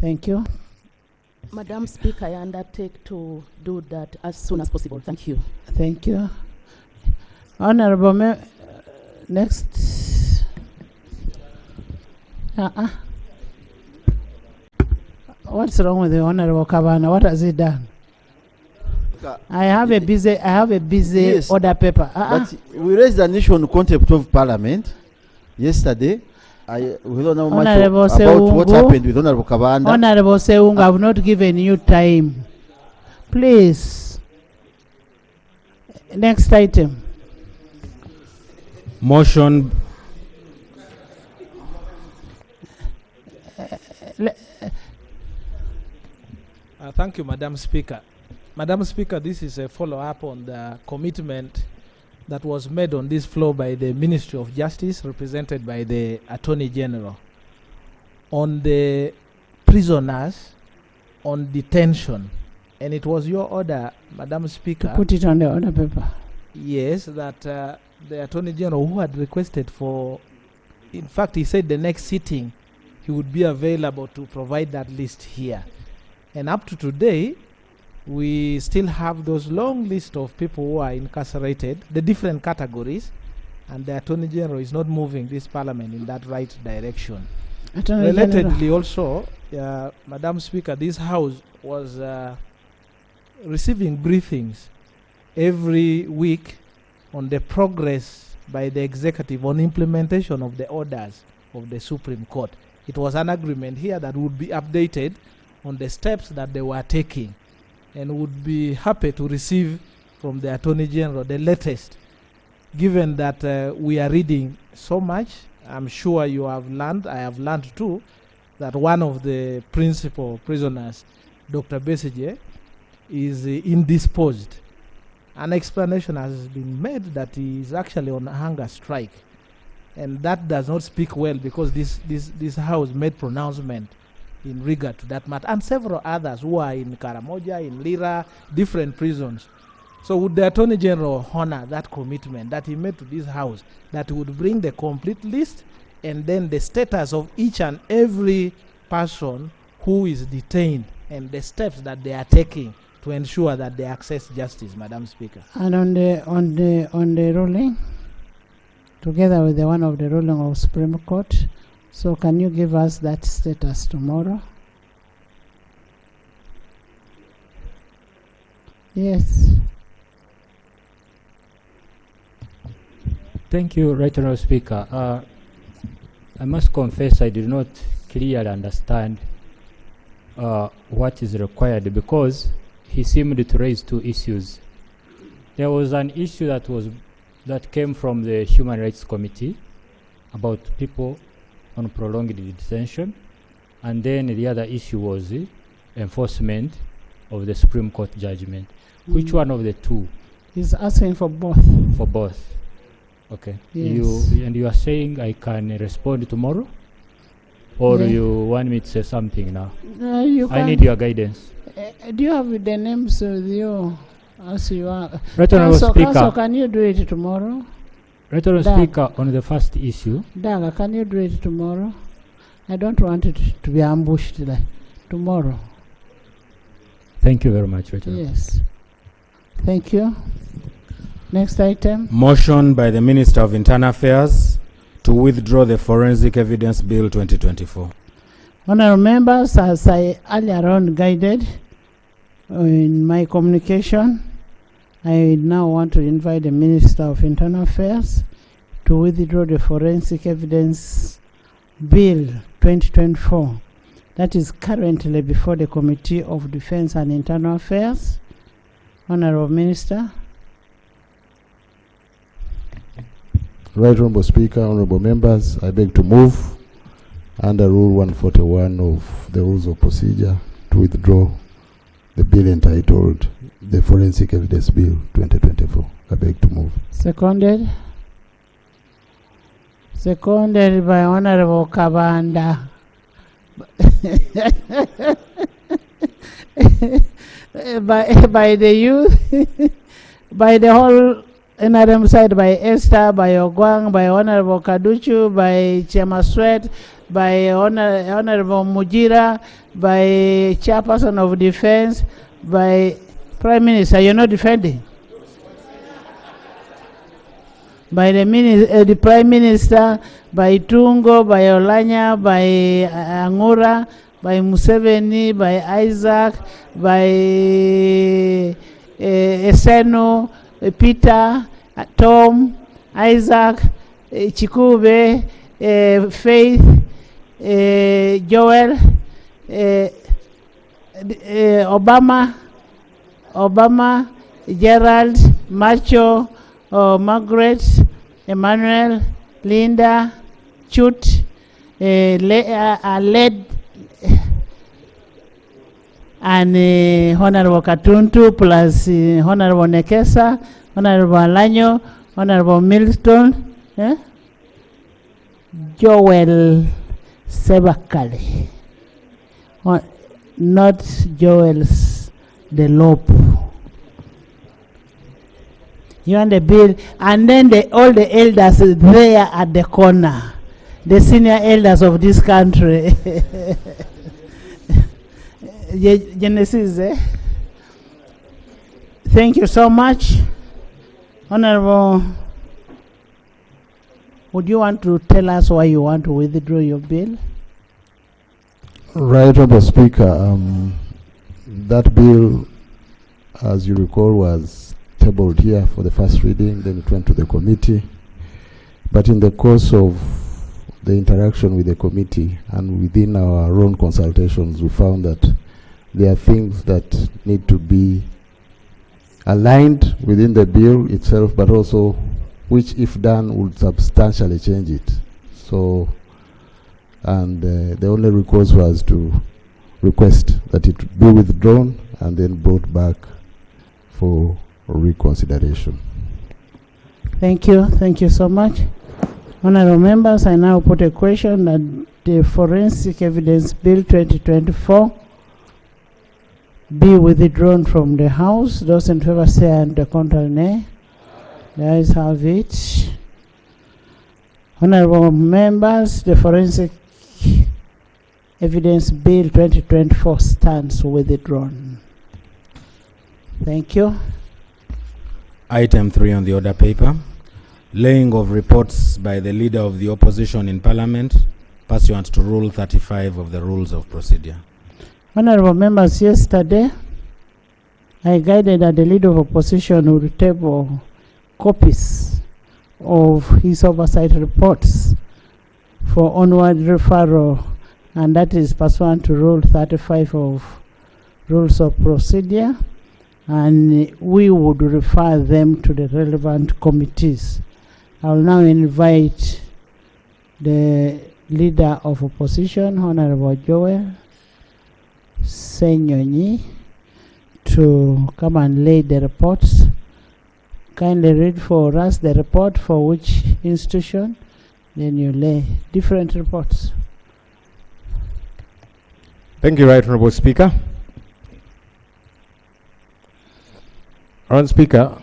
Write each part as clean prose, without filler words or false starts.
Thank you. Madam Speaker, I undertake to do that as soon as possible. Thank you. Thank you. Honorable next. What's wrong with the Honorable Kavana? What has he done? I have a busy yes, order paper. But we raised an issue on contempt of Parliament yesterday. We don't know much about what happened with Honorable Kabanda. Honorable Seung, I have not given you time. Please. Next item. Motion. Thank you, Madam Speaker. Madam Speaker, this is a follow-up on the commitment that was made on this floor by the Ministry of Justice, represented by the Attorney General, on the prisoners on detention. And it was your order, Madam Speaker. To put it on the order paper. Yes, that the Attorney General, who had requested for, in fact, he said the next sitting, he would be available to provide that list here. And up to today, we still have those long list of people who are incarcerated, the different categories, and the Attorney General is not moving this Parliament in that right direction. Relatedly also, Madam Speaker, this House was receiving briefings every week on the progress by the executive on implementation of the orders of the Supreme Court. It was an agreement here that would be updated on the steps that they were taking, and would be happy to receive from the Attorney General the latest. Given that we are reading so much, I'm sure you have learned, I have learned too, that one of the principal prisoners, Dr. Besige, is indisposed. An explanation has been made that he is actually on a hunger strike. And that does not speak well, because this House made pronouncement in regard to that matter, and several others who are in Karamoja, in Lira, different prisons. So would the Attorney General honor that commitment that he made to this House, that he would bring the complete list and then the status of each and every person who is detained and the steps that they are taking to ensure that they access justice, Madam Speaker? And on the ruling, together with the one of the ruling of Supreme Court, so can you give us that status tomorrow? Yes. Thank you, Right Honourable Speaker. I must confess I did not clearly understand what is required, because he seemed to raise two issues. There was an issue that came from the Human Rights Committee about people on prolonged detention, and then the other issue was the enforcement of the Supreme Court judgment. Which one of the two? He's asking for both. For both. Okay. Yes. You are saying I can respond tomorrow, or you want me to say something now? I need your guidance. Do you have the names with you as you are? Right Honourable Speaker. Council, can you do it tomorrow? Right Honourable Speaker, on the first issue. Daga, can you do it tomorrow? I don't want it to be ambushed like tomorrow. Thank you very much, Right Honourable. Yes. Thank you. Next item. Motion by the Minister of Internal Affairs to withdraw the Forensic Evidence Bill 2024. Honourable members, as I earlier on guided in my communication, I now want to invite the Minister of Internal Affairs to withdraw the Forensic Evidence Bill 2024 that is currently before the Committee of Defense and Internal Affairs. Honourable Minister. Right Honourable Speaker, honourable members, I beg to move under Rule 141 of the Rules of Procedure to withdraw the bill entitled the Forensic Evidence Bill 2024. I beg to move. Seconded. Seconded by Honourable Kabanda. by the youth, by the whole NRM side, by Esther, by Ogwang, by Honorable Kaduchu, by Chema Sweat, by Honorable Mujira, by Chairperson of Defense, by Prime Minister. You're not defending? By the Prime Minister, by Tungo, by Olanya, by Angura, by Museveni, by Isaac, by Eseno, Peter, Tom, Isaac, Chikube, Faith, Joel, Obama, Gerald, Macho, Margaret, Emmanuel, Linda, Chut, Led, and Honorable Katuntu, plus Honorable Nekesa, Honorable Alanyo, Honorable Milton, Joel Sebakali, not Joel's the Lope. You want the bill, and then all the elders there at the corner, the senior elders of this country. Genesis, Thank you so much. Honorable, would you want to tell us why you want to withdraw your bill? Right, Honorable Speaker. That bill, as you recall, was tabled here for the first reading, then it went to the committee. But in the course of the interaction with the committee and within our own consultations, we found that there are things that need to be aligned within the bill itself, but also which, if done, would substantially change it. So, and the only recourse was to request that it be withdrawn and then brought back for reconsideration. Thank you so much. Honorable members, I now put a question that the Forensic Evidence Bill 2024 be withdrawn from the House. Those in favor say aye, and the contrary nay. The ayes have it. Honorable members, the Forensic Evidence Bill 2024 stands withdrawn. Thank you. Item 3 on the order paper. Laying of reports by the Leader of the Opposition in Parliament pursuant to Rule 35 of the Rules of Procedure. Honorable members, yesterday I guided that the Leader of Opposition would table copies of his oversight reports for onward referral, and that is pursuant to Rule 35 of Rules of Procedure, and we would refer them to the relevant committees. I will now invite the Leader of Opposition, Honorable Joel Senyonyi, to come and lay the reports. Kindly read for us the report for which institution, then you lay different reports. Thank you, Right Honorable Speaker. Honorable Speaker,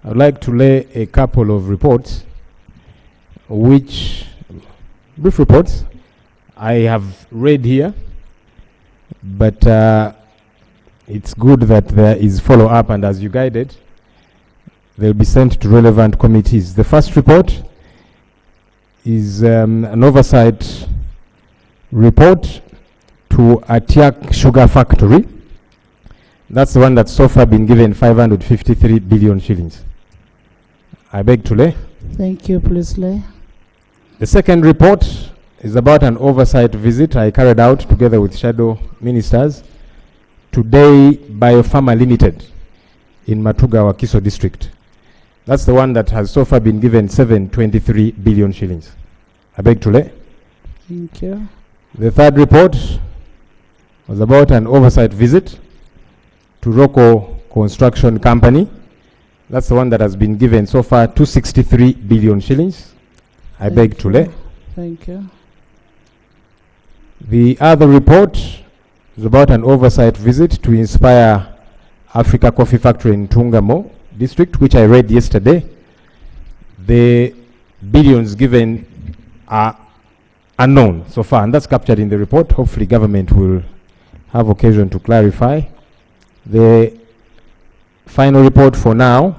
I would like to lay a couple of reports, which brief reports I have read here, but it's good that there is follow-up, and as you guided, they'll be sent to relevant committees. The first report is an oversight report to Atiak Sugar Factory. That's the one that's so far been given 553 billion shillings. I beg to lay. Thank you, please lay. The second report is about an oversight visit I carried out together with shadow ministers today Biopharma Limited in Matuga, Wakiso district. That's the one that has so far been given 723 billion shillings. I beg to lay. Thank you. The third report was about an oversight visit to Rocco Construction Company. That's the one that has been given so far 263 billion shillings. I beg to lay. Thank you. The other report is about an oversight visit to Inspire Africa Coffee Factory in Tungamo district, which I read yesterday. The billions given are unknown so far, and that's captured in the report. Hopefully government will have occasion to clarify. The final report for now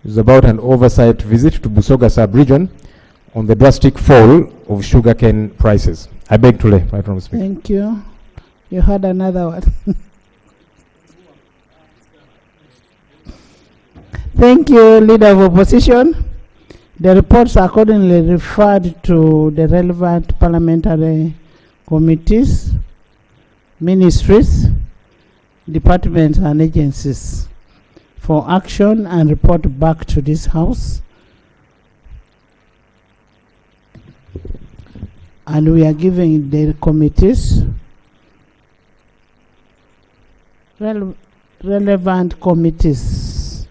is about an oversight visit to Busoga sub-region on the drastic fall of sugarcane prices. I beg to lay, Right Honourable Speaker. Thank you. You had another one. Thank you, Leader of Opposition. The reports are accordingly referred to the relevant parliamentary committees, ministries, departments and agencies for action and report back to this House. And we are giving the committees, relevant committees,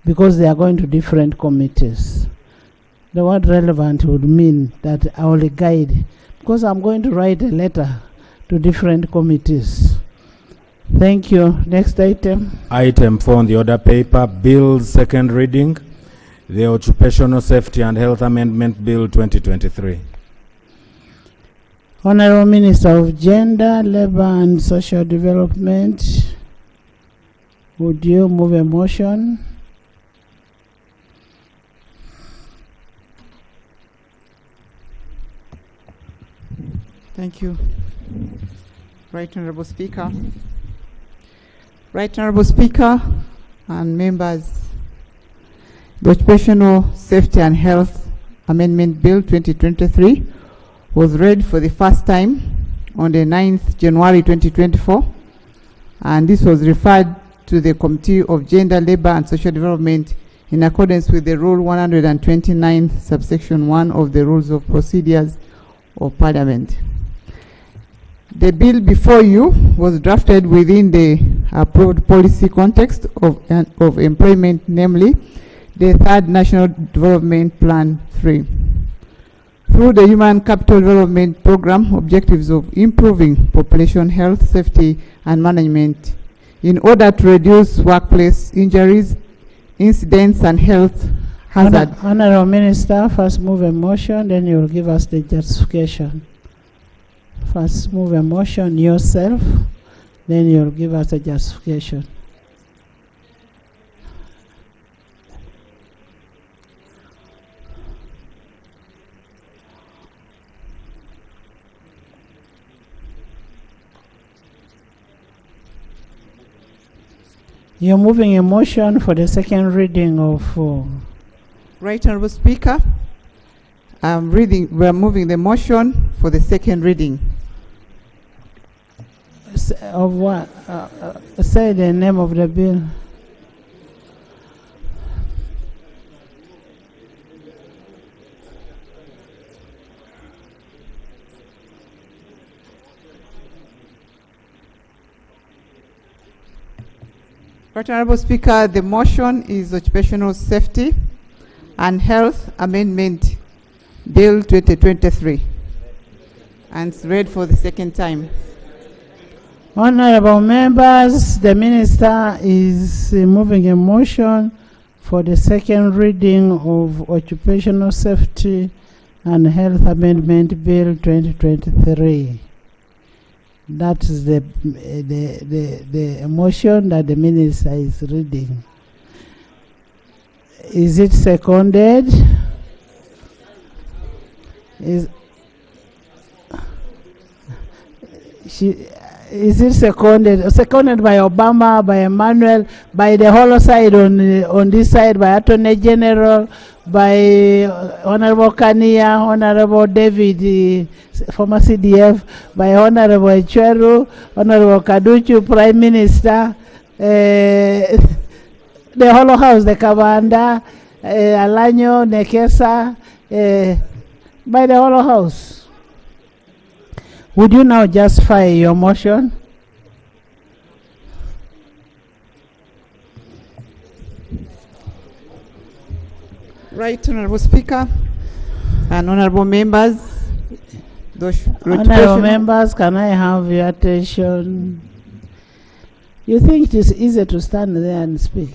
because they are going to different committees. The word relevant would mean that I will guide, because I'm going to write a letter to different committees. Thank you. Next item. Item 4 on the order paper, Bill's second reading, the Occupational Safety and Health Amendment Bill 2023. Honorable Minister of Gender, Labour and Social Development, would you move a motion? Thank you. Right Honourable Speaker. Right Honourable Speaker and members, the Occupational Safety and Health Amendment Bill 2023 was read for the first time on the 9th January 2024, and this was referred to the Committee of Gender, Labour and Social Development in accordance with the Rule 129, subsection 1 of the Rules of Procedures of Parliament. The bill before you was drafted within the approved policy context of employment, namely the Third National Development Plan 3. Through the Human Capital Development Program, objectives of improving population health, safety and management in order to reduce workplace injuries, incidents and health hazard. Honourable Minister, first move a motion, then you will give us the justification. First move a motion yourself, then you will give us a justification. You're moving a motion for the second reading of... Right Honourable Speaker, we're moving the motion for the second reading. Of what? Say the name of the bill. Right Honourable Speaker, the motion is Occupational Safety and Health Amendment Bill 2023, and it's read for the second time. Honourable members, the Minister is moving a motion for the second reading of Occupational Safety and Health Amendment Bill 2023. That is the motion that the Minister is reading. Is it seconded? Is it seconded? Seconded by Obama, by Emmanuel, by the whole side on this side, by Attorney General, by Honorable Kania, Honorable David, former CDF, by Honorable Echeru, Honorable Kaduchu, Prime Minister, the whole house, the Kabanda, Alanyo, Nekesa, by the whole house. Would you now justify your motion? Right Honourable Speaker and Honourable members. Honourable members, can I have your attention? You think it is easy to stand there and speak?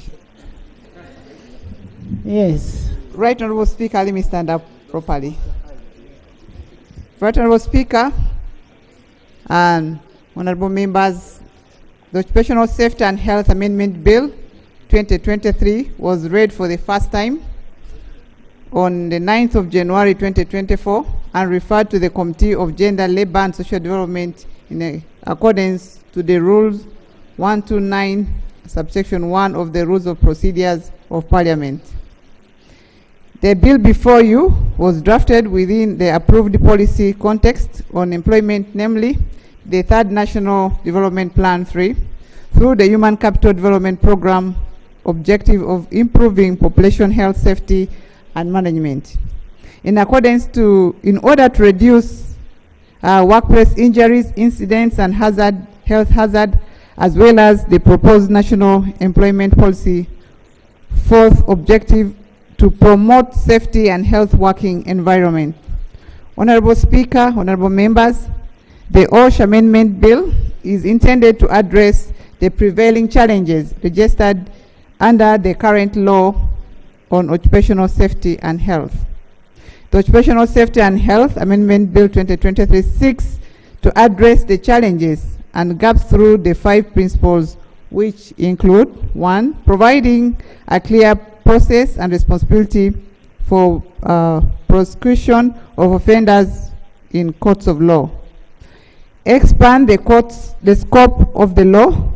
Yes. Right Honourable Speaker, let me stand up properly. Right Honorable Speaker and honorable members, the Occupational Safety and Health Amendment Bill 2023 was read for the first time on the 9th of January 2024 and referred to the Committee of Gender, Labor and Social Development in accordance to the Rules 129 subsection 1 of the Rules of Procedures of Parliament. The bill before you was drafted within the approved policy context on employment, namely the Third National Development Plan 3, through the Human Capital Development Program objective of improving population health, safety, and management. In order to reduce workplace injuries, incidents, and health hazard, as well as the proposed national employment policy. Fourth objective, to promote safety and health working environment. Honorable Speaker, honorable members, the OSH Amendment Bill is intended to address the prevailing challenges registered under the current law on occupational safety and health. The Occupational Safety and Health Amendment Bill 2023 seeks to address the challenges and gaps through the 5 principles, which include: 1, providing a clear process and responsibility for prosecution of offenders in courts of law. Expand the scope of the law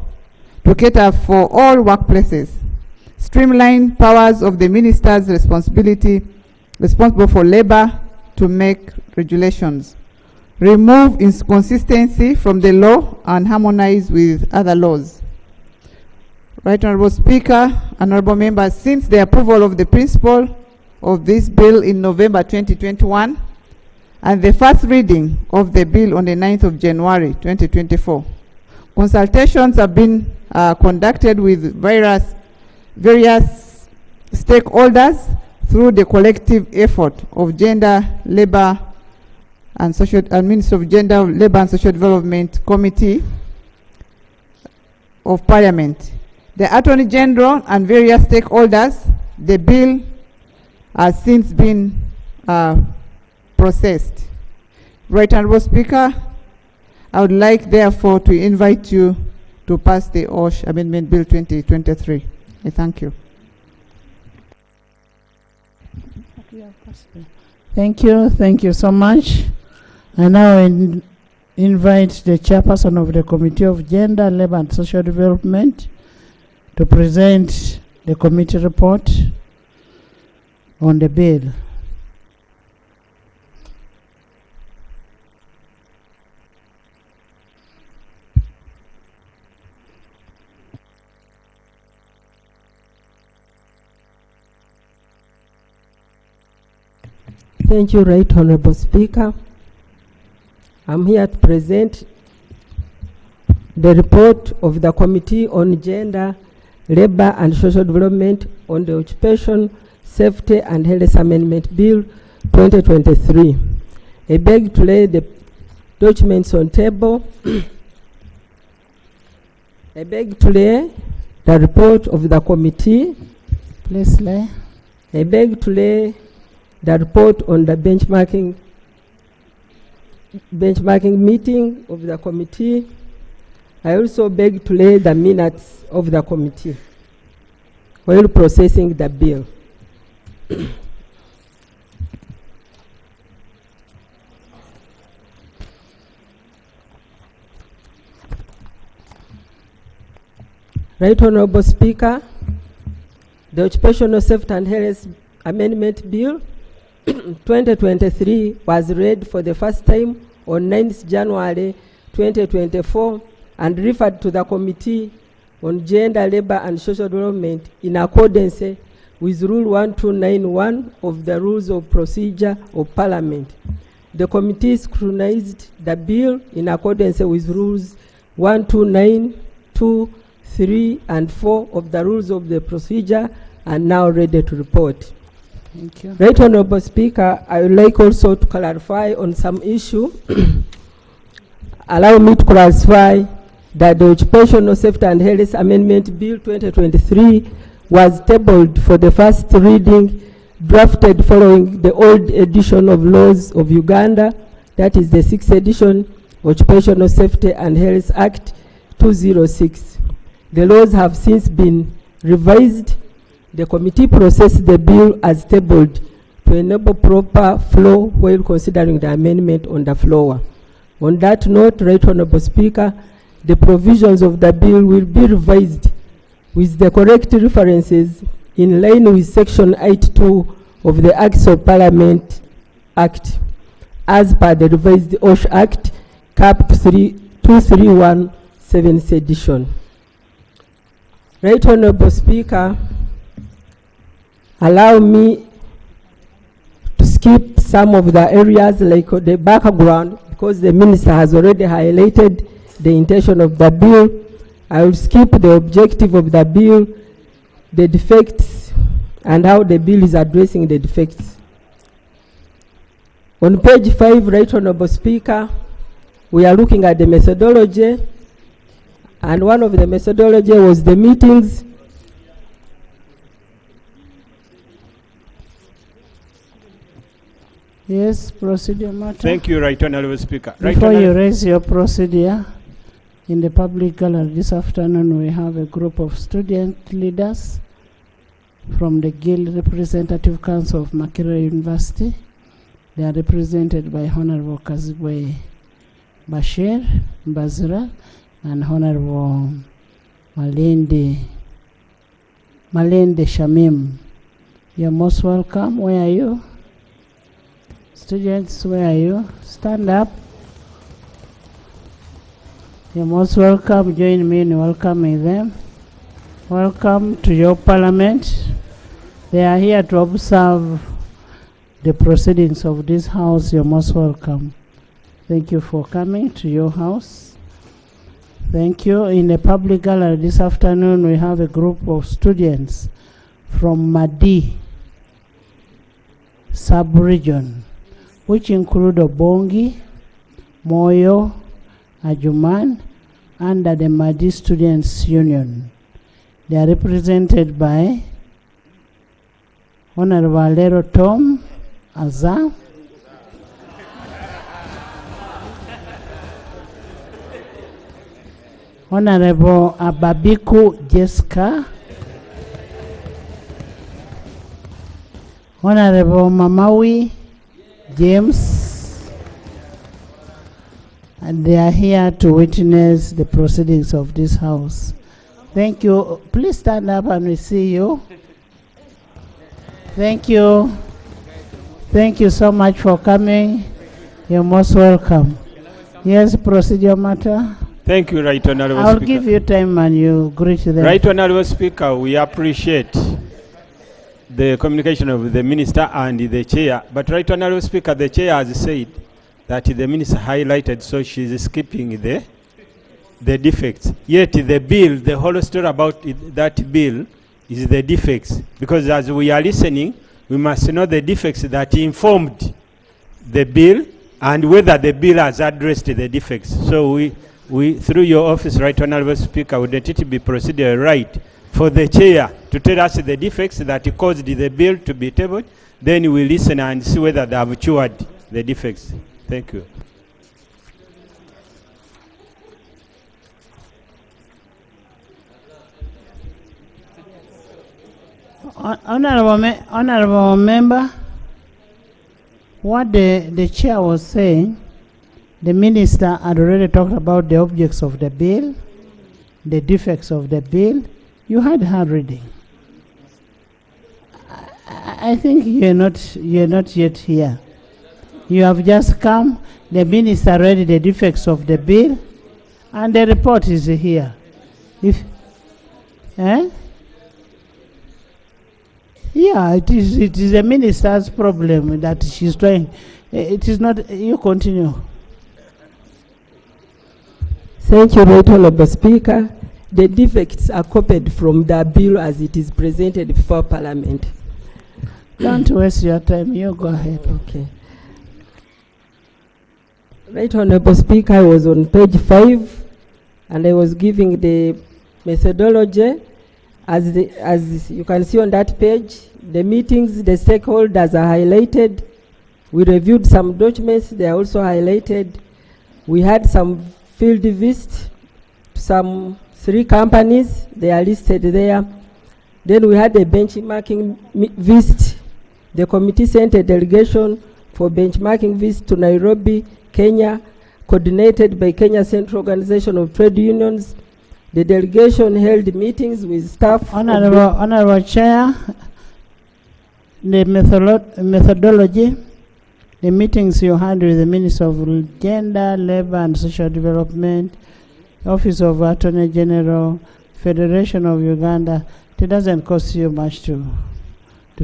to cater for all workplaces. Streamline powers of the ministers responsible for labor to make regulations. Remove inconsistency from the law and harmonize with other laws. Right Honorable Speaker, honorable members, since the approval of the principle of this bill in November 2021 and the first reading of the bill on the 9th of January 2024, consultations have been conducted with various stakeholders through the collective effort of Gender, Labor and Ministry of Gender, Labor and Social Development Committee of Parliament, the Attorney General and various stakeholders. The bill has since been processed. Right Honorable Speaker, I would like therefore to invite you to pass the OSH Amendment Bill 2023. I thank you. Thank you so much. I now invite the chairperson of the Committee of Gender, Labor and Social Development to present the committee report on the bill. Thank you, Right Honorable Speaker. I'm here to present the report of the Committee on Gender, Labor and Social Development on the Occupation Safety and Health Amendment Bill 2023. I beg to lay the documents on table. I beg to lay the report of the committee. Please lay. I beg to lay the report on the benchmarking meeting of the committee. I also beg to lay the minutes of the committee while processing the bill. Right Honorable Speaker, the Occupational Safety and Health Amendment Bill 2023 was read for the first time on 9th January 2024 and referred to the Committee on Gender, Labor and Social Development in accordance with Rule 1291 of the Rules of Procedure of Parliament. The committee scrutinized the bill in accordance with Rules 129, 2, 3, and 4 of the Rules of the Procedure and now ready to report. Thank you. Right Honorable Speaker, I would like also to clarify on some issue. Allow me to clarify that the Occupational Safety and Health Amendment Bill 2023 was tabled for the first reading, drafted following the old edition of laws of Uganda that is the 6th edition, Occupational Safety and Health Act 206. The laws have since been revised. The committee processed the bill as tabled to enable proper flow while considering the amendment on the floor. On that note, Right Honorable Speaker, the provisions of the bill will be revised with the correct references in line with Section 8(2) of the Acts of Parliament Act, as per the revised OSH Act, Cap 2317 edition. Right Honorable Speaker, allow me to skip some of the areas like the background, because the Minister has already highlighted the intention of the bill. I will skip the objective of the bill, the defects, and how the bill is addressing the defects. On page 5, Right Honorable Speaker, we are looking at the methodology, and one of the methodology was the meetings. Yes, procedure matter. Thank you, Right Honorable Speaker. Before you raise your procedure, in the public gallery this afternoon we have a group of student leaders from the Guild Representative Council of Makerere University. They are represented by Honorable Kazibwe Bashir Bazira and Honorable Malende Shamim. You're most welcome. Where are you? Students, where are you? Stand up. You're most welcome. Join me in welcoming them. Welcome to your parliament. They are here to observe the proceedings of this house. You're most welcome. Thank you for coming to your house. Thank you. In the public gallery this afternoon, we have a group of students from Madi sub-region, which include Obongi, Moyo, Ajuman, under the Madi Students Union. They are represented by Honorable Alero Tom Azam, Honorable Ababiku Jessica, Honorable Mamawi James, and they are here to witness the proceedings of this house. Thank you. Please stand up and we see you. Thank you. Thank you so much for coming. You're most welcome. Yes, procedure matter. Thank you, Right Honorable I'll Speaker. give you time and you greet them. Right Honorable Speaker, we appreciate the communication of the Minister and the Chair. But Right Honorable Speaker, the Chair has said that the Minister highlighted, so she's skipping the defects. Yet the bill, the whole story about that bill is the defects. Because as we are listening, we must know the defects that informed the bill and whether the bill has addressed the defects. So we through your office, Right Honorable Speaker, would it be procedure right for the Chair to tell us the defects that caused the bill to be tabled? Then we listen and see whether they have cured the defects. Thank you. Honorable member, what the chair was saying, the minister had already talked about the objects of the bill, the defects of the bill. You had her reading. I think you're not yet here. You have just come. The minister read the defects of the bill, and the report is here. Yeah, it is the minister's problem that she's trying. It is not. You continue. Thank you, Right Honorable Speaker. The defects are copied from the bill as it is presented before Parliament. Don't waste your time. You go ahead. Okay. Right Honorable Speaker, I was on page 5 and I was giving the methodology. As you can see on that page, the meetings, the stakeholders are highlighted. We reviewed some documents, they are also highlighted. We had some field visits to some 3 companies, they are listed there. Then we had a benchmarking visit. The committee sent a delegation for benchmarking visit to Nairobi, Kenya, coordinated by Kenya Central Organization of Trade Unions. The delegation held meetings with staff. Honorable Chair, the methodology, the meetings you had with the Minister of Gender, Labor and Social Development, Office of Attorney General, Federation of Uganda, it doesn't cost you much to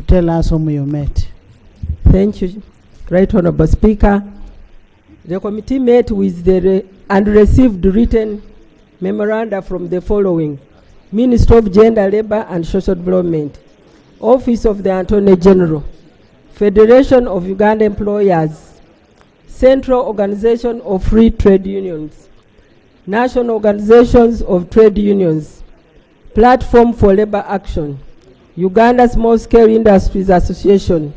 tell us whom you met. Thank you, Right Honorable Speaker. The committee met with and received written memoranda from the following: Ministry of Gender, Labor and Social Development, Office of the Attorney General, Federation of Uganda Employers, Central Organization of Free Trade Unions, National Organizations of Trade Unions, Platform for Labor Action, Uganda Small Scale Industries Association,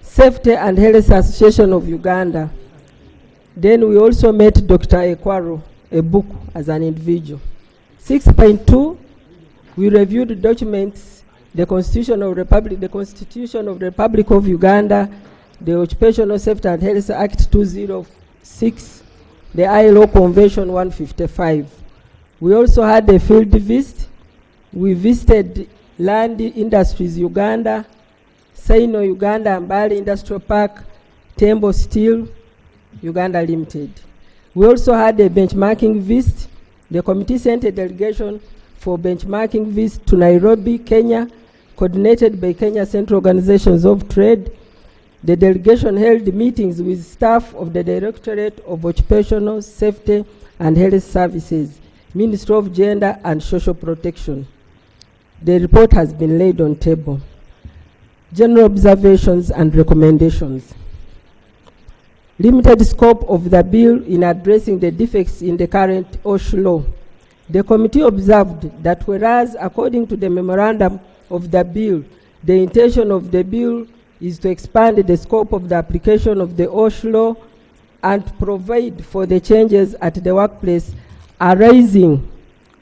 Safety and Health Association of Uganda. Then we also met Dr. Ekwaro Ebuku as an individual. 6.2, we reviewed the documents, the Constitution of the Republic of Uganda, the Occupational Safety and Health Act 206, the ILO Convention 155. We also had a field visit. We visited Land Industries Uganda, Saino Uganda, Mbali Industrial Park, Tembo Steel, Uganda Limited. We also had a benchmarking visit. The committee sent a delegation for benchmarking visit to Nairobi, Kenya, coordinated by Kenya Central Organizations of Trade. The delegation held meetings with staff of the Directorate of Occupational Safety and Health Services, Ministry of Gender and Social Protection. The report has been laid on table. General observations and recommendations. Limited scope of the bill in addressing the defects in the current OSH law. The committee observed that whereas according to the memorandum of the bill, the intention of the bill is to expand the scope of the application of the OSH law and provide for the changes at the workplace arising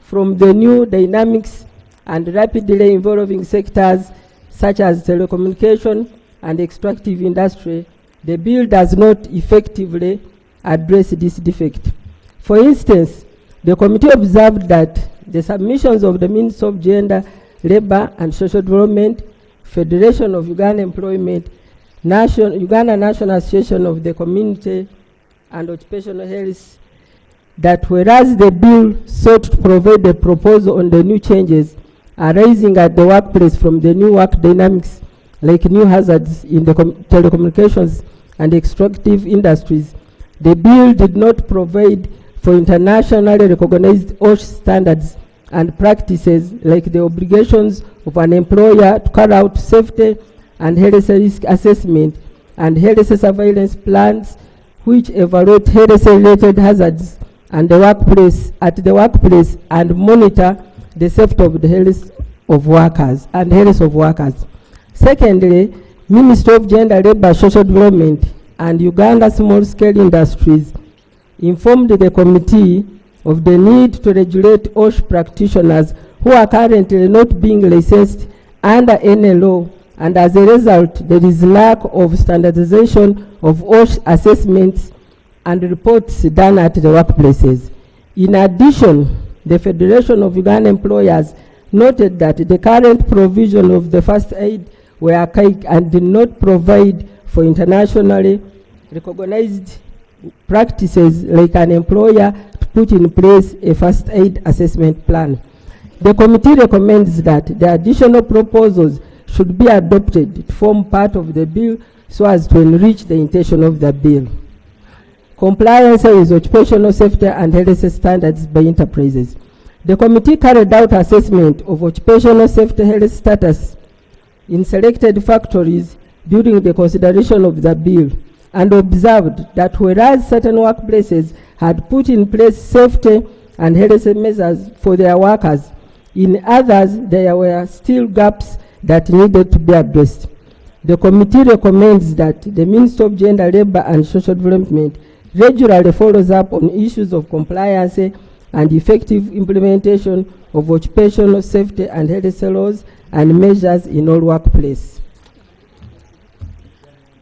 from the new dynamics and rapidly evolving sectors such as telecommunication and extractive industry, the bill does not effectively address this defect. For instance, the committee observed that the submissions of the Ministry of Gender, Labor and Social Development, Federation of Uganda Employment, Uganda National Association of the Community and Occupational Health, that whereas the bill sought to provide a proposal on the new changes arising at the workplace from the new work dynamics, like new hazards in the telecommunications and extractive industries, the bill did not provide for internationally recognized OSH standards and practices like the obligations of an employer to carry out safety and health risk assessment and health surveillance plans which evaluate health-related hazards and the workplace and monitor the safety of the health of workers and health of workers. Secondly, Ministry of Gender, Labor, Social Development and Uganda Small Scale Industries informed the committee of the need to regulate OSH practitioners who are currently not being licensed under any law, and as a result, there is lack of standardization of OSH assessments and reports done at the workplaces. In addition, the Federation of Uganda Employers noted that the current provision of the first aid were archaic and did not provide for internationally recognized practices like an employer to put in place a first aid assessment plan. The committee recommends that the additional proposals should be adopted to form part of the bill so as to enrich the intention of the bill. Compliance with occupational safety and health standards by enterprises. The committee carried out assessment of occupational safety health status in selected factories during the consideration of the bill and observed that whereas certain workplaces had put in place safety and health measures for their workers, in others there were still gaps that needed to be addressed. The committee recommends that the Minister of Gender, Labour and Social Development regularly follows up on issues of compliance and effective implementation of occupational safety and health laws and measures in all workplaces.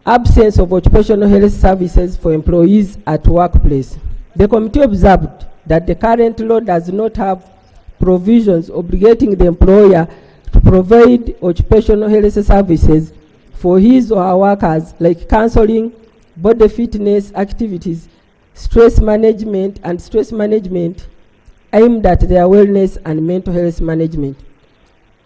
Absence of occupational health services for employees at workplace. The committee observed that the current law does not have provisions obligating the employer to provide occupational health services for his or her workers, like counseling, body fitness activities, stress management aimed at their wellness and mental health management.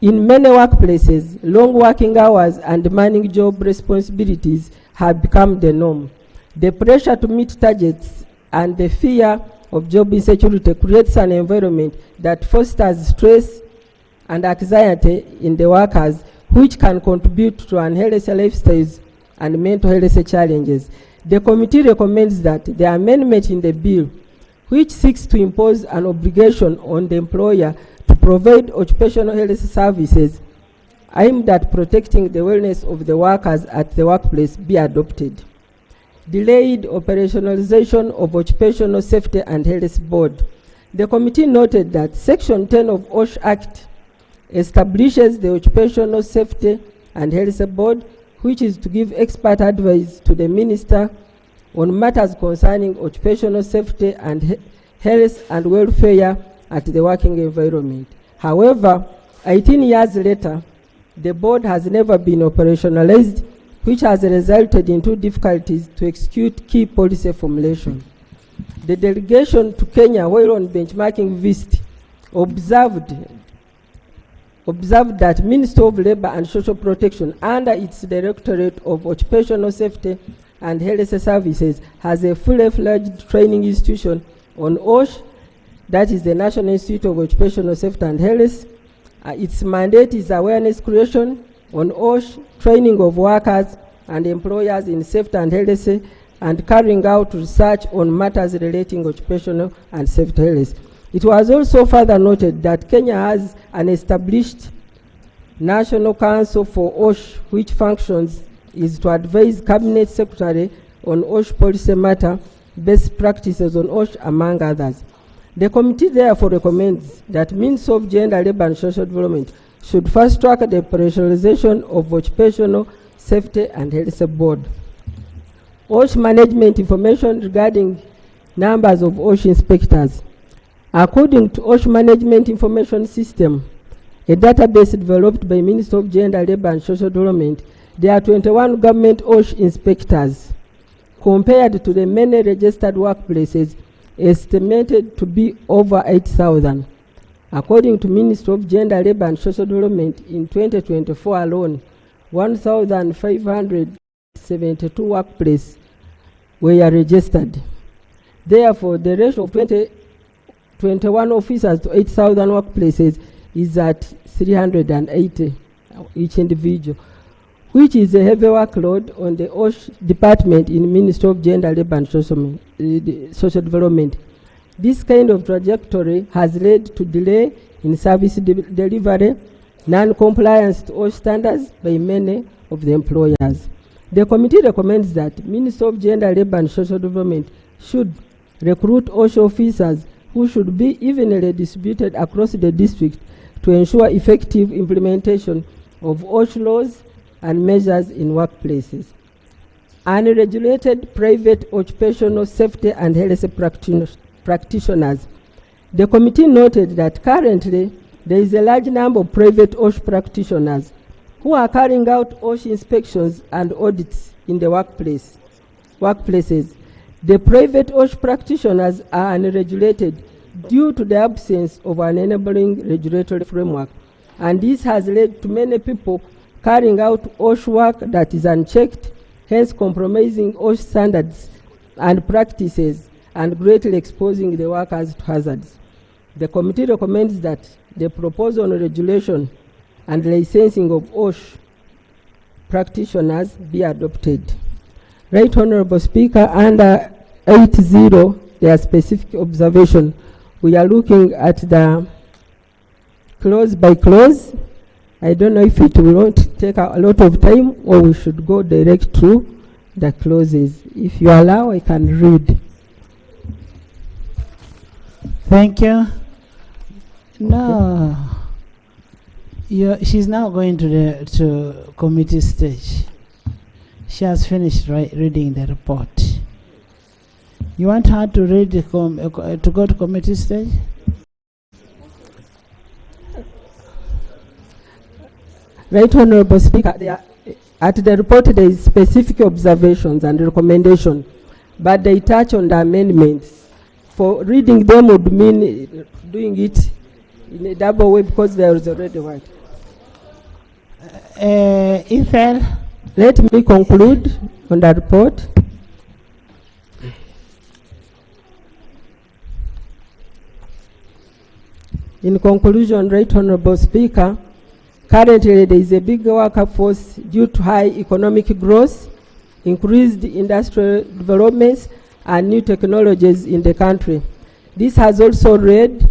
In many workplaces, long working hours and demanding job responsibilities have become the norm. The pressure to meet targets and the fear of job insecurity creates an environment that fosters stress and anxiety in the workers, which can contribute to unhealthy lifestyles and mental health challenges. The committee recommends that the amendment in the bill, which seeks to impose an obligation on the employer to provide occupational health services aimed at protecting the wellness of the workers at the workplace, be adopted. Delayed operationalization of Occupational Safety and Health Board. The committee noted that Section 10 of OSH Act establishes the Occupational Safety and Health Board, which is to give expert advice to the minister on matters concerning occupational safety and health and welfare at the working environment. However, 18 years later, the board has never been operationalized, which has resulted in difficulties to execute key policy formulation. The delegation to Kenya, while on benchmarking visit, observed that Ministry of Labour and Social Protection, under its Directorate of Occupational Safety and Health Services, has a fully-fledged training institution on OSH, that is the National Institute of Occupational Safety and Health. Its mandate is awareness creation on OSH, training of workers and employers in safety and health, and carrying out research on matters relating occupational and safety health. It was also further noted that Kenya has an established National Council for OSH, which functions is to advise Cabinet Secretary on OSH policy matter, best practices on OSH, among others. The committee therefore recommends that Ministry of Gender, Labour and Social Development should fast track the operationalization of Occupational Safety and Health Board. OSH management information regarding numbers of OSH inspectors. According to OSH Management Information System, a database developed by Ministry of Gender, Labour and Social Development, there are 21 government OSH inspectors, compared to the many registered workplaces estimated to be over 8,000. According to Ministry of Gender, Labour and Social Development, in 2024 alone, 1,572 workplaces were registered. Therefore, the ratio of 21 officers to 8,000 workplaces is at 380 each individual, which is a heavy workload on the OSH department in Ministry of Gender, Labour and Social Development. This kind of trajectory has led to delay in service delivery, non-compliance to OSH standards by many of the employers. The committee recommends that Ministry of Gender, Labour and Social Development should recruit OSH officers who should be evenly distributed across the district to ensure effective implementation of OSH laws and measures in workplaces. Unregulated private occupational safety and health practitioners. The committee noted that currently there is a large number of private OSH practitioners who are carrying out OSH inspections and audits in the workplaces. The private OSH practitioners are unregulated due to the absence of an enabling regulatory framework, and this has led to many people carrying out OSH work that is unchecked, hence compromising OSH standards and practices and greatly exposing the workers to hazards. The committee recommends that the proposal on regulation and licensing of OSH practitioners be adopted. Right Honorable Speaker, under 8.0, there are specific observation. We are looking at the clause by clause. I don't know if it will not take a lot of time or we should go direct to the clauses. If you allow, I can read. Thank you. No. She's now going to the committee stage. She has finished reading the report. You want her to read to go to committee stage? Right Honorable Speaker, at the report there is specific observations and recommendations, but they touch on the amendments. For reading them would mean doing it in a double way because there is already one. Ethel? Let me conclude on the report. In conclusion, Right Honorable Speaker, currently there is a big workforce due to high economic growth, increased industrial developments, and new technologies in the country. This has also led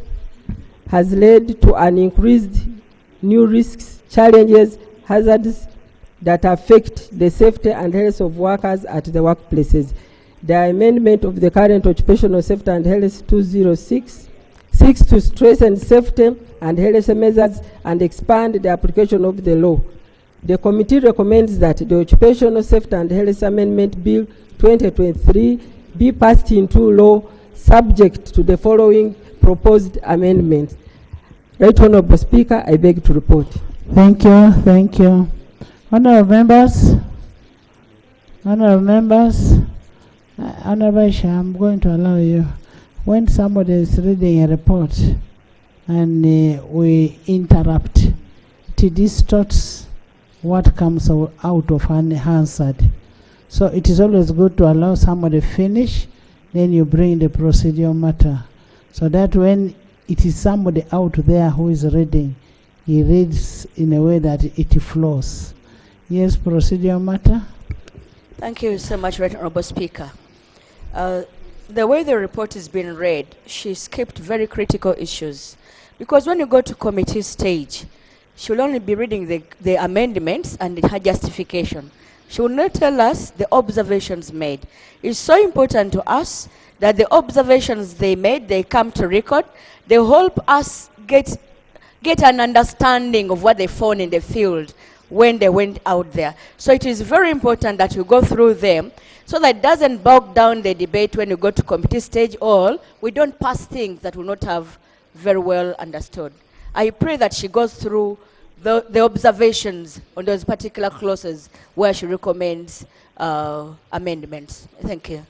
to an increased new risks, challenges, hazards that affect the safety and health of workers at the workplaces. The amendment of the current Occupational Safety and Health 206 seeks to strengthen safety and health measures and expand the application of the law. The committee recommends that the Occupational Safety and Health Amendment Bill 2023 be passed into law subject to the following proposed amendments. Right Honorable Speaker, I beg to report. Thank you, thank you. Honorable members, Honorable Isha, I'm going to allow you. When somebody is reading a report and we interrupt, it distorts what comes out of unanswered. So it is always good to allow somebody finish, then you bring the procedural matter. So that when it is somebody out there who is reading, he reads in a way that it flows. Yes, procedural matter. Thank you so much, Right Honorable Speaker. The way the report is being read, she skipped very critical issues. Because when you go to committee stage, she will only be reading the amendments and her justification. She will not tell us the observations made. It's so important to us that the observations they made, they come to record. They help us get an understanding of what they found in the field when they went out there. So it is very important that we go through them so that it doesn't bog down the debate when you go to committee stage, or we don't pass things that will not have very well understood. I pray that she goes through the observations on those particular clauses where she recommends amendments. Thank you.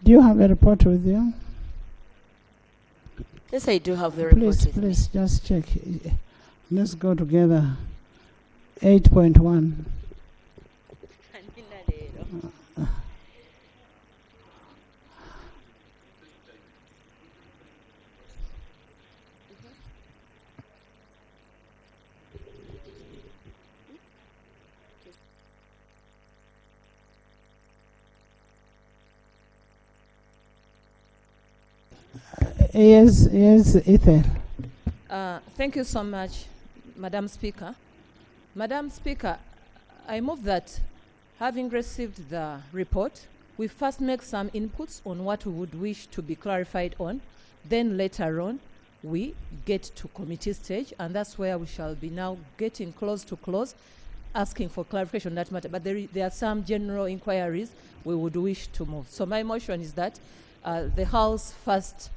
Do you have a report with you? Yes, I do have the report. Please, just check. Let's go together. 8.1. Yes, Ethel. Thank you so much, Madam Speaker. Madam Speaker, I move that, having received the report, we first make some inputs on what we would wish to be clarified on. Then later on, we get to committee stage, and that's where we shall be now getting close to close, asking for clarification on that matter. But there are some general inquiries we would wish to move. So my motion is that the House first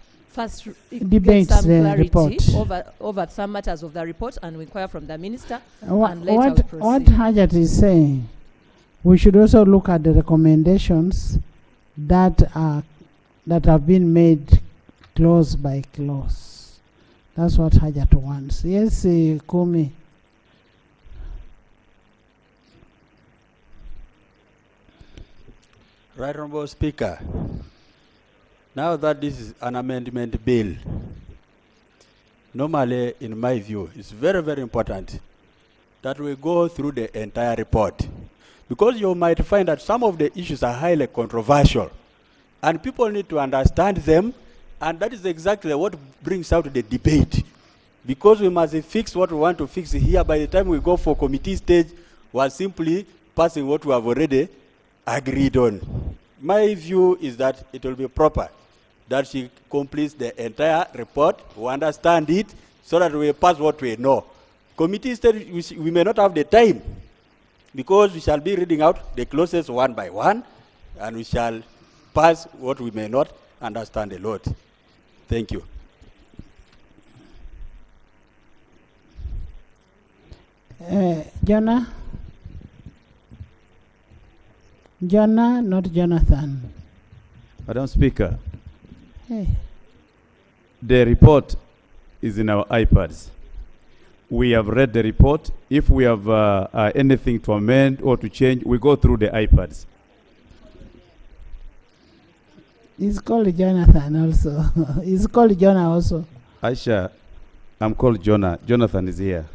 debates get some the clarity report over some matters of the report, and we inquire from the minister. What and later we proceed. Hajat is saying, we should also look at the recommendations that have been made clause by clause. That's what Hajat wants. Yes, Kumi. Right Honorable Speaker, now that this is an amendment bill, normally, in my view, it's very, very important that we go through the entire report. Because you might find that some of the issues are highly controversial, and people need to understand them, and that is exactly what brings out the debate. Because we must fix what we want to fix here. By the time we go for committee stage, we are simply passing what we have already agreed on. My view is that it will be proper that she completes the entire report, we understand it, so that we pass what we know. Committee stage, we may not have the time, because we shall be reading out the clauses one by one, and we shall pass what we may not understand a lot. Thank you. Jonah? Jonah, not Jonathan. Madam Speaker, Hey. the report is in our iPads. We have read the report. If we have anything to amend or to change, we go through the iPads. He's called Jonathan also. He's called Jonah also. Aisha, I'm called Jonah. Jonathan is here.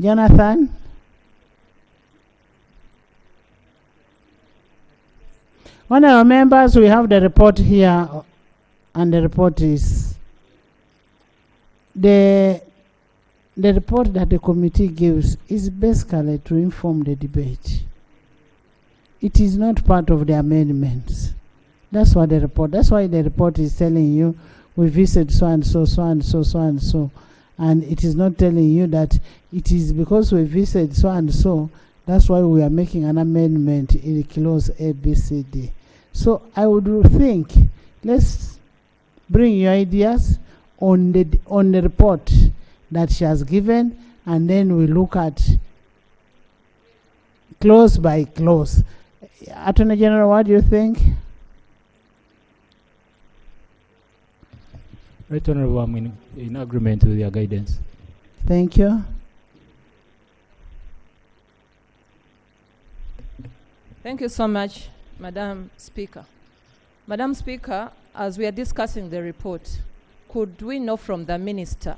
Jonathan? Honorable members, we have the report here, and the report is the report that the committee gives is basically to inform the debate. It is not part of the amendments. That's what the report. That's why the report is telling you we visit so and so, so and so, so and so, and it is not telling you that it is because we visit so and so. That's why we are making an amendment in clause A, B, C, D. So I would think, let's bring your ideas on the report that she has given, and then we look at clause by clause. Attorney General, what do you think? Right Honorable, I'm in agreement with your guidance. Thank you. Thank you so much, Madam Speaker. Madam Speaker, as we are discussing the report, could we know from the Minister,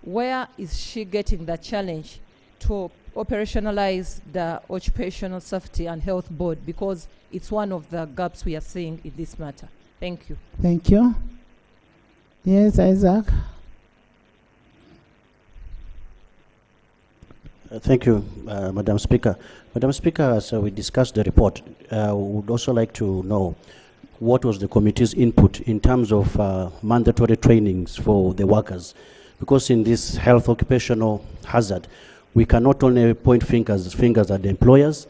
where is she getting the challenge to operationalize the Occupational Safety and Health Board? Because it's one of the gaps we are seeing in this matter. Thank you. Thank you. Yes, Isaac. Thank you, Madam Speaker. Madam Speaker, as we discussed the report, we would also like to know what was the committee's input in terms of mandatory trainings for the workers. Because in this health occupational hazard, we cannot only point fingers at the employers,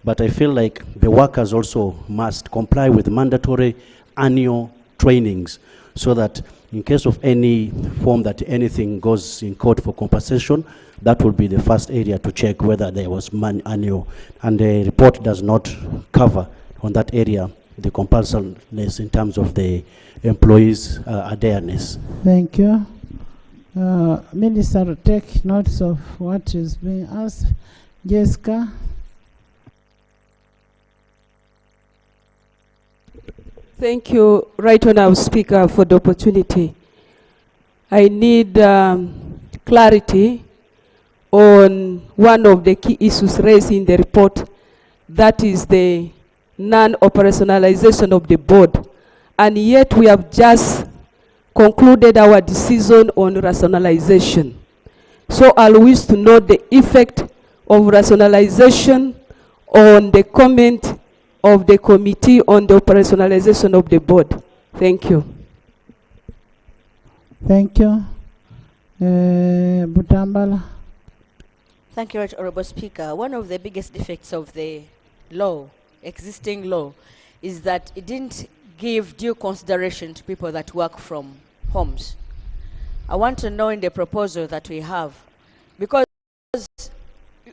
but I feel like the workers also must comply with mandatory annual trainings, so that in case of any form that anything goes in court for compensation, that will be the first area to check whether there was annual. And the report does not cover on that area the compulsoriness in terms of the employees' awareness. Thank you. Minister, take notes of what is being asked. Jessica? Thank you, Right Honourable Speaker, for the opportunity. I need clarity on one of the key issues raised in the report, that is the non-operationalization of the board. And yet we have just concluded our decision on rationalization. So I'll wish to know the effect of rationalization on the comment of the committee on the operationalization of the board. Thank you. Thank you. Butambala. Thank you, Right Honourable Speaker. One of the biggest defects of the law, existing law, is that it didn't give due consideration to people that work from homes. I want to know in the proposal that we have, because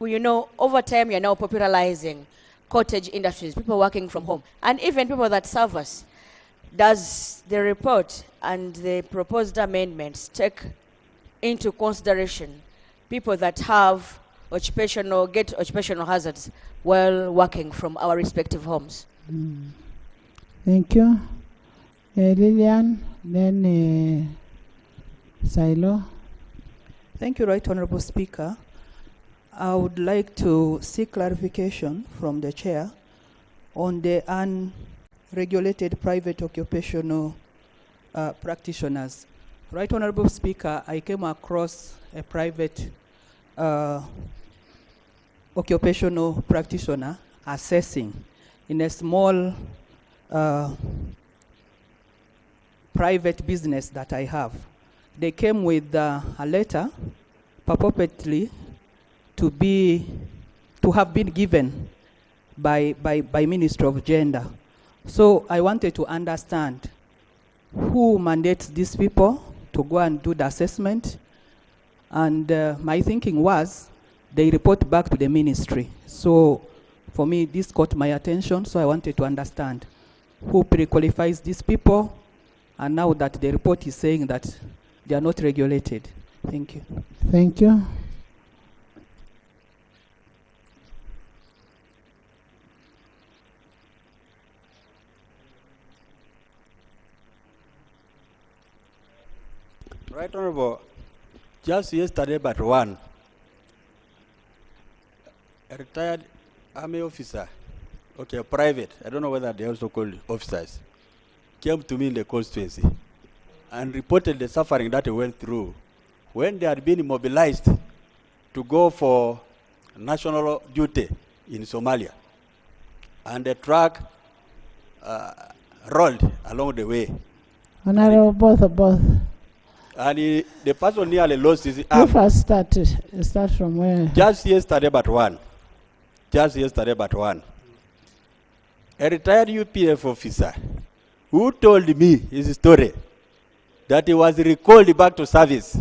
you know, over time you're now popularizing cottage industries, people working from home, and even people that serve us. Does the report and the proposed amendments take into consideration people that have get occupational hazards while working from our respective homes? Thank you. Lillian, then Silo. Thank you, Right Honorable Speaker. I would like to seek clarification from the chair on the unregulated private occupational practitioners. Right Honorable Speaker, I came across a private occupational practitioner assessing in a small private business that I have. They came with a letter purportedly to have been given by Ministry of Gender. So I wanted to understand who mandates these people to go and do the assessment. And my thinking was they report back to the ministry. So for me, this caught my attention, so I wanted to understand who pre-qualifies these people, and now that the report is saying that they are not regulated. Thank you. Thank you. Right Honorable, just yesterday but one, a retired army officer, okay, private, I don't know whether they also called officers, came to me in the constituency and reported the suffering that they went through when they had been mobilized to go for national duty in Somalia. And the truck rolled along the way. Honorable, both. And the person nearly lost his arm. You first start from where? Just yesterday but one. Just yesterday but one. A retired UPF officer who told me his story that he was recalled back to service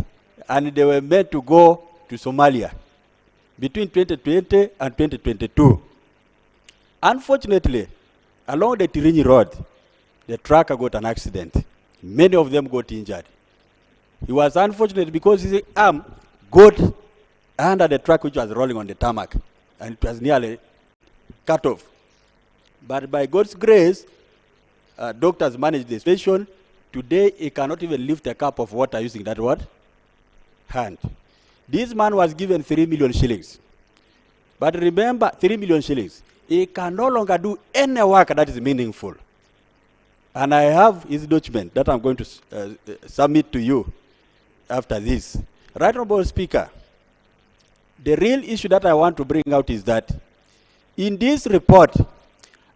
and they were meant to go to Somalia between 2020 and 2022. Unfortunately, along the Tirinyi Road, the truck got an accident. Many of them got injured. He was unfortunate because his arm got under the truck which was rolling on the tarmac, and it was nearly cut off. But by God's grace, doctors managed the situation. Today, he cannot even lift a cup of water using that word, hand. This man was given 3 million shillings. But remember, 3 million shillings. He can no longer do any work that is meaningful. And I have his document that I'm going to submit to you after this. Right Honorable Speaker, the real issue that I want to bring out is that in this report,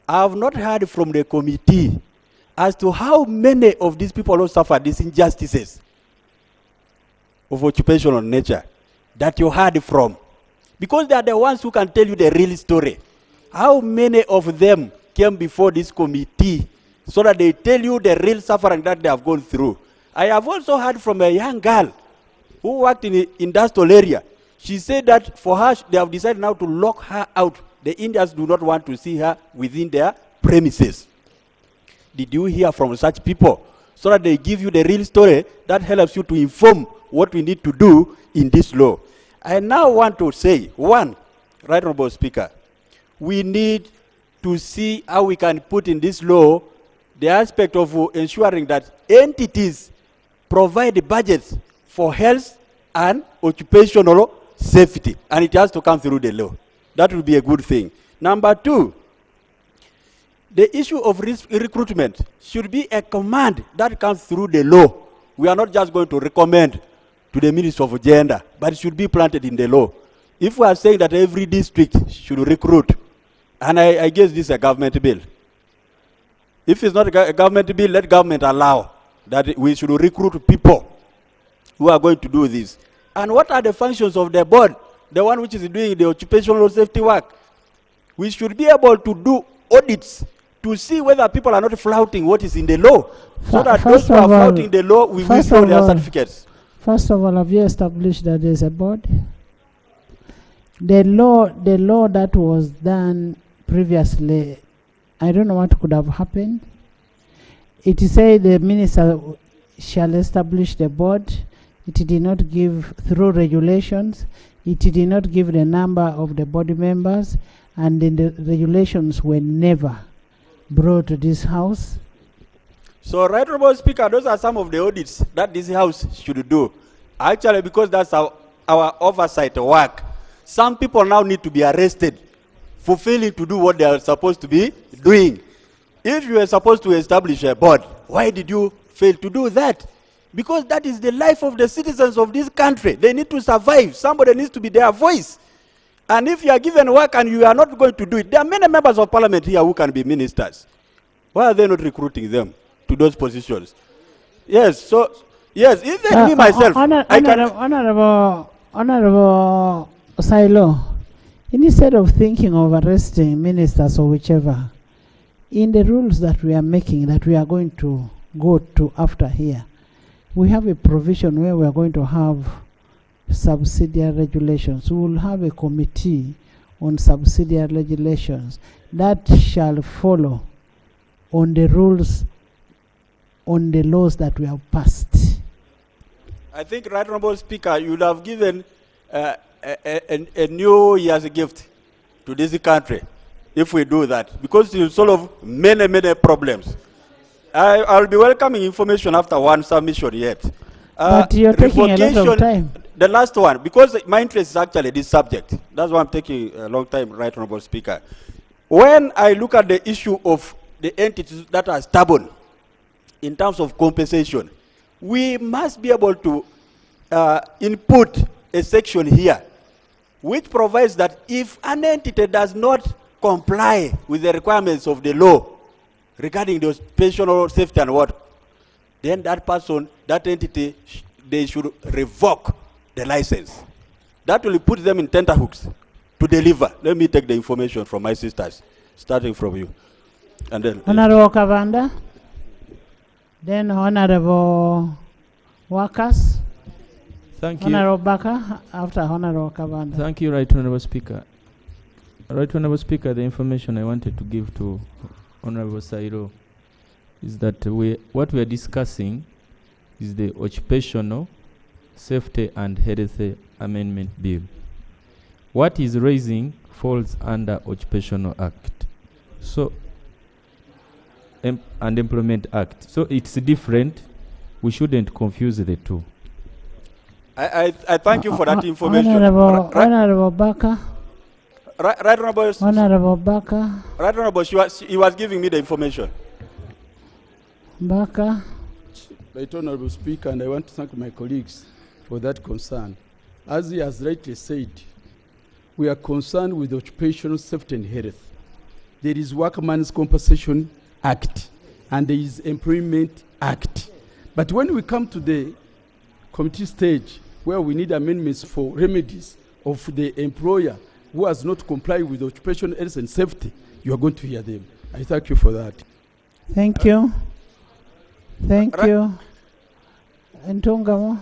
I have not heard from the committee as to how many of these people who suffer these injustices of occupational nature that you heard from. Because they are the ones who can tell you the real story. How many of them came before this committee so that they tell you the real suffering that they have gone through? I have also heard from a young girl who worked in the industrial area. She said that for her, they have decided now to lock her out. The Indians do not want to see her within their premises. Did you hear from such people? So that they give you the real story that helps you to inform what we need to do in this law. I now want to say, one, Right Honorable Speaker, we need to see how we can put in this law the aspect of ensuring that entities provide budgets for health and occupational safety, and it has to come through the law. That will be a good thing. Number two, the issue of recruitment should be a command that comes through the law. We are not just going to recommend to the Ministry of Gender, but it should be planted in the law. If we are saying that every district should recruit, and I guess this is a government bill. If it's not a government bill, let government allow that we should recruit people who are going to do this. And what are the functions of the board? The one which is doing the occupational safety work. We should be able to do audits to see whether people are not flouting what is in the law. So that those who are flouting the law, we withdraw their certificates. First of all, have you established that there is a board? The law that was done previously, I don't know what could have happened. It said the minister shall establish the board. It did not give, through regulations, it did not give the number of the board members, and then the regulations were never brought to this house. So So, Right Honorable Speaker, those are some of the audits that this House should do. Actually, because that's our oversight work. Some people now need to be arrested for failing to do what they are supposed to be doing. If you were supposed to establish a board, why did you fail to do that? Because that is the life of the citizens of this country. They need to survive. Somebody needs to be their voice. And if you are given work and you are not going to do it, there are many members of parliament here who can be ministers. Why are they not recruiting them to those positions? Yes, so, yes, even me myself, Honorable Silo, instead of thinking of arresting ministers or whichever, in the rules that we are making, that we are going to go to after here, we have a provision where we are going to have subsidiary regulations. We will have a committee on subsidiary regulations that shall follow on the rules, on the laws that we have passed. I think, Right Honorable Speaker, you would have given a New Year's gift to this country if we do that, because it will solve many, many problems. I'll be welcoming information after one submission yet. But you're taking a lot of time. The last one, because my interest is actually this subject. That's why I'm taking a long time, Right Honorable Speaker. When I look at the issue of the entities that are stubborn in terms of compensation, we must be able to input a section here which provides that if an entity does not comply with the requirements of the law regarding the occupational safety and work, then that person, that entity, they should revoke the license. That will put them in tenterhooks to deliver. Let me take the information from my sisters, starting from you. And then Honorable Kavanda, then Honorable Workers. Thank you. Honorable Baka, after Honorable Kavanda. Thank you, Right Honorable Speaker. Right Honorable Speaker, the information I wanted to give to Honorable Sairo is that what we are discussing is the Occupational Safety and Health Amendment Bill. What is raising falls under Occupational Act. So, and Employment Act. So it's different. We shouldn't confuse the two. I thank you for that information. Honorable Baka. Right Honorable. Honorable Baka. Right Honorable, he was giving me the information. Baka. Right Honorable Speaker, and I want to thank my colleagues for that concern. As he has rightly said, we are concerned with occupational safety and health. There is Workmen's Compensation Act and there is Employment Act. But when we come to the committee stage where we need amendments for remedies of the employer who has not complied with occupational health and safety, you are going to hear them. I thank you for that. Thank you. Thank you. Ntungamo.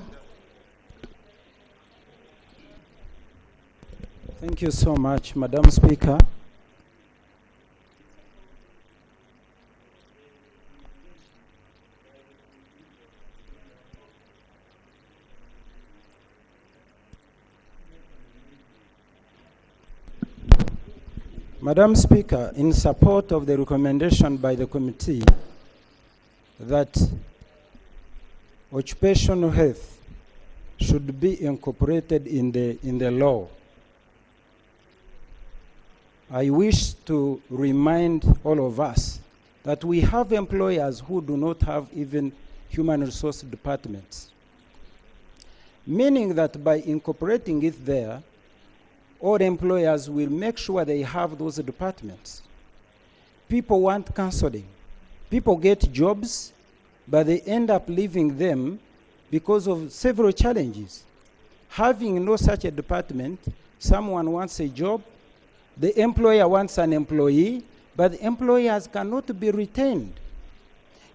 Thank you so much, Madam Speaker. Madam Speaker, in support of the recommendation by the committee that occupational health should be incorporated in the law, I wish to remind all of us that we have employers who do not have even human resource departments, meaning that by incorporating it there, all employers will make sure they have those departments. People want counseling. People get jobs, but they end up leaving them because of several challenges. Having no such a department, someone wants a job, the employer wants an employee, but the employers cannot be retained.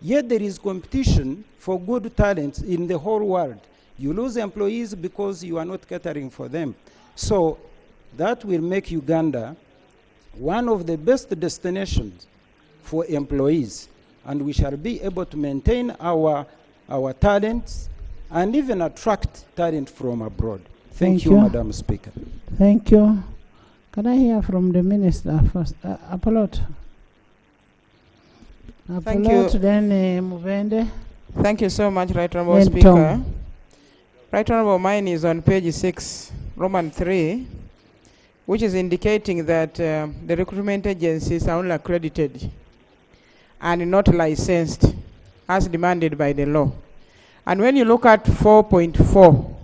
Yet there is competition for good talents in the whole world. You lose employees because you are not catering for them. So that will make Uganda one of the best destinations for employees, and we shall be able to maintain our talents and even attract talent from abroad. Thank you, Madam Speaker. Thank you. Can I hear from the Minister first? Apollo. Thank you. Then Mubende. Thank you so much, Right Honourable Then Speaker. Tom. Right Honourable, mine is on page 6, Roman 3, which is indicating that the recruitment agencies are only accredited and not licensed as demanded by the law. And when you look at 4.4,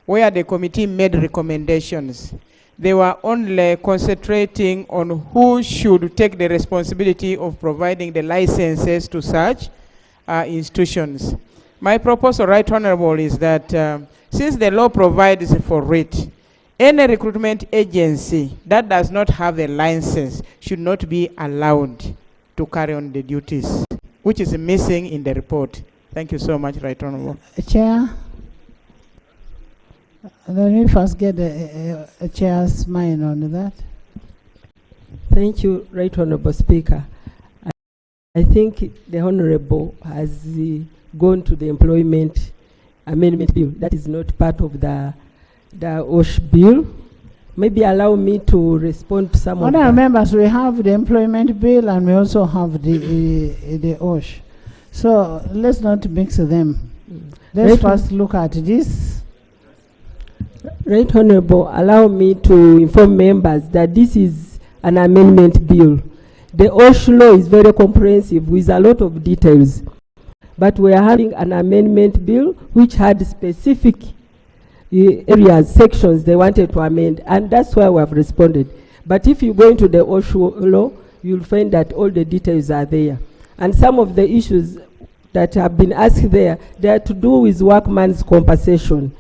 where the committee made recommendations, they were only concentrating on who should take the responsibility of providing the licenses to such institutions. My proposal, Right Honourable, is that since the law provides for it, any recruitment agency that does not have a license should not be allowed to carry on the duties, which is missing in the report. Thank you so much, Right Honourable. Chair. Let me first get a chair's mind on that. Thank you, Right Honourable Speaker. I think the Honourable has gone to the employment amendment bill. That is not part of the OSH bill. Maybe allow me to respond to some of Honourable members, we have the employment bill and we also have the OSH. So let's not mix them. Let's first look at this. Right Honourable, allow me to inform members that this is an amendment bill. The OSH law is very comprehensive with a lot of details, but we are having an amendment bill which had specific areas, sections they wanted to amend, and that's why we have responded. But if you go into the OSH law, you'll find that all the details are there. And some of the issues that have been asked there, they are to do with workman's compensation.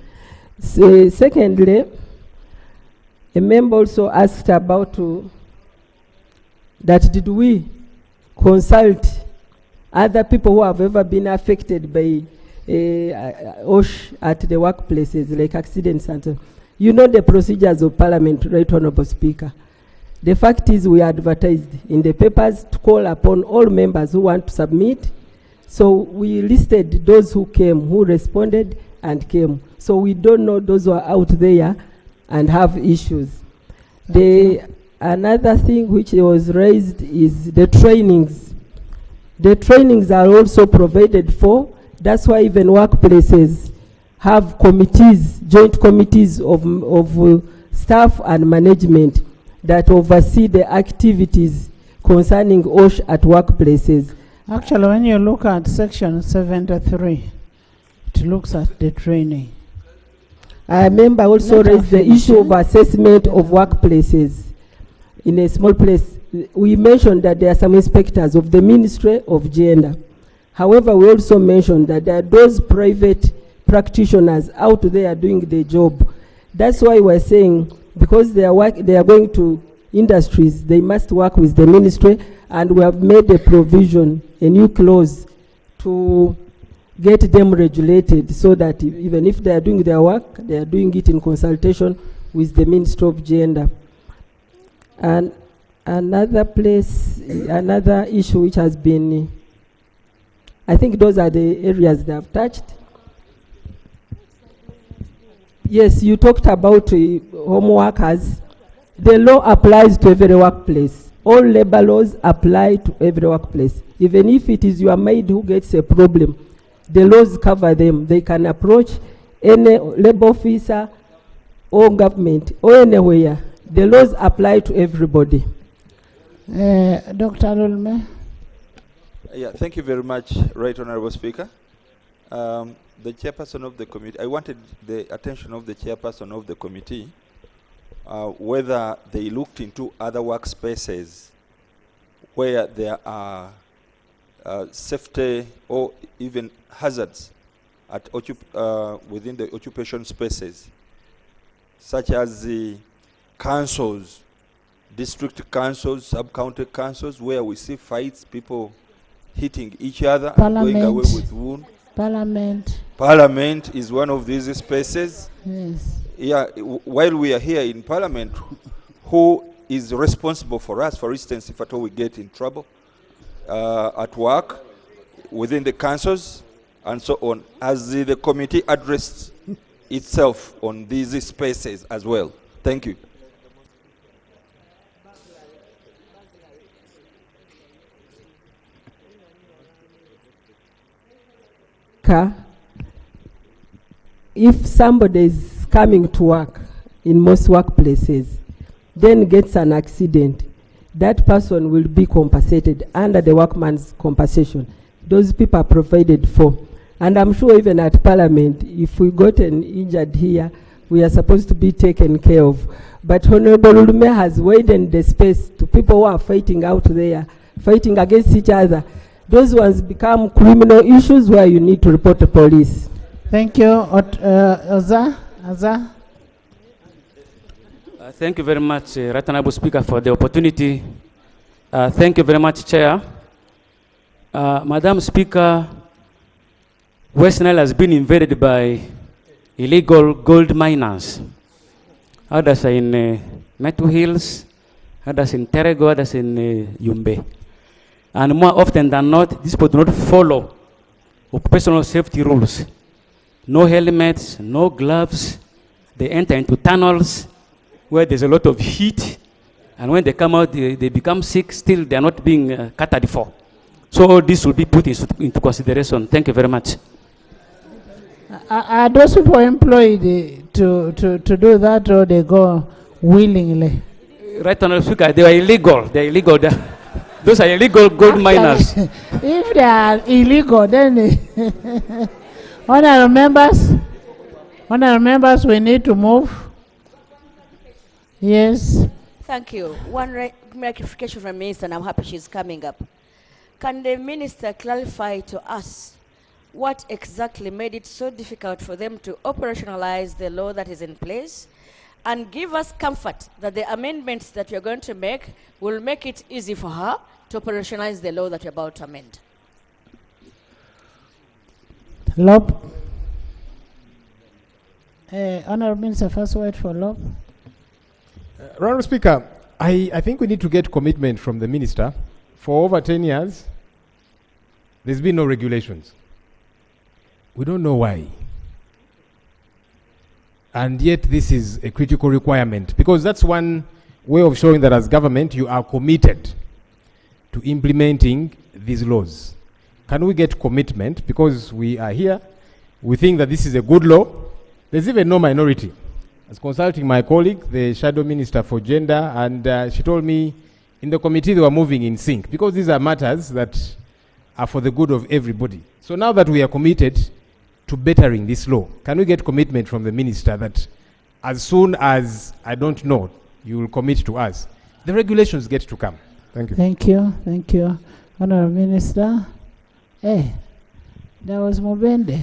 Secondly, a member also asked about that did we consult other people who have ever been affected by OSH at the workplaces, like accidents and so. You know the procedures of Parliament, Right Honourable Speaker. The fact is we advertised in the papers to call upon all members who want to submit. So we listed those who came, who responded and came. So we don't know those who are out there and have issues. Another thing which was raised is the trainings. The trainings are also provided for. That's why even workplaces have committees, joint committees of staff and management that oversee the activities concerning OSH at workplaces. Actually, when you look at section 73, it looks at the training. I remember also raised the issue of assessment of workplaces in a small place. We mentioned that there are some inspectors of the Ministry of Gender. However, we also mentioned that there are those private practitioners out there doing the job. That's why we're saying, because they are going to industries, they must work with the ministry, and we have made a provision, a new clause, to get them regulated so that even if they are doing their work, they are doing it in consultation with the Ministry of Gender. And another issue which has been, I think those are the areas they have touched. Yes, you talked about home workers. The law applies to every workplace. All labor laws apply to every workplace. Even if it is your maid who gets a problem, the laws cover them. They can approach any labor officer or government or anywhere. The laws apply to everybody. Dr. Ulme. Yeah, thank you very much, Right Honourable Speaker. The chairperson of the committee, I wanted the attention of the chairperson of the committee, whether they looked into other workspaces where there are safety or even hazards at within the occupation spaces, such as the councils, district councils, sub-county councils, where we see fights, people hitting each other, Parliament. and going away with wounds. Parliament is one of these spaces. Yes. Yeah, while we are here in Parliament, who is responsible for us, for instance, if at all we get in trouble at work, within the councils, and so on, as the committee addressed itself on these spaces as well. Thank you. if somebody is coming to work in most workplaces, then gets an accident, that person will be compensated under the workman's compensation. Those people are provided for. And I'm sure even at Parliament, if we got an injured here, we are supposed to be taken care of. But Honorable Ulume has widened the space to people who are fighting out there, fighting against each other. Those ones become criminal issues where you need to report to police. Thank you. Oza? Thank you very much, Right Honorable Speaker, for the opportunity. Thank you very much, Chair. Madam Speaker, West Nile has been invaded by illegal gold miners. Others are in Metu Hills, others in Terego, others in Yumbe. And more often than not, these people do not follow occupational safety rules. No helmets, no gloves. They enter into tunnels where there's a lot of heat. And when they come out, they become sick. Still, they are not being catered for. So all this will be put into consideration. Thank you very much. Are those people employed to do that, or they go willingly? Right, Honorable Speaker, they are illegal. They are illegal. Those are illegal gold miners. If they are illegal, then honorable members, we need to move. Yes. Thank you. One clarification from Minister, and I'm happy she's coming up. Can the Minister clarify to us what exactly made it so difficult for them to operationalize the law that is in place, and give us comfort that the amendments that you're going to make will make it easy for her to operationalize the law that you're about to amend? Lob. Honorable Minister, first word for Lob. Honorable Speaker, I think we need to get commitment from the Minister. For over 10 years, there's been no regulations. We don't know why. And yet this is a critical requirement, because that's one way of showing that as government you are committed to implementing these laws. Can we get commitment? Because we are here, we think that this is a good law. There's even no minority. I was consulting my colleague, the Shadow Minister for Gender, and she told me in the committee they were moving in sync, because these are matters that are for the good of everybody. So now that we are committed to bettering this law, can we get commitment from the Minister that as soon as, I don't know, you will commit to us, the regulations get to come? Thank you. Thank you. Thank you. Honorable Minister. Hey, that was Mubende.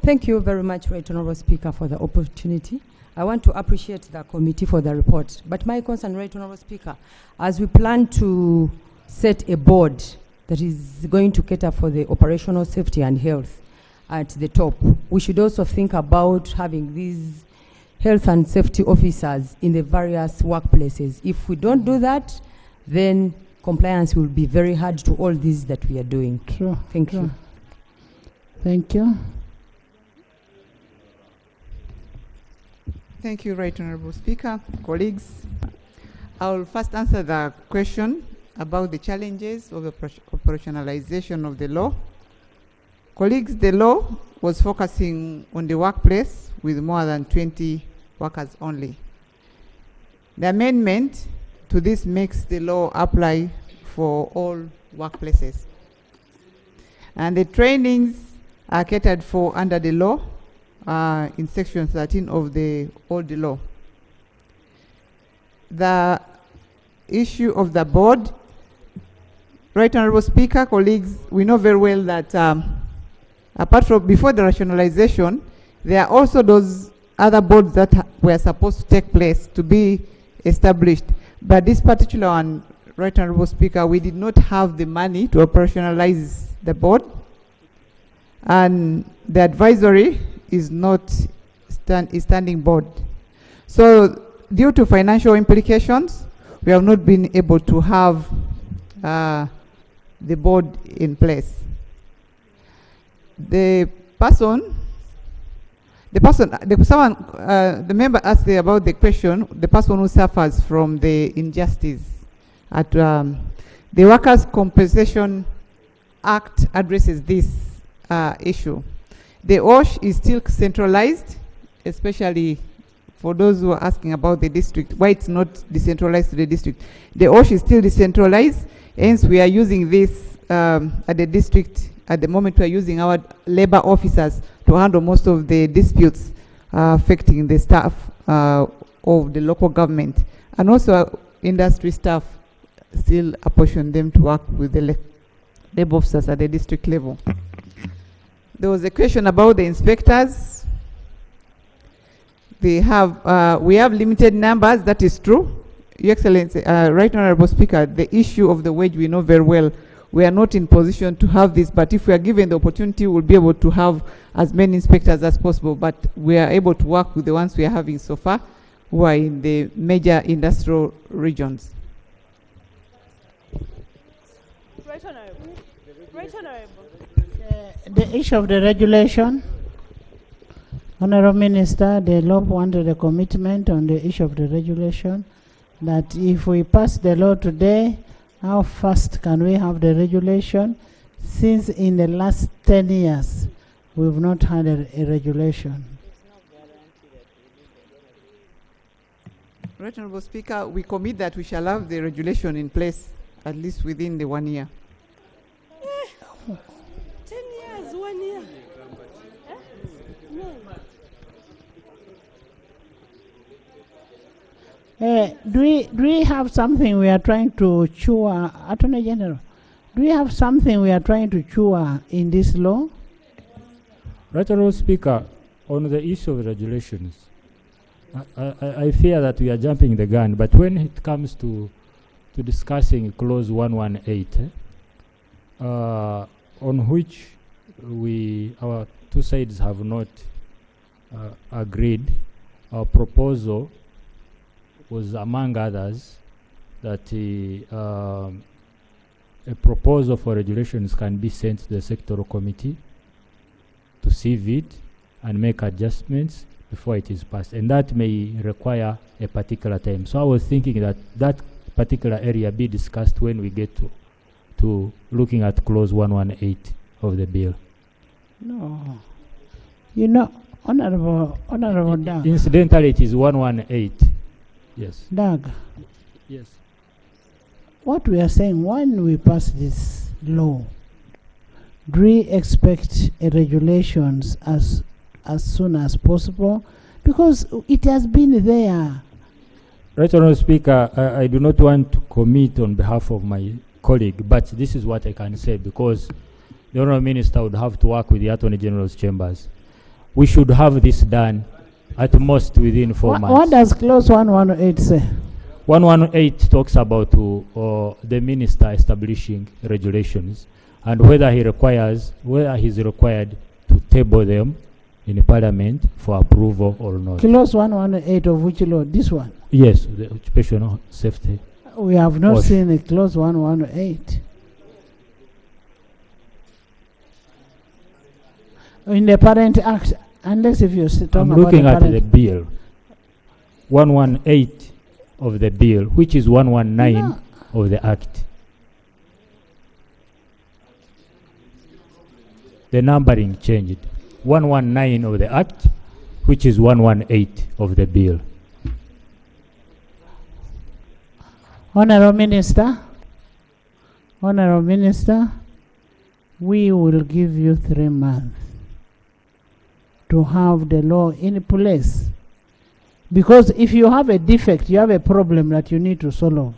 Thank you very much, Right Honorable Speaker, for the opportunity. I want to appreciate the committee for the report. But my concern, Right Honorable Speaker, as we plan to set a board that is going to cater for the operational safety and health at the top, we should also think about having these health and safety officers in the various workplaces. If we don't do that, then compliance will be very hard to all these that we are doing. True. Thank you. Thank you. Thank you, Right Honorable Speaker, colleagues. I will first answer the question about the challenges of the operationalization of the law. Colleagues, the law was focusing on the workplace with more than 20 workers only. The amendment to this makes the law apply for all workplaces. And the trainings are catered for under the law in section 13 of the old law. The issue of the board, Right Honorable Speaker, colleagues, we know very well that apart from before the rationalization, there are also those other boards that were supposed to take place to be established. But this particular one, Right Honorable Speaker, we did not have the money to operationalize the board, and the advisory is not standing board. So due to financial implications, we have not been able to have the board in place. The member asked about the question, the person who suffers from the injustice at the Workers' Compensation Act addresses this issue. The OSH is still centralized, especially for those who are asking about the district, why it's not decentralized to the district. The OSH is still decentralized, hence we are using this at the district. At the moment, we are using our labor officers to handle most of the disputes affecting the staff of the local government. And also industry staff, still apportion them to work with the labor officers at the district level. There was a question about the inspectors. We have limited numbers, that is true. Your Excellency, Right Honorable Speaker, the issue of the wage we know very well. We are not in position to have this, but if we are given the opportunity, we'll be able to have as many inspectors as possible, but we are able to work with the ones we are having so far, who are in the major industrial regions. Right Honorable. Right Honorable. The issue of the regulation, Honorable Minister, the law wanted a commitment on the issue of the regulation, that if we pass the law today, how fast can we have the regulation? Since in the last 10 years, we've not had a regulation. Right Honorable Speaker, we commit that we shall have the regulation in place at least within the 1 year. 10 years, 1 year. No. Do we have something we are trying to chew, Attorney General? Do we have something we are trying to chew in this law? Right Honorable Speaker, on the issue of regulations, I fear that we are jumping the gun, but when it comes to discussing clause 118, on which our two sides have not agreed, our proposal was, among others, that a proposal for regulations can be sent to the sectoral committee to sieve it and make adjustments before it is passed, and that may require a particular time. So I was thinking that that particular area be discussed when we get to looking at clause 118 of the bill. No. You know, Honorable Doug. Incidentally, it is 118. Yes. Doug. Yes. What we are saying, when we pass this law, do we expect regulations as soon as possible? Because it has been there. Right Honourable Speaker, I do not want to commit on behalf of my colleague, but this is what I can say, because the Honourable Minister would have to work with the Attorney General's chambers. We should have this done at most within 4 months. What does clause 118 say? 118 talks about the minister establishing regulations and whether he's required to table them in Parliament for approval or not. Clause 118 of which law? This one? Yes, the occupational safety. We have not seen a clause 118. In the Parent Act, unless if you're talking I'm about looking the at parent. the bill, 118 of the bill, which is 119 of the Act. The numbering changed. 119 of the Act, which is 118 of the bill. Honourable Minister, we will give you 3 months to have the law in place. Because if you have a defect, you have a problem that you need to solve.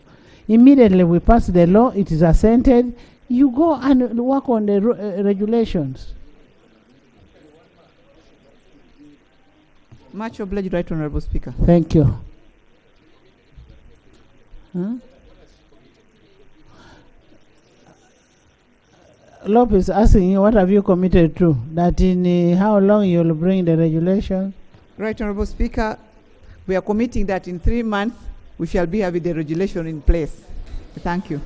Immediately we pass the law, it is assented, you go and work on the regulations. Much obliged, Right Honourable Speaker. Thank you. Lopez asking you, what have you committed to? That in how long you will bring the regulation? Right Honourable Speaker, we are committing that in 3 months we shall be having the regulation in place. Thank you.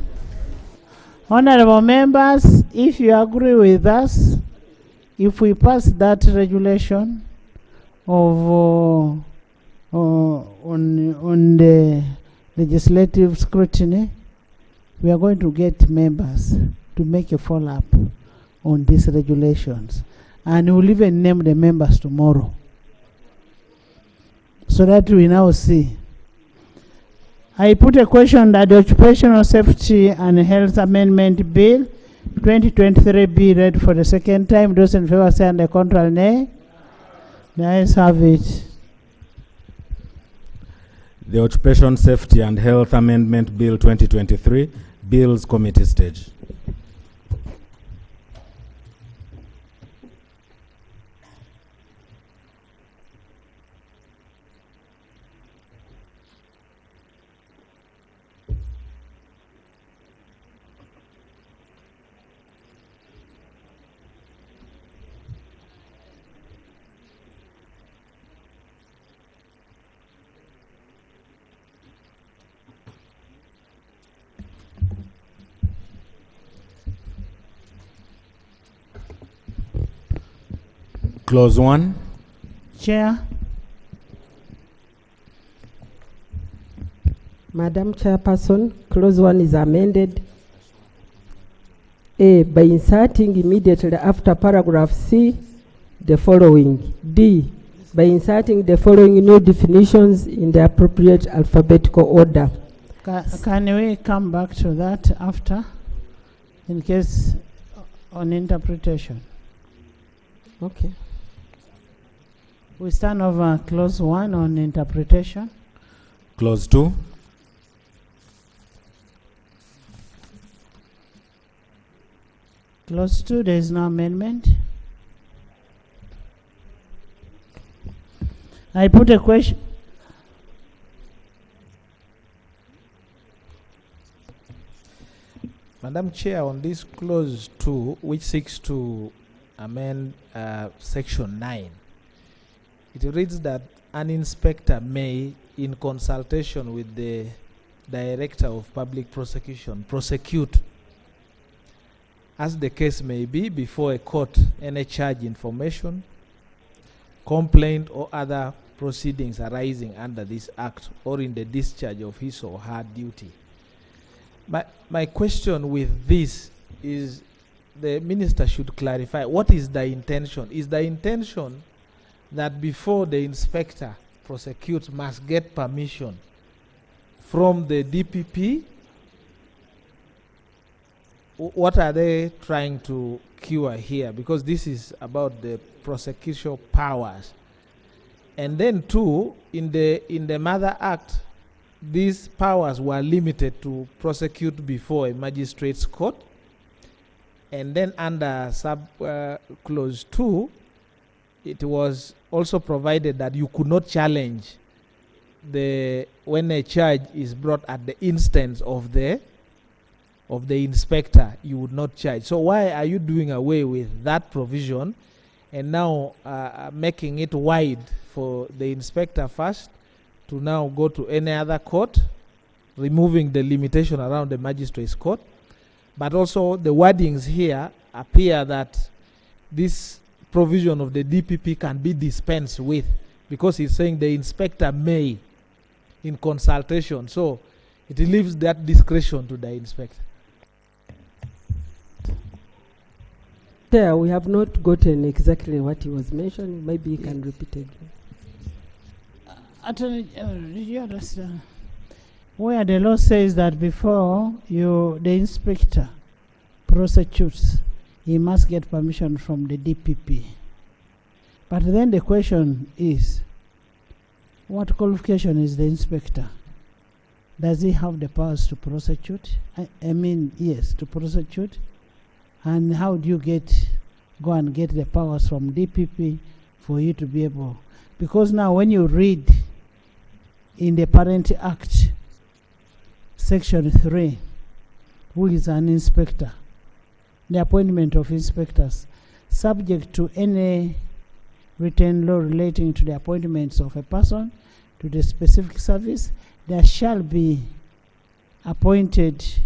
Honourable members, if you agree with us, if we pass that regulation of on the legislative scrutiny, we are going to get members to make a follow-up on these regulations. And we'll even name the members tomorrow, so that we now see. I put a question that the Occupational Safety and Health Amendment Bill 2023 be read for the second time. Those in favor say, and the contrary nay. The ayes have it. The Occupational Safety and Health Amendment Bill 2023, Bills Committee stage. Clause 1. Chair. Madam Chairperson, Clause 1 is amended. A, by inserting immediately after paragraph C the following. D, by inserting the following new definitions in the appropriate alphabetical order. Can we come back to that after, in case on interpretation? Okay. We stand over clause 1 on interpretation. Clause 2. Clause 2, there is no amendment. I put a question. Madam Chair, on this clause 2, which seeks to amend section 9, it reads that an inspector may, in consultation with the Director of Public Prosecution, prosecute, as the case may be, before a court any charge, information, complaint, or other proceedings arising under this act or in the discharge of his or her duty. My question with this is, the minister should clarify what is the intention. Is the intention that before the inspector prosecutes must get permission from the DPP? What are they trying to cure here? Because this is about the prosecution powers. And then two, in the Mother Act, these powers were limited to prosecute before a magistrate's court. And then under clause 2, it was also provided that you could not challenge when a charge is brought at the instance of the inspector, you would not charge. So why are you doing away with that provision and now making it wide for the inspector first to now go to any other court, removing the limitation around the magistrate's court? But also the wordings here appear that this provision of the DPP can be dispensed with, because it's saying the inspector may, in consultation. So it leaves that discretion to the inspector. Chair, we have not gotten exactly what he was mentioning. Maybe you can repeat again. Attorney, did you understand? Where the law says that before the inspector prosecutes, he must get permission from the DPP. But then the question is, what qualification is the inspector? Does he have the powers to prosecute? I mean, yes, to prosecute. And how do you go and get the powers from DPP for you to be able? Because now when you read in the Parent Act, Section 3, who is an inspector, the appointment of inspectors, subject to any written law relating to the appointments of a person to the specific service, there shall be appointed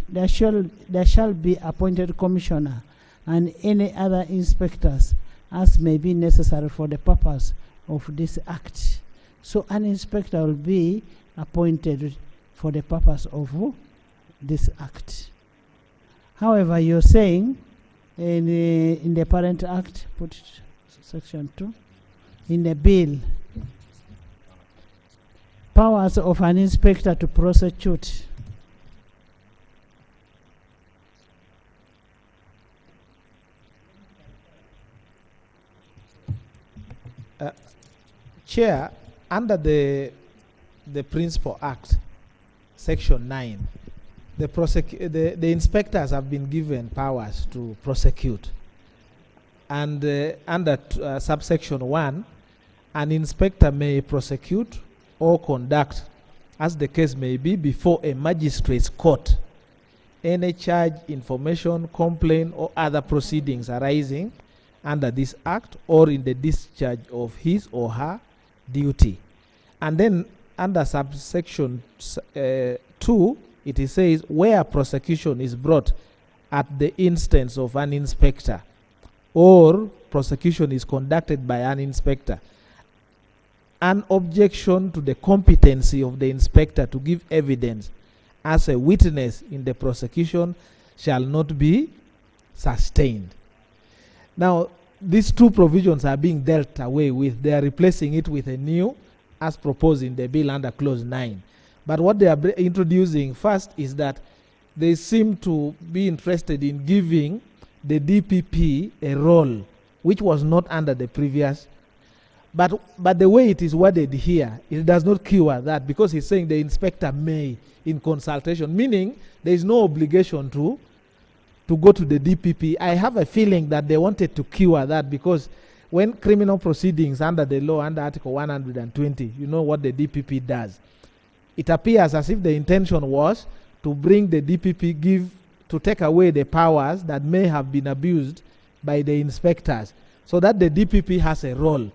commissioner and any other inspectors as may be necessary for the purpose of this act. So an inspector will be appointed for the purpose of this act. However, you're saying in the Parent Act, put it, section 2, in the bill, powers of an inspector to prosecute. Chair, under the Principal Act, Section 9, the inspectors have been given powers to prosecute. And under subsection 1, an inspector may prosecute or conduct, as the case may be, before a magistrate's court, any charge, information, complaint, or other proceedings arising under this act or in the discharge of his or her duty. And then under subsection 2, it says where prosecution is brought at the instance of an inspector or prosecution is conducted by an inspector, an objection to the competency of the inspector to give evidence as a witness in the prosecution shall not be sustained. Now, these two provisions are being dealt away with. They are replacing it with a new, as proposed in the bill under clause 9. But what they are introducing first is that they seem to be interested in giving the DPP a role which was not under the previous. But the way it is worded here, it does not cure that, because it's saying the inspector may in consultation, meaning there is no obligation to go to the DPP. I have a feeling that they wanted to cure that, because when criminal proceedings under the law, under Article 120, you know what the DPP does. It appears as if the intention was to bring the DPP, to take away the powers that may have been abused by the inspectors, so that the DPP has a role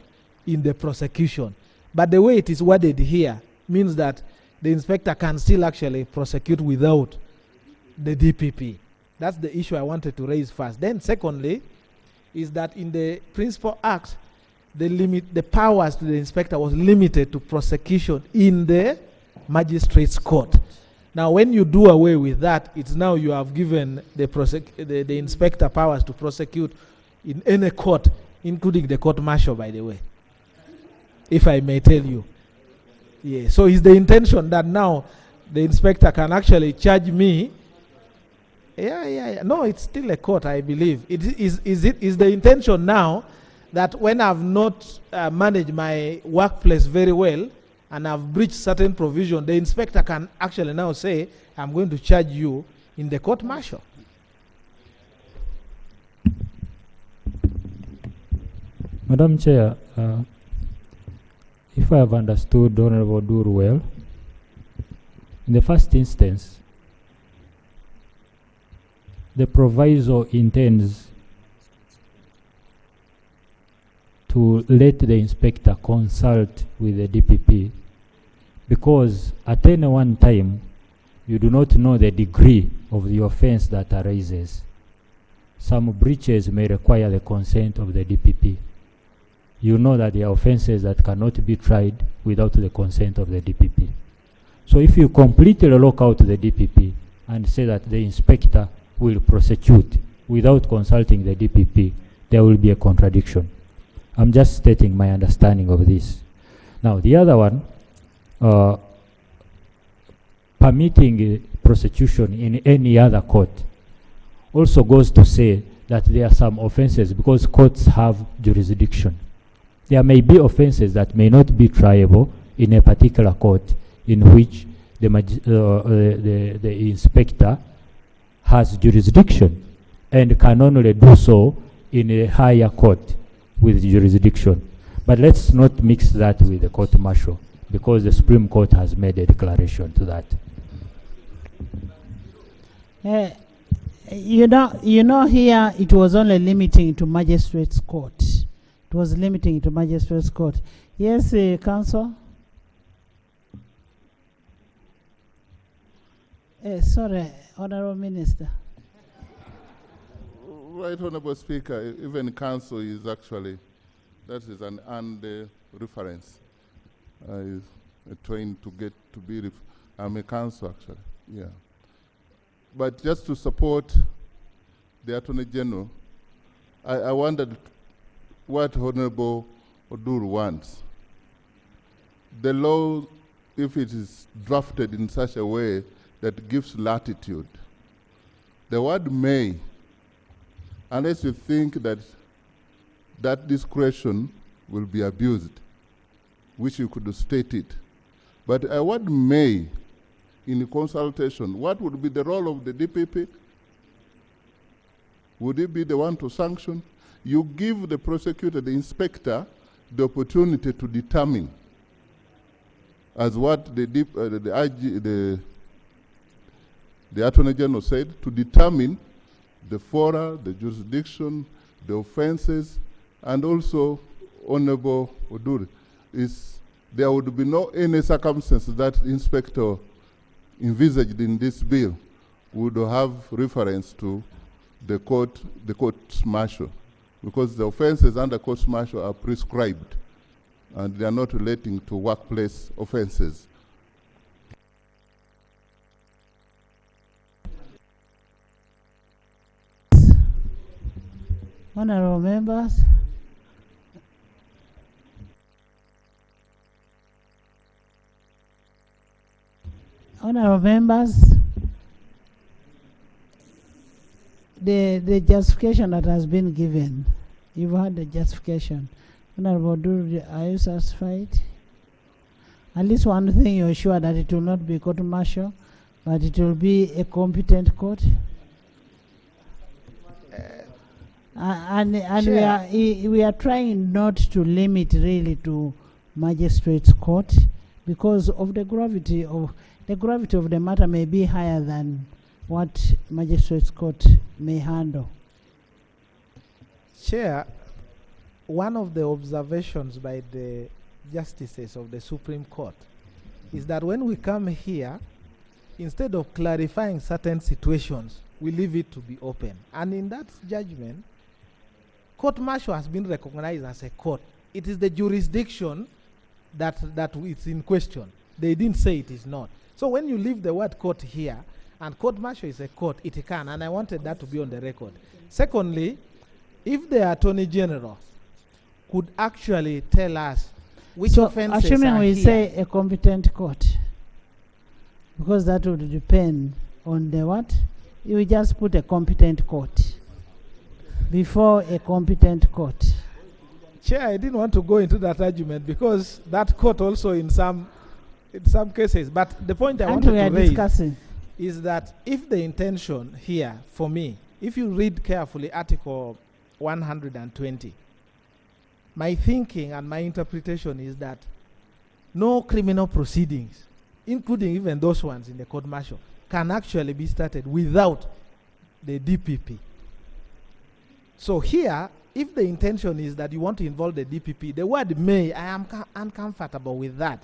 in the prosecution. But the way it is worded here means that the inspector can still actually prosecute without the DPP. That's the issue I wanted to raise first. Then secondly, is that in the Principal Act, the powers to the inspector was limited to prosecution in the magistrate's court. Now, when you do away with that, it's now you have given the inspector powers to prosecute in any court, including the court-martial, by the way, if I may tell you. Yeah. So is the intention that now the inspector can actually charge me? Yeah. No, it's still a court, I believe. Is the intention now that when I've not managed my workplace very well and I've breached certain provision, the inspector can actually now say, I'm going to charge you in the court-martial? Madam Chair, if I have understood Honorable Dur well, in the first instance, the proviso intends to let the inspector consult with the DPP, because at any one time, you do not know the degree of the offense that arises. Some breaches may require the consent of the DPP. You know that there are offenses that cannot be tried without the consent of the DPP. So if you completely lock out the DPP and say that the inspector will prosecute without consulting the DPP, there will be a contradiction. I'm just stating my understanding of this. Now, the other one, permitting prosecution in any other court, also goes to say that there are some offenses, because courts have jurisdiction. There may be offenses that may not be triable in a particular court in which the inspector has jurisdiction and can only do so in a higher court with jurisdiction. But let's not mix that with the court-martial, because the Supreme Court has made a declaration to that. You know, here it was only limiting to magistrate's court. It was limiting to magistrate's court. Yes, Counsel? Sorry, Honorable Minister. Right, Honorable Speaker, even Counsel is actually, that is an and reference. I'm trying to get to be, I'm a Counsel actually, yeah. But just to support the Attorney General, I wondered what Honorable Odur wants. The law, if it is drafted in such a way that gives latitude, the word may, unless you think that that discretion will be abused, which you could state it. But a word may, in consultation, what would be the role of the DPP? Would it be the one to sanction? You give the prosecutor, the inspector, the opportunity to determine, as what the Attorney General said, to determine the fora, the jurisdiction, the offenses, and also, Honorable Odur, there would be no any circumstance that inspector envisaged in this bill would have reference to the court's martial, because the offenses under court's martial are prescribed and they are not relating to workplace offenses. Honorable members, the justification that has been given, you've had the justification. Honorable Duru, are you satisfied? At least one thing you're sure that it will not be court-martial, but it will be a competent court. And we are trying not to limit really to magistrates' court, because of the gravity of the matter may be higher than what magistrates' court may handle. Chair, one of the observations by the justices of the Supreme Court is that when we come here, instead of clarifying certain situations, we leave it to be open. And in that judgment, court-martial has been recognized as a court. It is the jurisdiction that is in question. They didn't say it is not. So when you leave the word court here, and court-martial is a court, it can, and I wanted that to be on the record. Secondly, if the Attorney General could actually tell us which offenses assuming are we here. say a competent court, because that would depend on the what? You just put a competent court before a competent court. Chair, I didn't want to go into that argument because that court also in some cases. But the point I wanted to raise is that if the intention here, for me, if you read carefully Article 120, my thinking and my interpretation is that no criminal proceedings, including even those ones in the court martial, can actually be started without the DPP. So here, if the intention is that you want to involve the DPP, the word may, I am uncomfortable with that.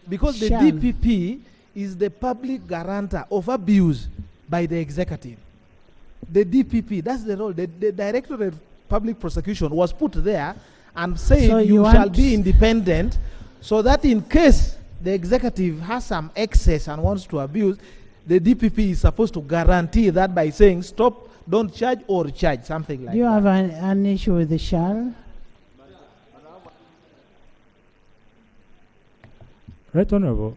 Because the DPP is the public guarantor of abuse by the executive. The DPP, that's the role. The Directorate of Public Prosecution was put there and said so you shall be independent, so that in case the executive has some excess and wants to abuse, the DPP is supposed to guarantee that by saying stop, don't charge, or charge, something like that. Do you have an issue with the shall? Right, Honorable.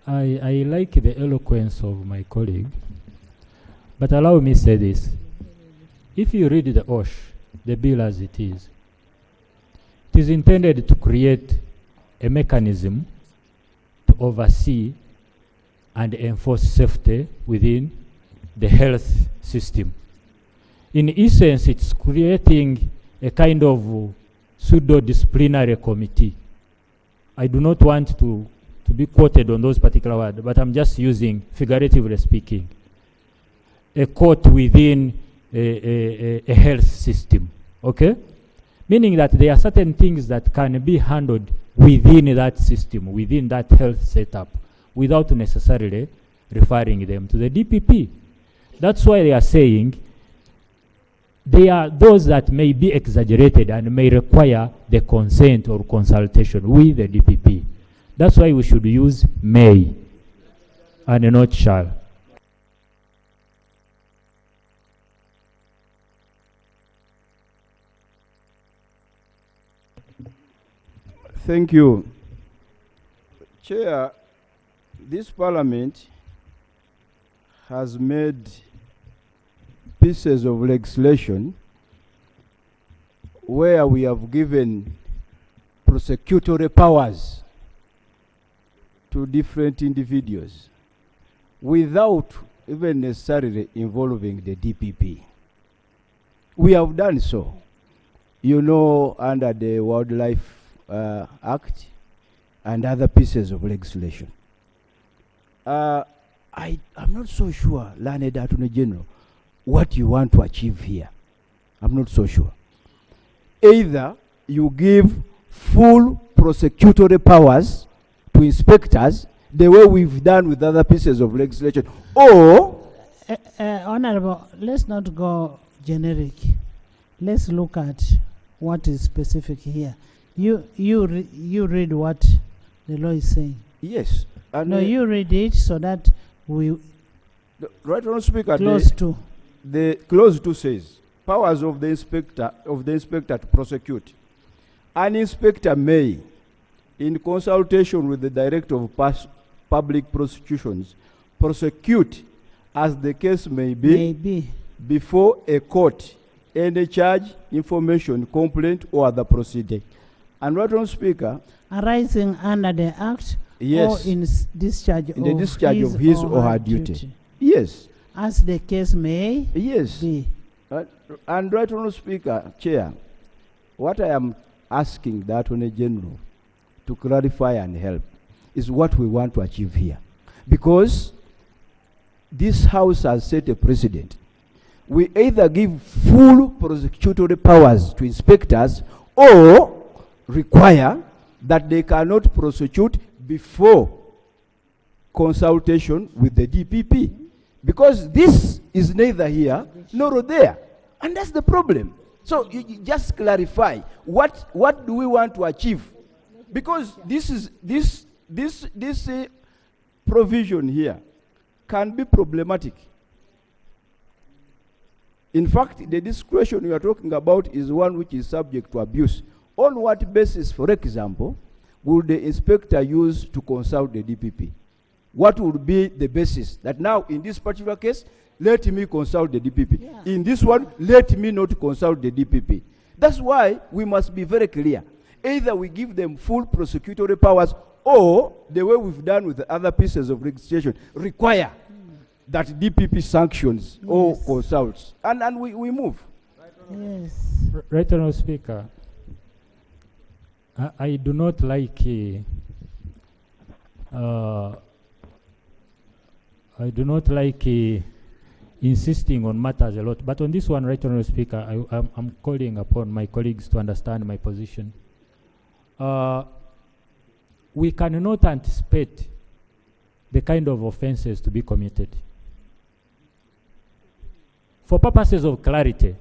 I like the eloquence of my colleague, but allow me to say this. If you read the OSH, the bill as it is intended to create a mechanism to oversee and enforce safety within the health system. In essence, it's creating a kind of pseudo-disciplinary committee. I do not want to be quoted on those particular words, but I'm just using figuratively speaking. A court within a health system, okay? Meaning that there are certain things that can be handled within that system, within that health setup, without necessarily referring them to the DPP. That's why they are saying they are those that may be exaggerated and may require the consent or consultation with the DPP. That's why we should use may and not shall. Thank you. Chair, this parliament has made pieces of legislation where we have given prosecutory powers to different individuals without even necessarily involving the DPP. We have done so, you know, under the Wildlife Act and other pieces of legislation. I'm not so sure, Learned Attorney General, what you want to achieve here. I'm not so sure. Either you give full prosecutory powers to inspectors, the way we've done with other pieces of legislation, or... Honorable, let's not go generic. Let's look at what is specific here. You read what the law is saying. Yes. And no, you read it so that we... Right, Honourable Speaker, Clause 2. The clause 2 says, powers of the inspector to prosecute. An inspector may, in consultation with the Director of Public Prosecutions, prosecute as the case may be before a court any charge, information, complaint, or other proceeding. And right on Speaker, arising under the Act, yes, or in discharge of his or her duty. Yes. As the case may yes. be. And right on Speaker, Chair, what I am asking the Attorney General to clarify and help is what we want to achieve here. Because this House has set a precedent. We either give full prosecutory powers to inspectors or require that they cannot prosecute before consultation with the DPP. Because this is neither here nor there. And that's the problem. So you just clarify what do we want to achieve? Because this provision here can be problematic. In fact, the discretion we are talking about is one which is subject to abuse. On what basis, for example, would the inspector use to consult the DPP? What would be the basis? That now, in this particular case, let me consult the DPP. Yeah. In this one, let me not consult the DPP. That's why we must be very clear. Either we give them full prosecutory powers, or the way we've done with the other pieces of legislation, require that DPP sanctions or consults. And we move. Yes. Right, Honourable Speaker. I do not like insisting on matters a lot, but on this one, right, Honourable Speaker, I'm calling upon my colleagues to understand my position. We cannot anticipate the kind of offences to be committed. For purposes of clarity,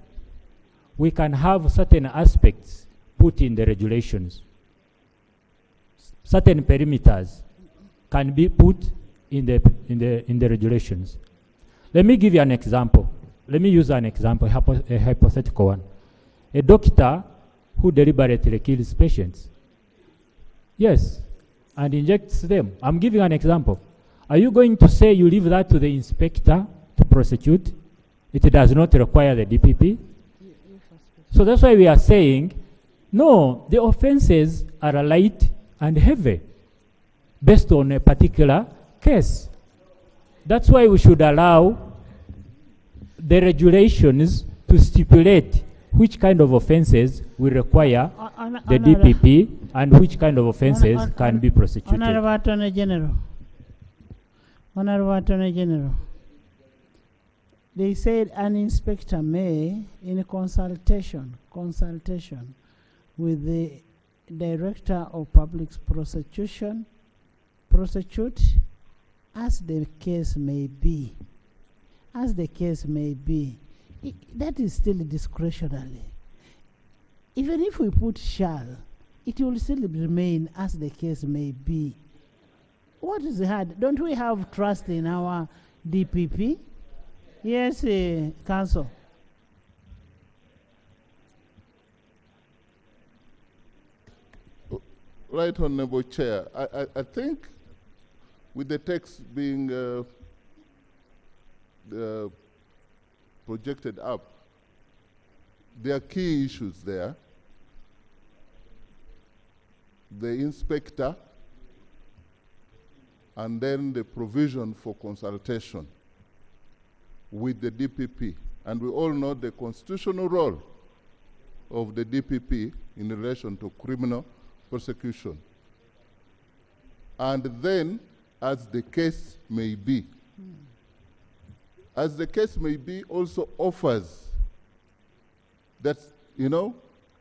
we can have certain aspects put in the regulations. Certain perimeters can be put in the regulations. Let me give you an example. Let me use an example, a hypothetical one. A doctor who deliberately kills patients. Yes, and injects them. I'm giving an example. Are you going to say you leave that to the inspector to prosecute? It does not require the DPP. So that's why we are saying, no, the offenses are light and heavy based on a particular case. That's why we should allow the regulations to stipulate which kind of offenses will require the DPP and which kind of offenses can be prosecuted. Honorable Attorney General. Honorable Attorney General. They said an inspector may, in consultation with the Director of Public Prosecution, prosecute as the case may be. As the case may be. That is still discretionary. Even if we put shall, it will still remain as the case may be. What is hard? Don't we have trust in our DPP? Yes, Council. Right Honorable Chair, I think with the text being projected up, there are key issues there. The inspector, and then the provision for consultation with the DPP. And we all know the constitutional role of the DPP in relation to criminal prosecution. And then, as the case may be, as the case may be also offers that, you know,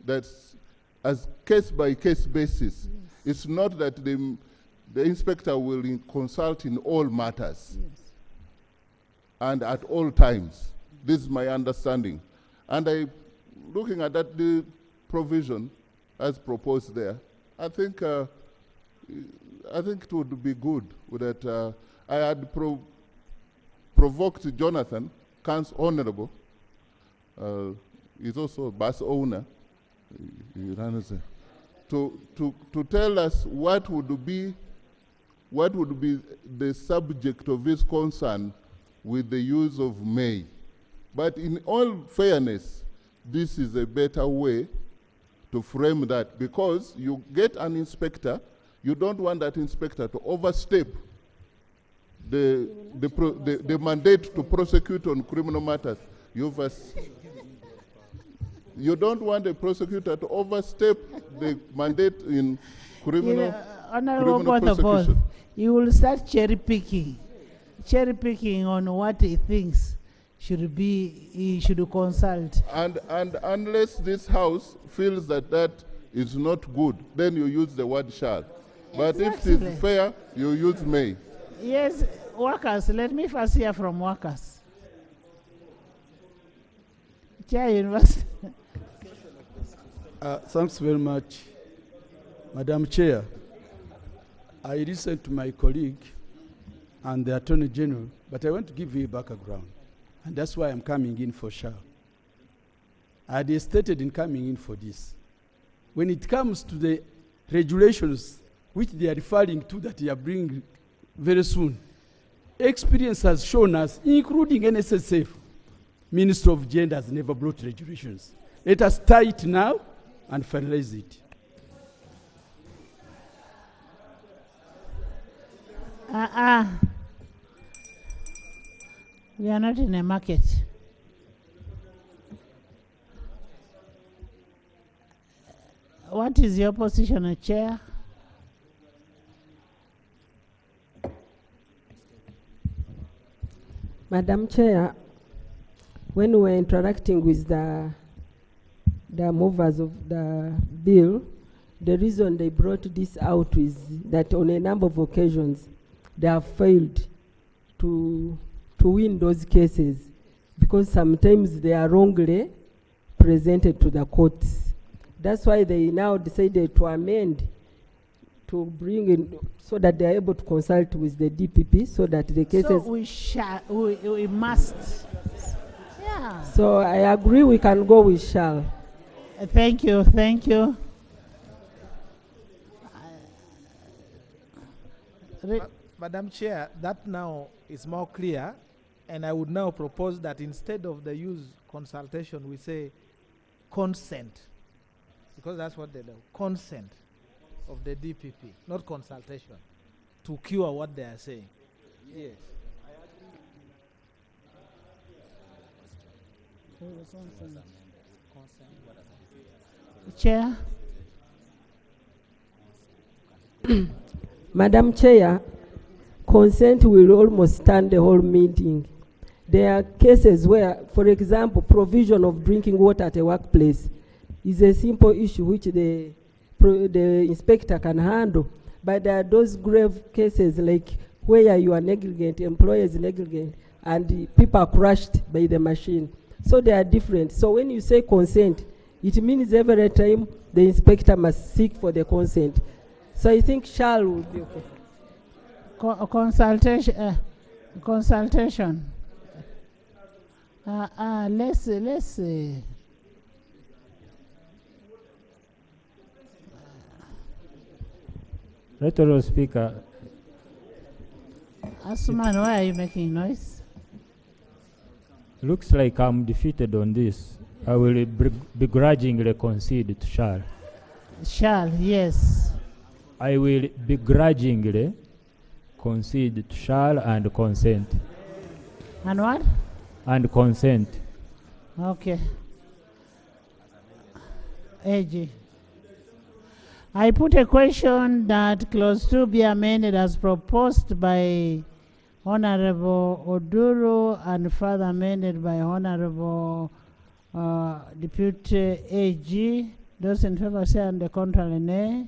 that's as case-by-case basis. Yes. It's not that the inspector will consult in all matters. Yes. And at all times. This is my understanding. And looking at that the provision as proposed there, I think it would be good that I had provoked Jonathan, Honorable, is also a bus owner, to tell us what would be the subject of his concern with the use of may. But in all fairness, this is a better way to frame that, because you get an inspector, you don't want that inspector to overstep the mandate to prosecute on criminal matters. You don't want the prosecutor to overstep the mandate in criminal, Honorable criminal prosecution. You will start cherry picking on what he thinks he should consult. And unless this House feels that that is not good, then you use the word shall. But Exactly. if it is fair, you use may. Yes, workers. Let me first hear from workers. Chair University. Thanks very much, Madam Chair. I listened to my colleague and the Attorney General, but I want to give you a background, and that's why I'm coming in for shall. I had stated in coming in for this. When it comes to the regulations which they are referring to that they are bringing very soon, experience has shown us, including NSSF, Minister of Gender has never brought regulations. Let us tie it now and finalize it. We are not in a market. What is your position, Chair? Madam Chair, when we were interacting with the movers of the bill, the reason they brought this out is that on a number of occasions they have failed to win those cases because sometimes they are wrongly presented to the courts. That's why they now decided to amend to bring in so that they are able to consult with the DPP so that the cases. So we must. Yeah. So I agree we can go with shall. Thank you. Madam Chair, that now is more clear, and I would now propose that instead of the use consultation, we say consent, because that's what they do, consent of the DPP, not consultation, to cure what they are saying. Yes. Chair. Madam Chair, consent will almost stand the whole meeting. There are cases where, for example, provision of drinking water at a workplace is a simple issue which the inspector can handle. But there are those grave cases like where you are negligent, employer is negligent, and people are crushed by the machine. So they are different. So when you say consent, it means every time the inspector must seek for the consent. So I think shall will be okay. Consultation. Let's Right Honourable Speaker, Asuman, why are you making noise? looks like I'm defeated on this. I will begrudgingly concede to shall. Shall, yes. I will begrudgingly concede to shall and consent. And what? And consent. Okay. AG. I put a question that clause 2 be amended as proposed by Honorable Oduru and further amended by Honorable Deputy AG. Those in favor say and the contrary nay.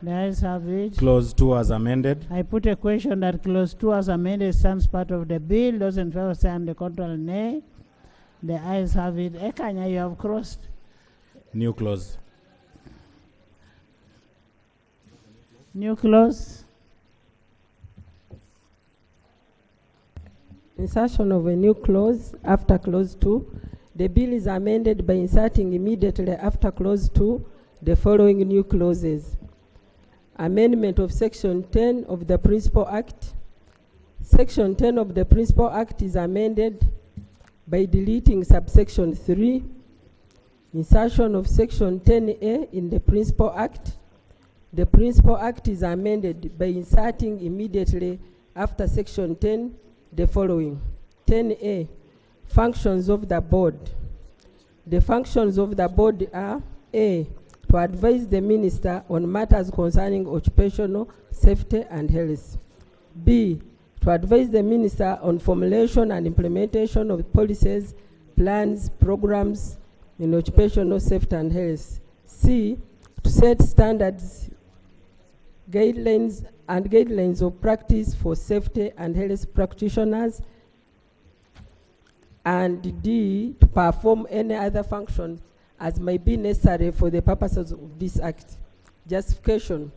The ayes have it. Clause 2 as amended. I put a question that clause 2 as amended stands part of the bill. Those in favor say and the contrary nay. The ayes have it. Ekanya, you have crossed. New clause. New clause. Insertion of a new clause after clause 2. The bill is amended by inserting immediately after clause 2 the following new clauses. Amendment of section 10 of the Principal Act. Section 10 of the Principal Act is amended by deleting subsection 3. Insertion of section 10A in the Principal Act. The Principal Act is amended by inserting immediately after section 10 the following. 10A, functions of the board. The functions of the board are A, to advise the minister on matters concerning occupational safety and health. B, to advise the minister on formulation and implementation of policies, plans, programs in occupational safety and health. C, to set standards, guidelines of practice for safety and health practitioners. And D, to perform any other function as may be necessary for the purposes of this act. Justification.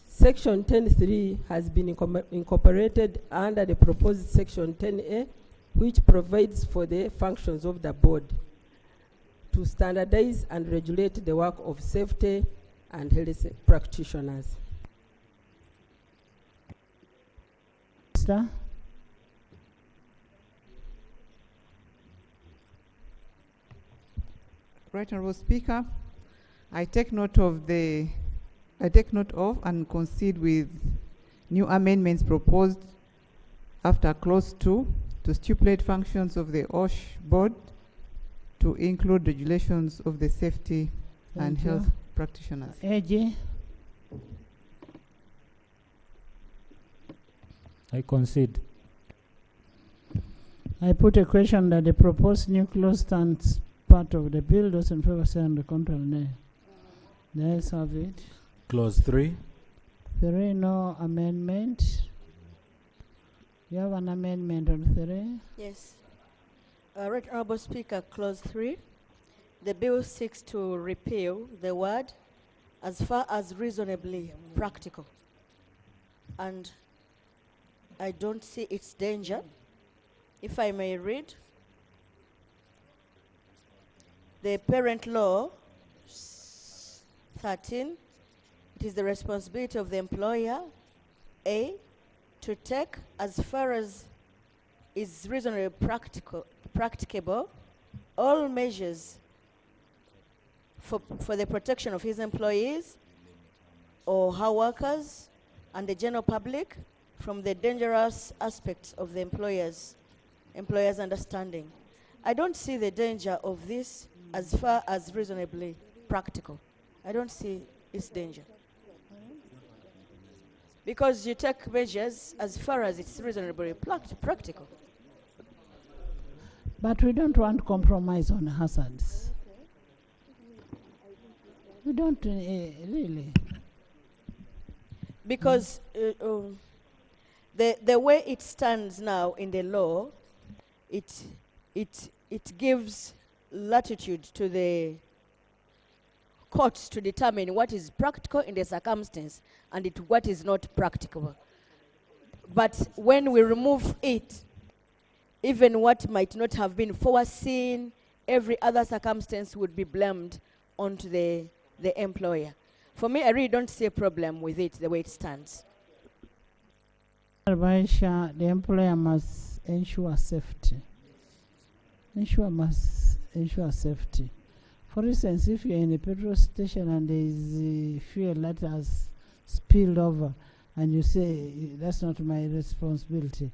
Section 10.3 has been incorporated under the proposed section 10A, which provides for the functions of the board to standardize and regulate the work of safety and health practitioners. Minister. Right Honourable Speaker, I take note of and concede with new amendments proposed after clause 2 to stipulate functions of the OSH board to include regulations of the safety and health practitioners. AG. I concede. I put a question that the proposed new clause stands part of the bill. Those in favor say on the contrary nay. The ayes have it. Clause 3. 3, no amendment. You have an amendment on 3? Yes. Right Honourable Speaker, clause 3. The bill seeks to repeal the word as far as reasonably practical. And I don't see its danger. If I may read, the parent law 13, it is the responsibility of the employer, A, to take as far as is reasonably practicable all measures for the protection of his employees or her workers and the general public from the dangerous aspects of the employer's understanding. I don't see the danger of this as far as reasonably practical. I don't see its danger. Because you take measures as far as it's reasonably practical. But we don't want compromise on hazards. We don't really. Because the way it stands now in the law, it gives latitude to the courts to determine what is practical in the circumstance and what is not practicable. But when we remove it, even what might not have been foreseen, every other circumstance would be blamed onto the employer. For me, I really don't see a problem with it the way it stands. The employer must ensure safety. Must ensure safety. For instance, if you're in a petrol station and there is fuel that has spilled over, and you say that's not my responsibility,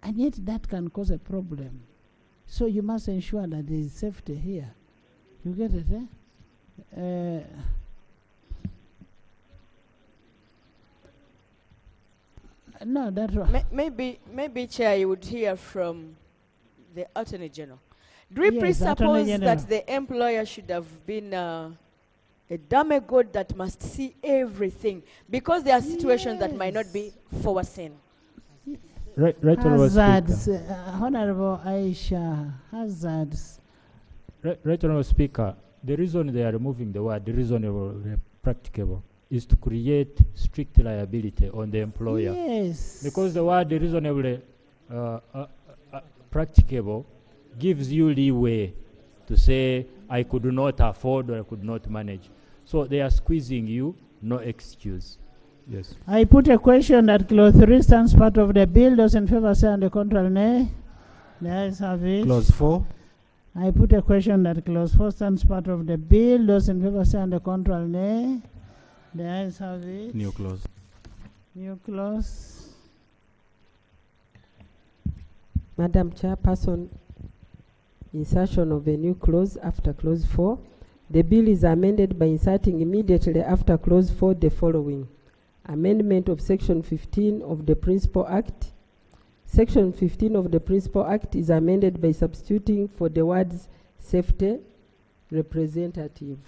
and yet that can cause a problem. So you must ensure that there is safety here. You get it, eh? No, that's right. Maybe, Chair, you would hear from the Attorney General. Do we Yes, presuppose Attorney General. that the employer should have been a demigod that must see everything? Because there are situations that might not be foreseen. Right, Honourable Hazards, Speaker. Honourable Aisha, hazards. Right, Honourable Speaker. The reason they are removing the word reasonable, practicable, is to create strict liability on the employer. Yes. Because the word reasonably practicable gives you leeway to say, I could not afford or I could not manage. So they are squeezing you, no excuse. Yes. I put a question that clause 3 stands part of the bill. Those in favor say on the contrary, nay. The ayes have it. Clause 4. I put a question that clause 4 stands part of the bill. Those in favor say on the contrary, nay. The ayes have it. New clause. New clause. Madam Chairperson, insertion of a new clause after clause 4. The bill is amended by inserting immediately after clause 4 the following. Amendment of section 15 of the Principal Act. Section 15 of the Principal Act is amended by substituting for the words safety representative.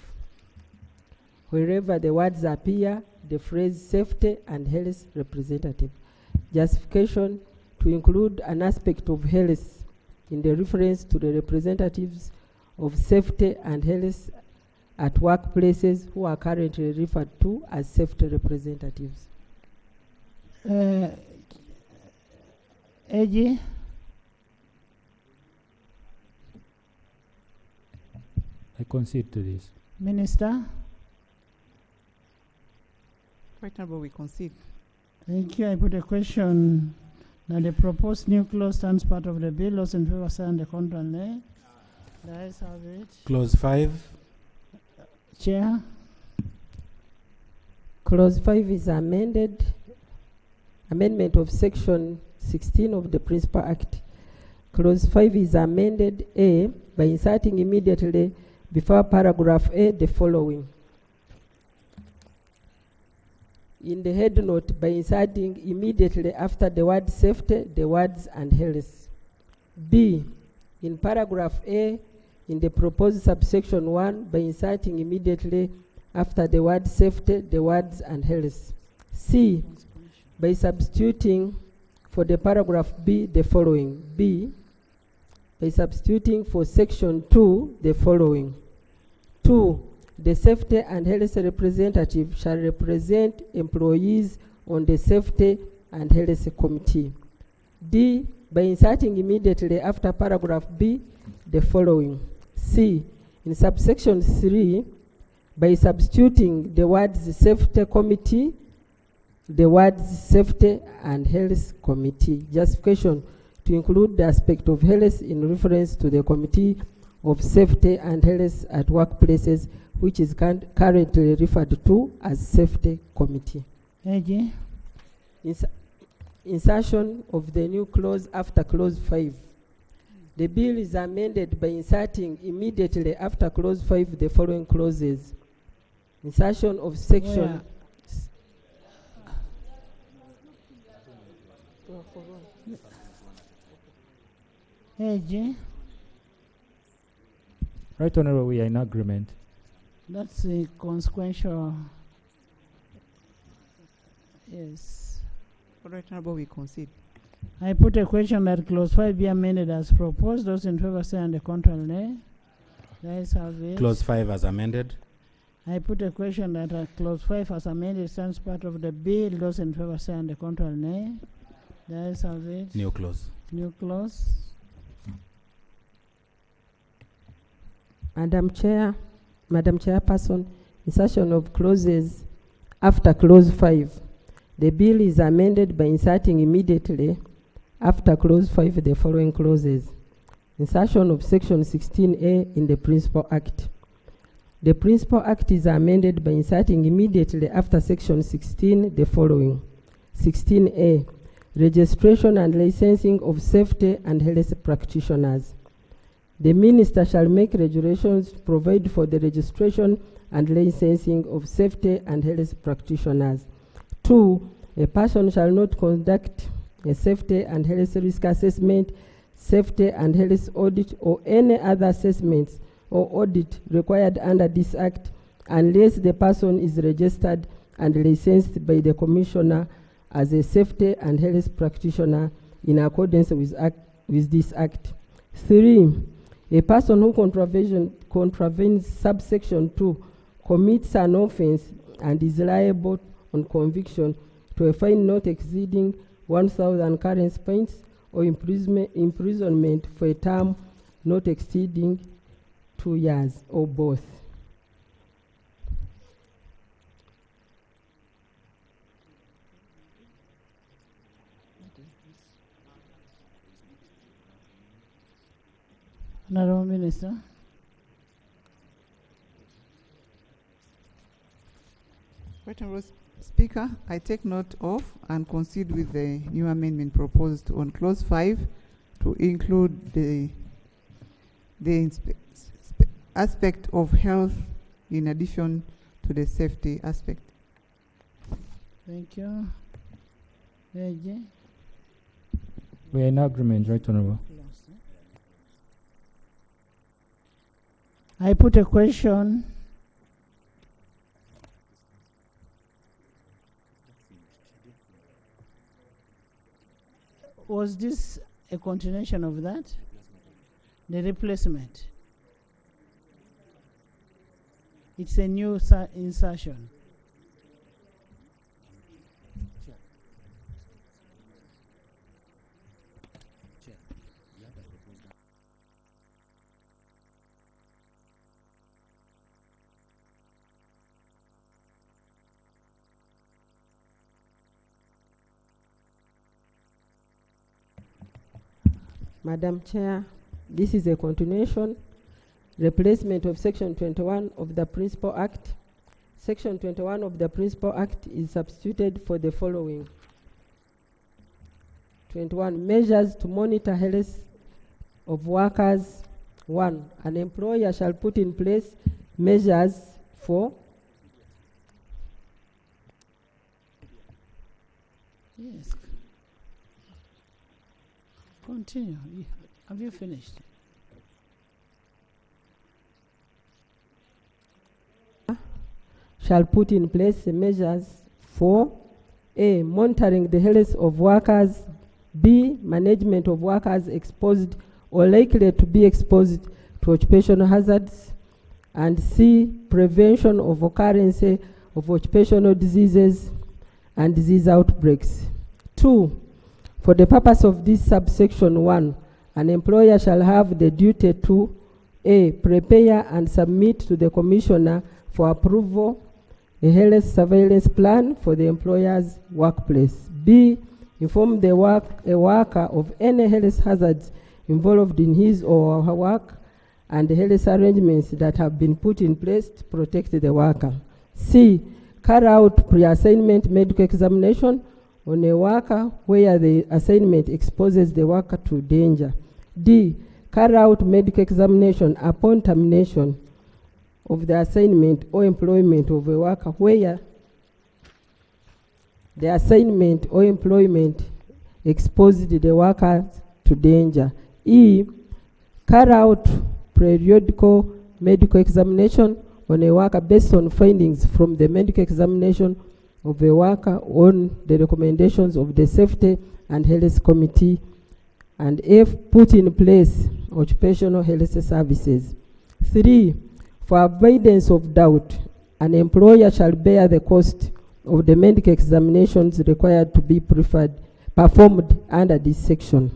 Wherever the words appear, the phrase safety and health representative. Justification to include an aspect of health in the reference to the representatives of safety and health at workplaces who are currently referred to as safety representatives. AG. I concede to this. Minister. Right, Honourable, we concede. Thank you. I put a question that the proposed new clause stands part of the bill. Those in favor say on the contrary, nay. The ayes have it. Clause 5. Chair. Clause 5 is amended. Amendment of section 16 of the Principal Act. Clause 5 is amended A by inserting immediately before paragraph A the following. In the head note, by inserting immediately after the word safety, the words and health. B, in paragraph A, in the proposed subsection 1, by inserting immediately after the word safety, the words and health. C, by substituting for the paragraph B the following. B, by substituting for section 2 the following. 2, the safety and health representative shall represent employees on the safety and health committee. D, by inserting immediately after paragraph B the following. C, in subsection 3, by substituting the words safety committee, the words safety and health committee. Justification to include the aspect of health in reference to the committee of safety and health at workplaces, which is currently referred to as safety committee. AG. Insertion of the new clause after clause 5. The bill is amended by inserting immediately after clause 5 the following clauses. Insertion of section. AG. Right, Honourable, we are in agreement. That's a consequential. Yes. Right, Honourable, we concede. I put a question that clause 5 be amended as proposed. Those in favor say on the contrary, nay. The ayes have it. Clause 5 as amended. I put a question that clause 5 as amended stands part of the bill. Those in favor say on the contrary, nay. The ayes have it. New clause. New clause. Madam Chairperson, Insertion of clauses after clause 5. The bill is amended by inserting immediately after clause 5 the following clauses. Insertion of section 16A in the Principal Act. The Principal Act is amended by inserting immediately after section 16 the following. 16A, registration and licensing of safety and health practitioners. The minister shall make regulations to provide for the registration and licensing of safety and health practitioners. 2, a person shall not conduct a safety and health risk assessment, safety and health audit, or any other assessments or audit required under this act unless the person is registered and licensed by the commissioner as a safety and health practitioner in accordance with this act. 3, a person who contravenes subsection 2 commits an offense and is liable on conviction to a fine not exceeding 1,000 currency points or imprisonment for a term not exceeding 2 years or both. Honorable Minister. Right Honourable Speaker, I take note of and concede with the new amendment proposed on clause 5 to include the aspect of health in addition to the safety aspect. Thank you. AJ. We are in agreement, Right Honourable. I put a question. Was this a continuation of that? The replacement? It's a new insertion. Madam Chair, this is a continuation, replacement of Section 21 of the Principal Act. Section 21 of the Principal Act is substituted for the following. 21, measures to monitor health of workers. 1, an employer shall put in place measures for Yes. Continue. Have you finished? Shall put in place measures for A, monitoring the health of workers, B, management of workers exposed or likely to be exposed to occupational hazards, and C, prevention of occurrence of occupational diseases and disease outbreaks. 2, for the purpose of this subsection 1, an employer shall have the duty to A, prepare and submit to the commissioner for approval a health surveillance plan for the employer's workplace. B, inform a worker of any health hazards involved in his or her work and the health arrangements that have been put in place to protect the worker. C, carry out pre-assignment medical examination on a worker where the assignment exposes the worker to danger. D, carry out medical examination upon termination of the assignment or employment of a worker where the assignment or employment exposed the worker to danger. E, carry out periodical medical examination on a worker based on findings from the medical examination of a worker on the recommendations of the Safety and Health Committee. And F, put in place occupational health services. 3, for avoidance of doubt, an employer shall bear the cost of the medical examinations required to be performed under this section.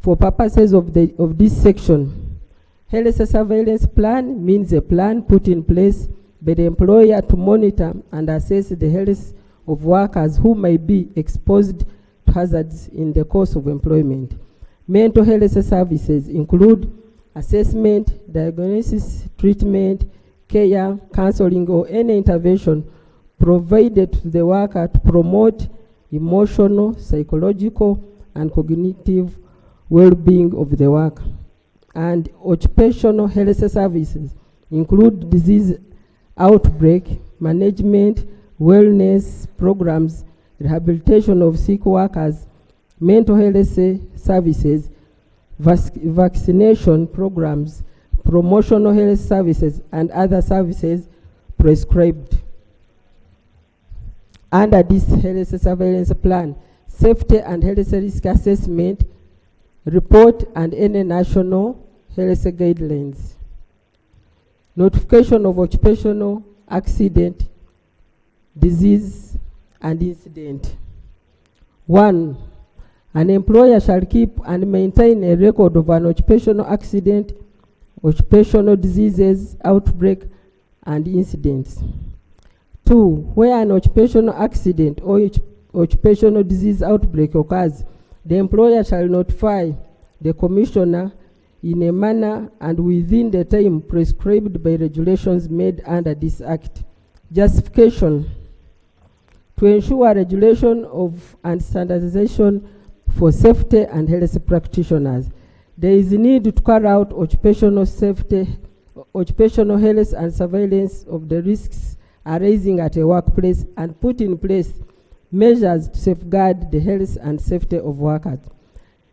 For purposes of this section, health surveillance plan means a plan put in place by the employer to monitor and assess the health of workers who may be exposed to hazards in the course of employment. Mental health services include assessment, diagnosis, treatment, care, counseling, or any intervention provided to the worker to promote emotional, psychological, and cognitive well-being of the worker. And occupational health services include disease outbreak management, wellness programs, rehabilitation of sick workers, mental health services, vaccination programs, promotional health services, and other services prescribed. Under this health surveillance plan, safety and health risk assessment, report, and any national health guidelines. Notification of occupational accident, disease, and incident. 1. An employer shall keep and maintain a record of an occupational accident, occupational diseases, outbreak, and incidents. 2. Where an occupational accident or occupational disease outbreak occurs, the employer shall notify the commissioner in a manner and within the time prescribed by regulations made under this act. Justification: to ensure regulation of and standardization for safety and health practitioners. There is a need to carry out occupational safety, occupational health and surveillance of the risks arising at a workplace and put in place measures to safeguard the health and safety of workers.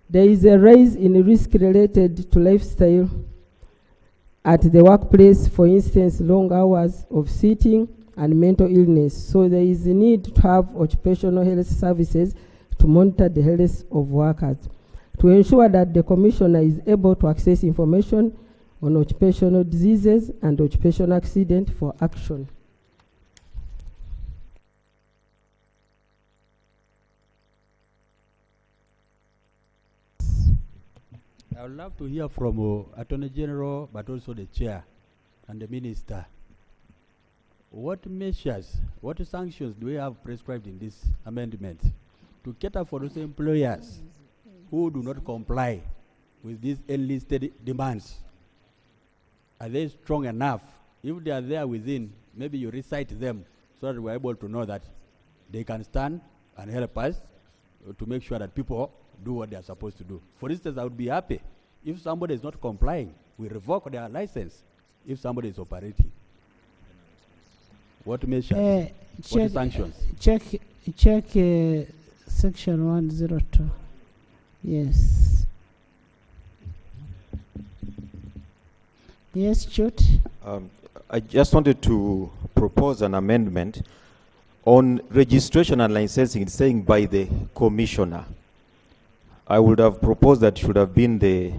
There is a rise in risk related to lifestyle at the workplace, for instance, long hours of sitting and mental illness. So there is a need to have occupational health services to monitor the health of workers, to ensure that the commissioner is able to access information on occupational diseases and occupational accident for action. I would love to hear from Attorney General, but also the Chair and the Minister. What measures, what sanctions do we have prescribed in this amendment to cater for those employers who do not comply with these enlisted demands? Are they strong enough? If they are there within, maybe you recite them so that we're able to know that they can stand and help us to make sure that people do what they are supposed to do. For instance, I would be happy if somebody is not complying, we revoke their license if somebody is operating. What measures? What sanctions? Check section 102. Yes. Yes, Chut. I just wanted to propose an amendment on registration and licensing. It's saying by the commissioner. I would have proposed that should have been the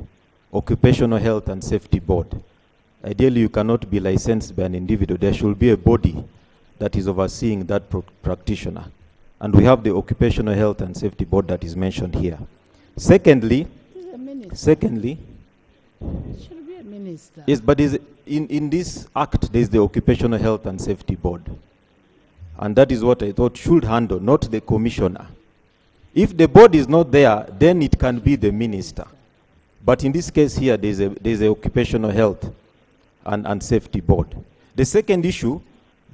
Occupational Health and Safety Board. Ideally, you cannot be licensed by an individual. There should be a body that is overseeing that practitioner. And we have the Occupational Health and Safety Board that is mentioned here. Secondly, It should be a minister. yes, but in this act, there is the Occupational Health and Safety Board. And that is what I thought should handle, not the commissioner. If the board is not there, then it can be the minister. But in this case here, there's a Occupational Health and Safety Board. The second issue,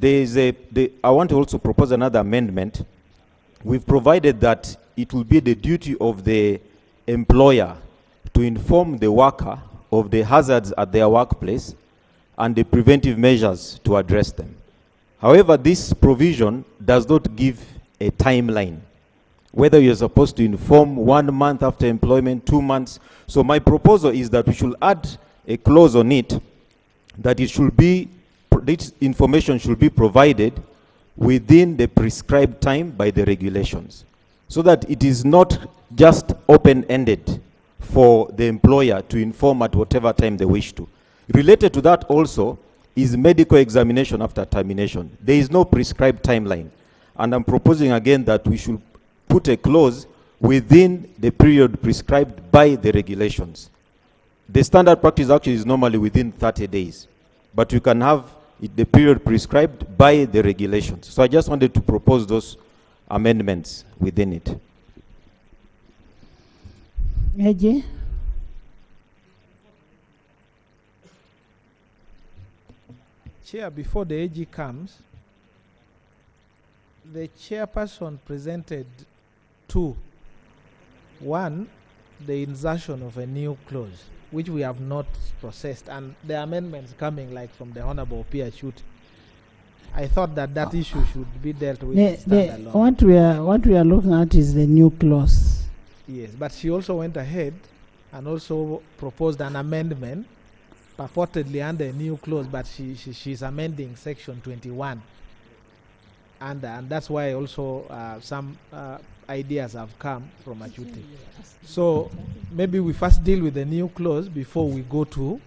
I want to also propose another amendment. We've provided that it will be the duty of the employer to inform the worker of the hazards at their workplace and the preventive measures to address them. However, this provision does not give a timeline, whether you're supposed to inform 1 month after employment, 2 months. So my proposal is that we should add a clause on it that it should be, this information should be provided within the prescribed time by the regulations, so that it is not just open-ended for the employer to inform at whatever time they wish to. Related to that also is medical examination after termination. There is no prescribed timeline. And I'm proposing again that we should put a clause within the period prescribed by the regulations. The standard practice actually is normally within 30 days. But you can have the period prescribed by the regulations. So I just wanted to propose those amendments within it. AG? Chair, before the AG comes, the chairperson presented two. One, the insertion of a new clause, which we have not processed, and the amendments coming like from the Honorable Pia Chute. I thought that that issue should be dealt with standalone. What we are looking at is the new clause. Yes, but she also went ahead and also proposed an amendment purportedly under a new clause, but she's amending section 21. And that's why also some ideas have come from Achute. So maybe we first deal with the new clause before we go to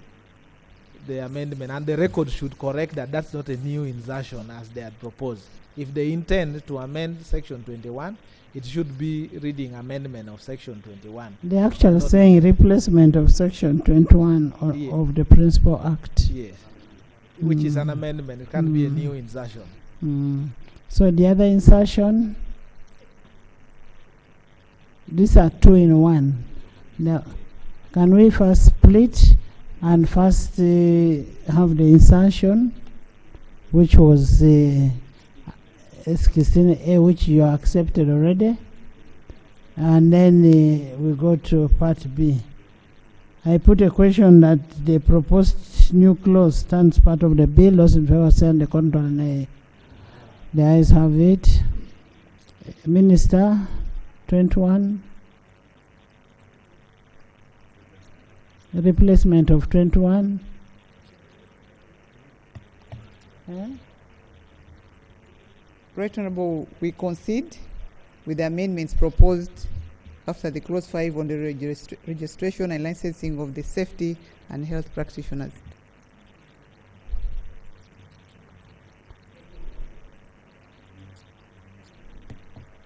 the amendment, and the record should correct that that's not a new insertion as they had proposed. If they intend to amend section 21, it should be reading amendment of section 21. They're actually saying replacement of section 21 of the Principal Act. Yes, which is an amendment. It can't be a new insertion. So the other insertion, these are two in one. Now, can we first split and first have the insertion, which was S16A, which you accepted already, and then we go to part B. I put a question that the proposed new clause stands part of the bill. Those in favor say the contrary. The ayes have it. Minister, 21. Replacement of 21. Right Honorable, we concede with the amendments proposed after the clause 5 on the registration and licensing of the safety and health practitioners.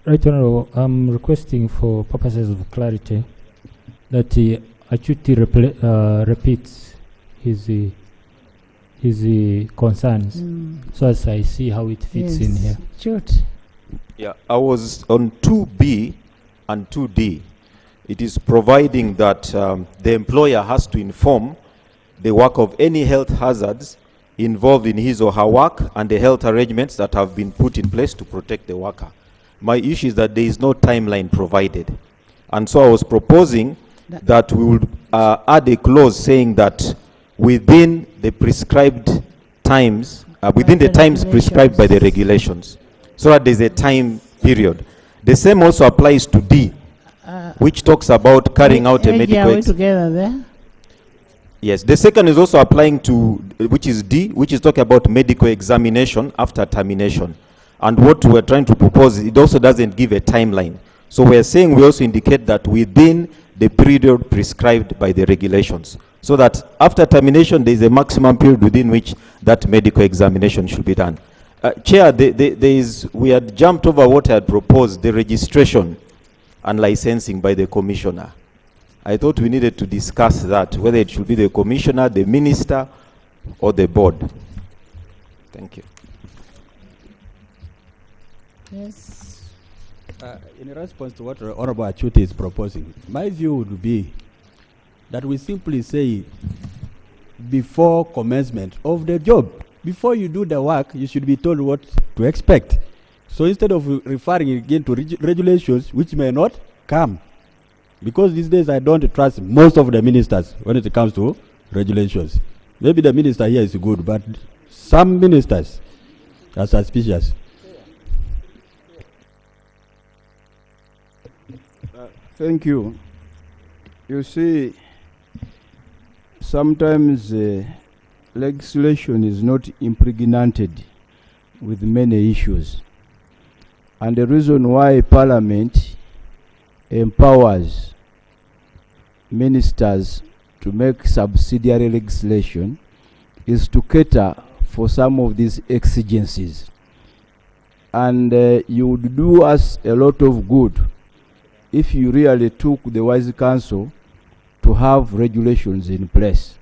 Right Honorable, I'm requesting for purposes of clarity that Achute repeats his concerns so as I see how it fits in here. Chute. Yeah, I was on 2B and 2D. It is providing that the employer has to inform the worker of any health hazards involved in his or her work and the health arrangements that have been put in place to protect the worker. My issue is that there is no timeline provided. And so I was proposing that we would add a clause saying that within the prescribed times, within the times prescribed by the regulations, so that there's a time period. The same also applies to D, which talks about carrying out a medical. Are we together there? Yes, the second is also applying to, which is D, which is talking about medical examination after termination. And what we're trying to propose, it also doesn't give a timeline. So we're saying we also indicate that within the period prescribed by the regulations, so that after termination, there is a maximum period within which that medical examination should be done. Chair, we had jumped over what I had proposed, the registration and licensing by the commissioner. I thought we needed to discuss that, whether it should be the commissioner, the minister, or the board. Thank you. Yes. In response to what Honorable Achute is proposing, my view would be that we simply say before commencement of the job, before you do the work, you should be told what to expect. So instead of referring again to regulations which may not come, because these days I don't trust most of the ministers when it comes to regulations. Maybe the minister here is good, but some ministers are suspicious. Thank you. You see, sometimes legislation is not impregnated with many issues. And the reason why Parliament empowers ministers to make subsidiary legislation is to cater for some of these exigencies. And you would do us a lot of good if you really took the wise counsel to have regulations in place.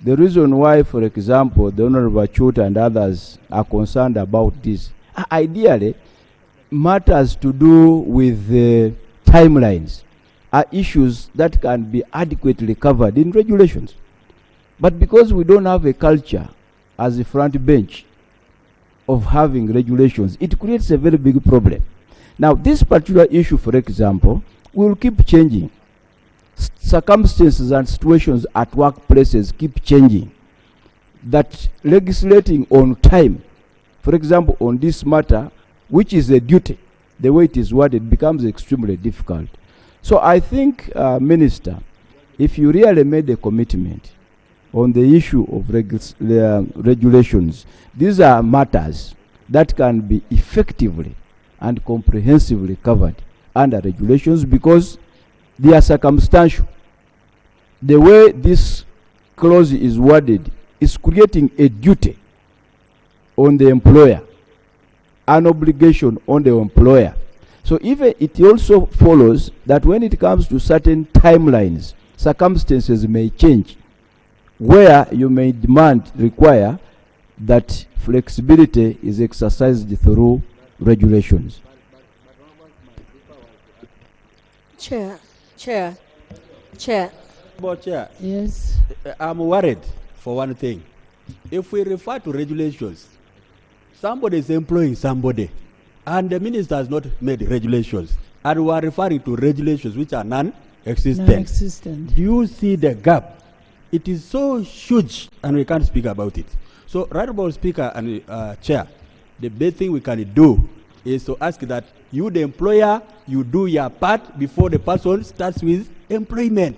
The reason why, for example, the Honorable Chuta and others are concerned about this, ideally, matters to do with timelines are issues that can be adequately covered in regulations. But because we don't have a culture as a front bench of having regulations, it creates a very big problem. Now, this particular issue, for example, will keep changing. Circumstances and situations at workplaces keep changing. That legislating on time, for example, on this matter, which is a duty, the way it is worded becomes extremely difficult. So I think, Minister, if you really made a commitment on the issue of regulations, these are matters that can be effectively and comprehensively covered under regulations because they are circumstantial. The way this clause is worded is creating a duty on the employer, an obligation on the employer. So even it also follows that when it comes to certain timelines, circumstances may change, where you may require that flexibility is exercised through regulations. Chair. But Chair, yes, I'm worried for one thing. If we refer to regulations, somebody is employing somebody, and the minister has not made regulations, and we are referring to regulations which are non-existent. Do you see the gap? It is so huge, and we can't speak about it. So, Right Honourable Speaker and Chair, the best thing we can do is to ask that you, the employer, you do your part before the person starts with employment.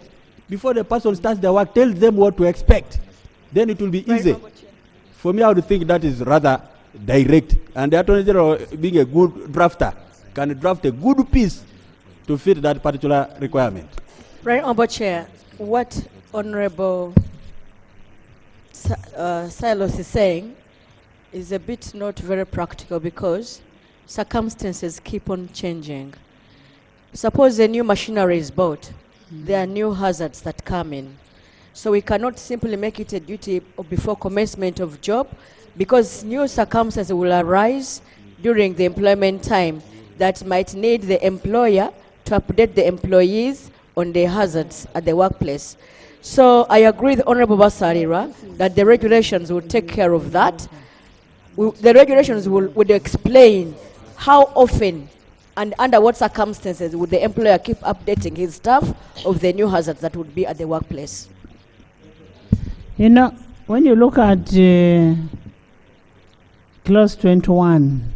Before the person starts their work, tell them what to expect. Then it will be easy. For me, I would think that is rather direct. And the Attorney General, being a good drafter, can draft a good piece to fit that particular requirement. Right, Honourable Chair, what Honourable Silos is saying is a bit not very practical because circumstances keep on changing. Suppose a new machinery is bought, there are new hazards that come in. So we cannot simply make it a duty before commencement of job because new circumstances will arise during the employment time that might need the employer to update the employees on the hazards at the workplace. So I agree with Honorable Basarira that the regulations will take care of that. The regulations would explain how often and under what circumstances would the employer keep updating his staff of the new hazards that would be at the workplace. You know, when you look at clause 21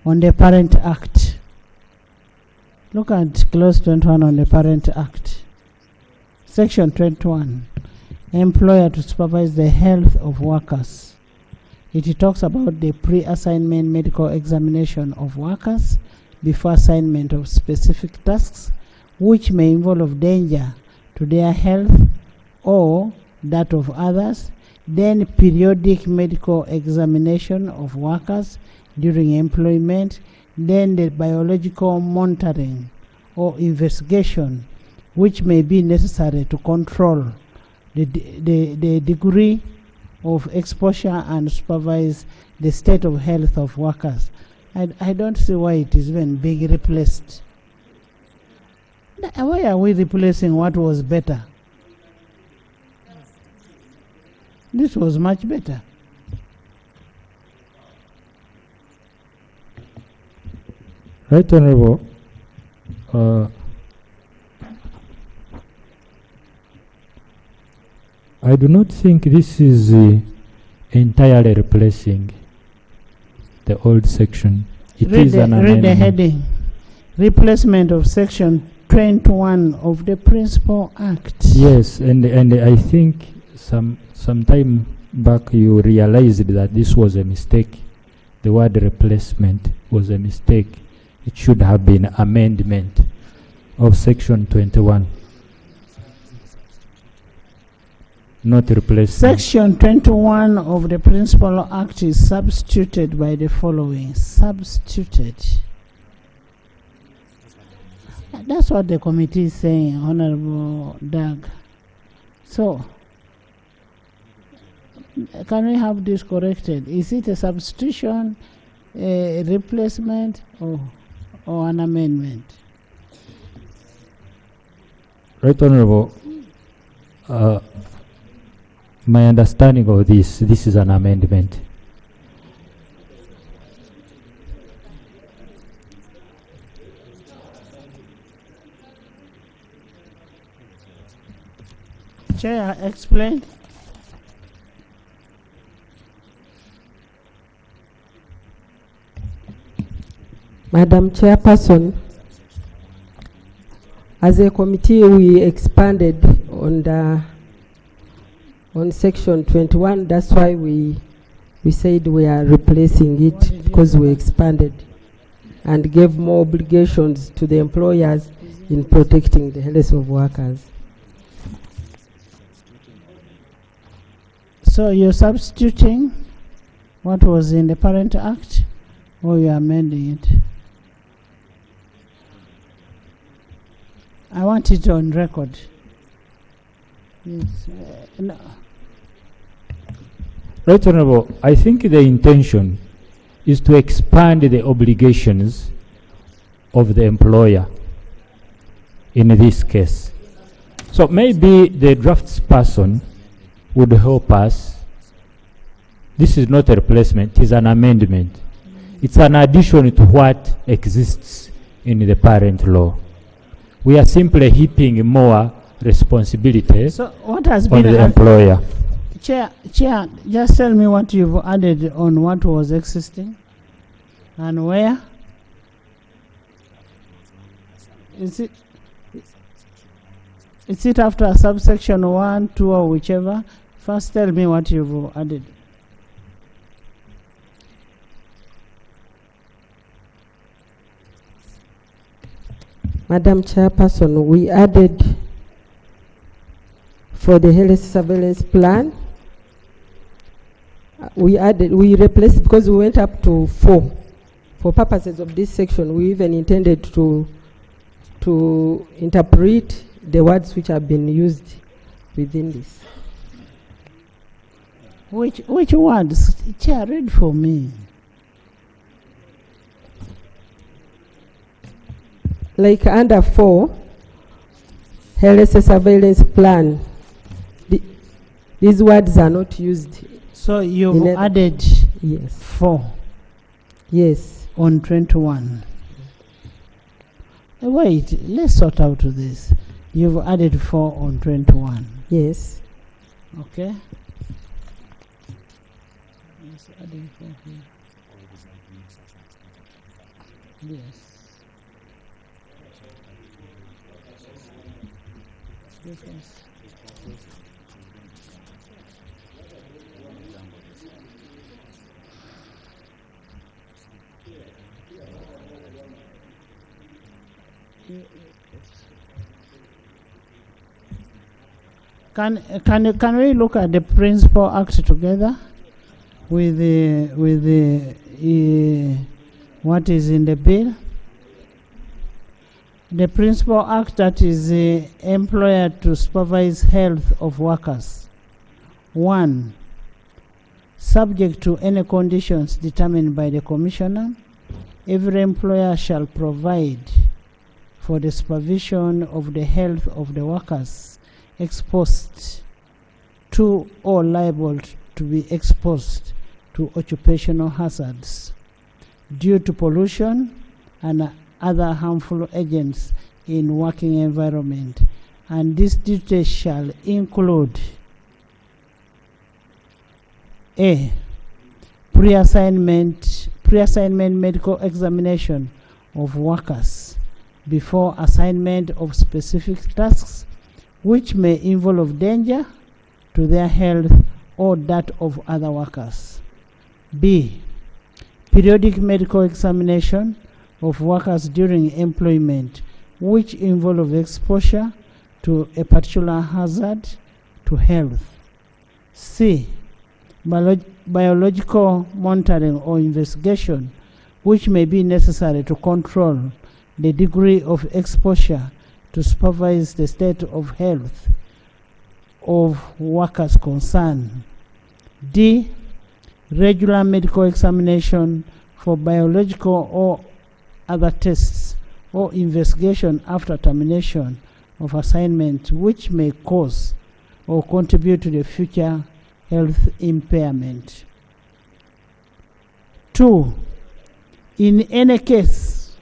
on the Parent Act, look at clause 21 on the Parent Act. Section 21, employer to supervise the health of workers. It talks about the pre-assignment medical examination of workers before assignment of specific tasks which may involve danger to their health or that of others, then periodic medical examination of workers during employment, then the biological monitoring or investigation which may be necessary to control the degree of exposure and supervise the state of health of workers. I don't see why it is even being replaced. Why are we replacing what was better? This was much better. Right Honourable, I do not think this is entirely replacing the old section. It is an amendment. Read the heading. Replacement of section 21 of the Principal Act. Yes, and I think some time back you realized that this was a mistake. The word replacement was a mistake. It should have been amendment of section 21. Not replacement. Section 21 of the Principal Act is substituted by the following. Substituted. That's what the committee is saying, Honorable Doug. So, can we have this corrected? Is it a substitution, a replacement, or an amendment? Right Honorable, my understanding of this is an amendment. Chair, explain. Madam Chairperson, as a committee, we expanded on section 21. That's why we said we are replacing it, because we expanded and gave more obligations to the employers in protecting the health of workers. So you're substituting what was in the parent act, or you're amending it? I want it on record. Yes, no. Right Honorable, I think the intention is to expand the obligations of the employer in this case. So maybe the draftsperson would help us. This is not a replacement, it is an amendment. It's an addition to what exists in the parent law. We are simply heaping more responsibility So what has on been the employer. Chair, just tell me what you've added on what was existing and where. Is it after subsection 1, 2, or whichever? First tell me what you've added. Madam Chairperson, we added for the health surveillance plan, we replaced, because we went up to 4. For purposes of this section, we even intended to interpret the words which have been used within this. Which words? Chair, read for me. Like under 4, health surveillance plan, these words are not used. So you've added 4. Yes. On 21. Wait, let's sort out this. You've added 4 on 21. Yes. Okay. Yes, adding 4 here. Yes. This one's Can we look at the Principal Act together with the what is in the bill? The Principal Act, that is the employer to supervise health of workers. 1, subject to any conditions determined by the Commissioner, every employer shall provide for the supervision of the health of the workers exposed to or liable to be exposed to occupational hazards due to pollution and other harmful agents in working environment, and this duty shall include A, pre-assignment medical examination of workers before assignment of specific tasks which may involve danger to their health or that of other workers. B, periodic medical examination of workers during employment which involve exposure to a particular hazard to health. C, biological monitoring or investigation which may be necessary to control the degree of exposure to supervise the state of health of workers concerned. D. Regular medical examination for biological or other tests or investigation after termination of assignment which may cause or contribute to the future health impairment. 2. In any case,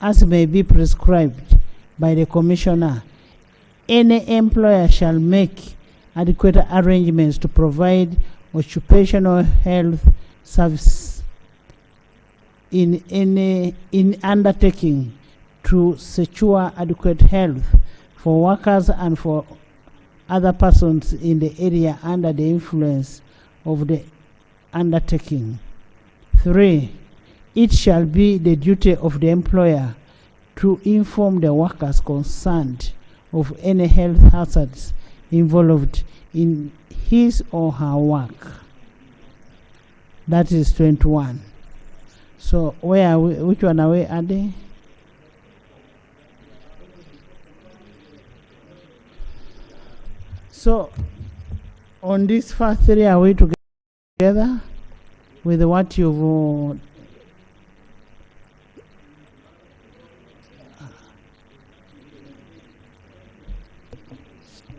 as may be prescribed by the Commissioner, any employer shall make adequate arrangements to provide occupational health service in undertaking to secure adequate health for workers and for other persons in the area under the influence of the undertaking. 3. It shall be the duty of the employer to inform the workers concerned of any health hazards involved in his or her work. That is 21. So where are we, which one are we adding? So on these first three, are we together with what you've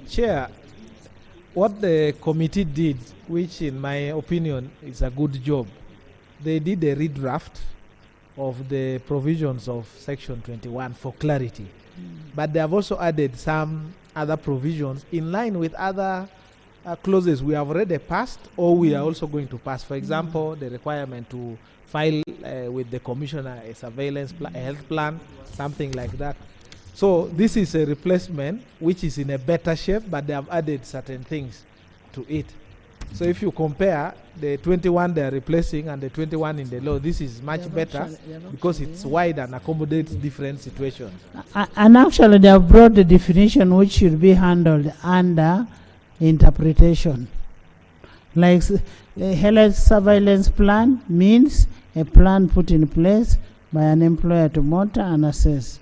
Chair, what the committee did, which in my opinion is a good job, they did a redraft of the provisions of section 21 for clarity. But they have also added some other provisions in line with other clauses we have already passed or we are also going to pass. For example, the requirement to file with the commissioner a surveillance a health plan, something like that. So this is a replacement which is in a better shape, but they have added certain things to it. So if you compare the 21 they are replacing and the 21 in the law, this is much better because it's wide and accommodates different situations. And actually they have brought the definition which should be handled under interpretation. Like a health surveillance plan means a plan put in place by an employer to monitor and assess.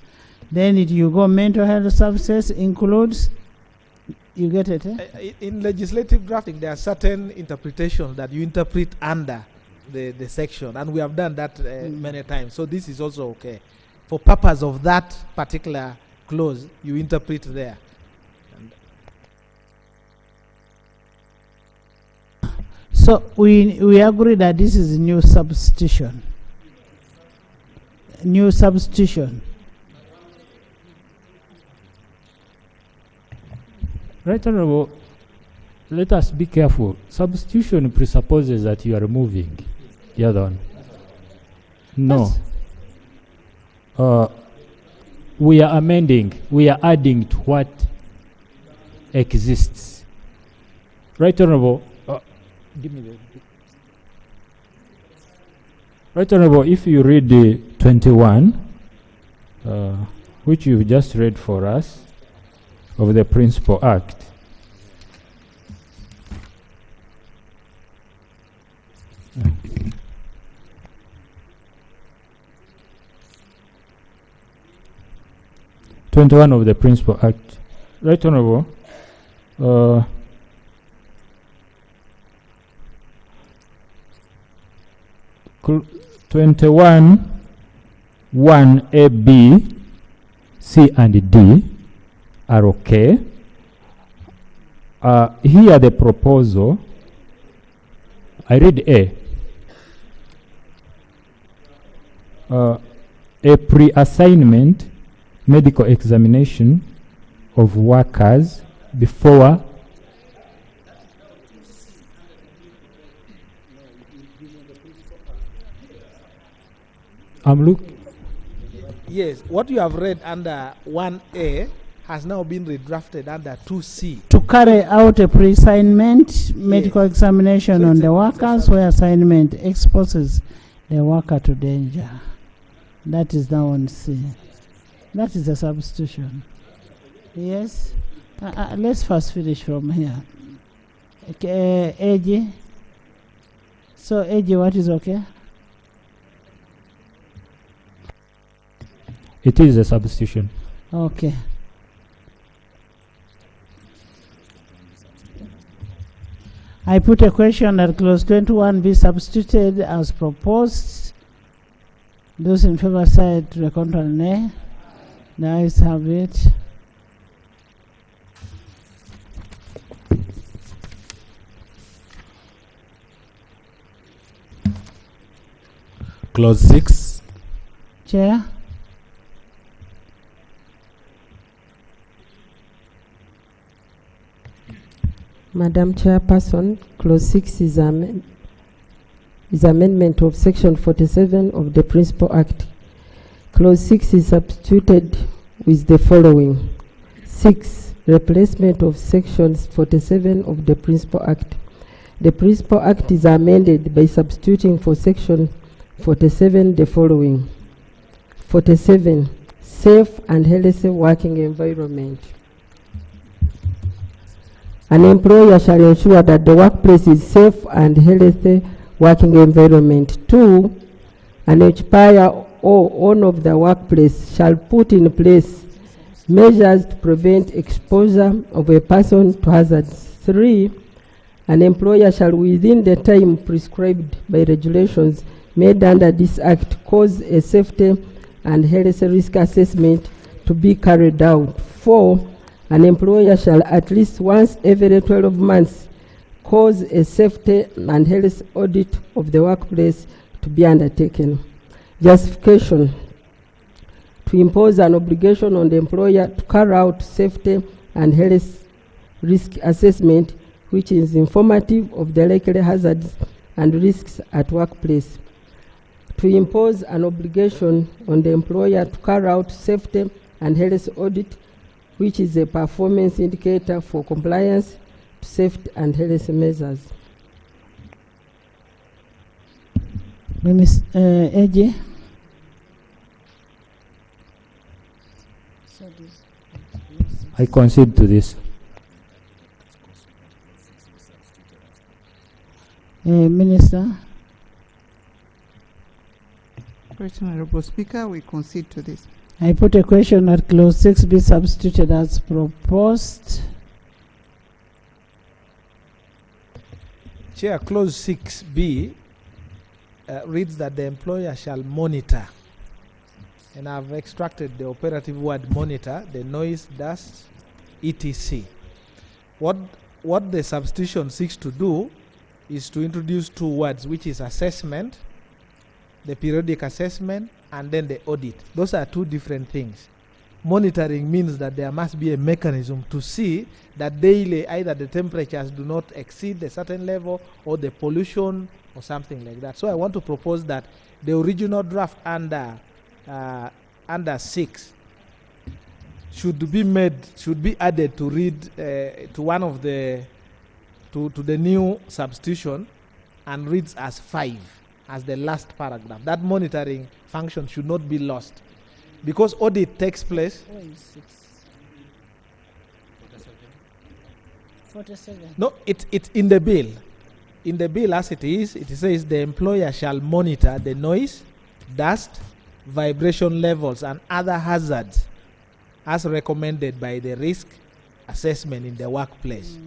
Then if you go mental health services includes, you get it? In legislative drafting, there are certain interpretations that you interpret under the section, and we have done that many times. So this is also okay. For purpose of that particular clause, you interpret there. So we agree that this is new substitution. New substitution. Right, Honorable, let us be careful. Substitution presupposes that you are removing the other one. No. We are amending, we are adding to what exists. Right, Honorable? Give me the... Right, Honorable, if you read the 21, which you just read for us, of the Principal Act. Mm. 21 of the Principal Act. Right, Honorable. 21 1A, B, C, and D are okay. Here the proposal, I read A. A pre-assignment medical examination of workers before I'm looking. Yes, what you have read under 1A has now been redrafted under 2C. To carry out a pre-assignment medical examination on the workers where assignment exposes the worker to danger. That is now on C. That is a substitution. Yes. Let's first finish from here. Okay, AG. So AG, what is okay? It is a substitution. Okay. I put a question that clause 21 be substituted as proposed. Those in favor say to the contrary, nay. The ayes have it. Clause 6. Chair. Madam Chairperson, Clause 6 is amendment of Section 47 of the Principal Act. Clause 6 is substituted with the following. 6. Replacement of Section 47 of the Principal Act. The Principal Act is amended by substituting for Section 47 the following. 47. Safe and healthy working environment. An employer shall ensure that the workplace is safe and healthy working environment. 2. An occupier or owner of the workplace shall put in place measures to prevent exposure of a person to hazards. 3. An employer shall, within the time prescribed by regulations made under this Act, cause a safety and health risk assessment to be carried out. 4. An employer shall at least once every 12 months cause a safety and health audit of the workplace to be undertaken. Justification: to impose an obligation on the employer to carry out safety and health risk assessment which is informative of the likely hazards and risks at workplace. To impose an obligation on the employer to carry out safety and health audit which is a performance indicator for compliance to safety and health measures. AJ. I concede to this. Minister. Right Honourable Speaker, we concede to this. I put a question that clause 6 be substituted as proposed. Chair, clause 6b reads that the employer shall monitor, and I've extracted the operative word monitor, the noise, dust, etc. What the substitution seeks to do is to introduce two words, which is assessment, the periodic assessment, and then the audit. Those are two different things. Monitoring means that there must be a mechanism to see that daily either the temperatures do not exceed a certain level or the pollution or something like that. So I want to propose that the original draft under 6 should be added to read to one of the to the new substitution and reads as 5 as the last paragraph. That monitoring function should not be lost because audit takes place. 47. No, it's in the bill. In the bill as it is, it says the employer shall monitor the noise, dust, vibration levels, and other hazards as recommended by the risk assessment in the workplace.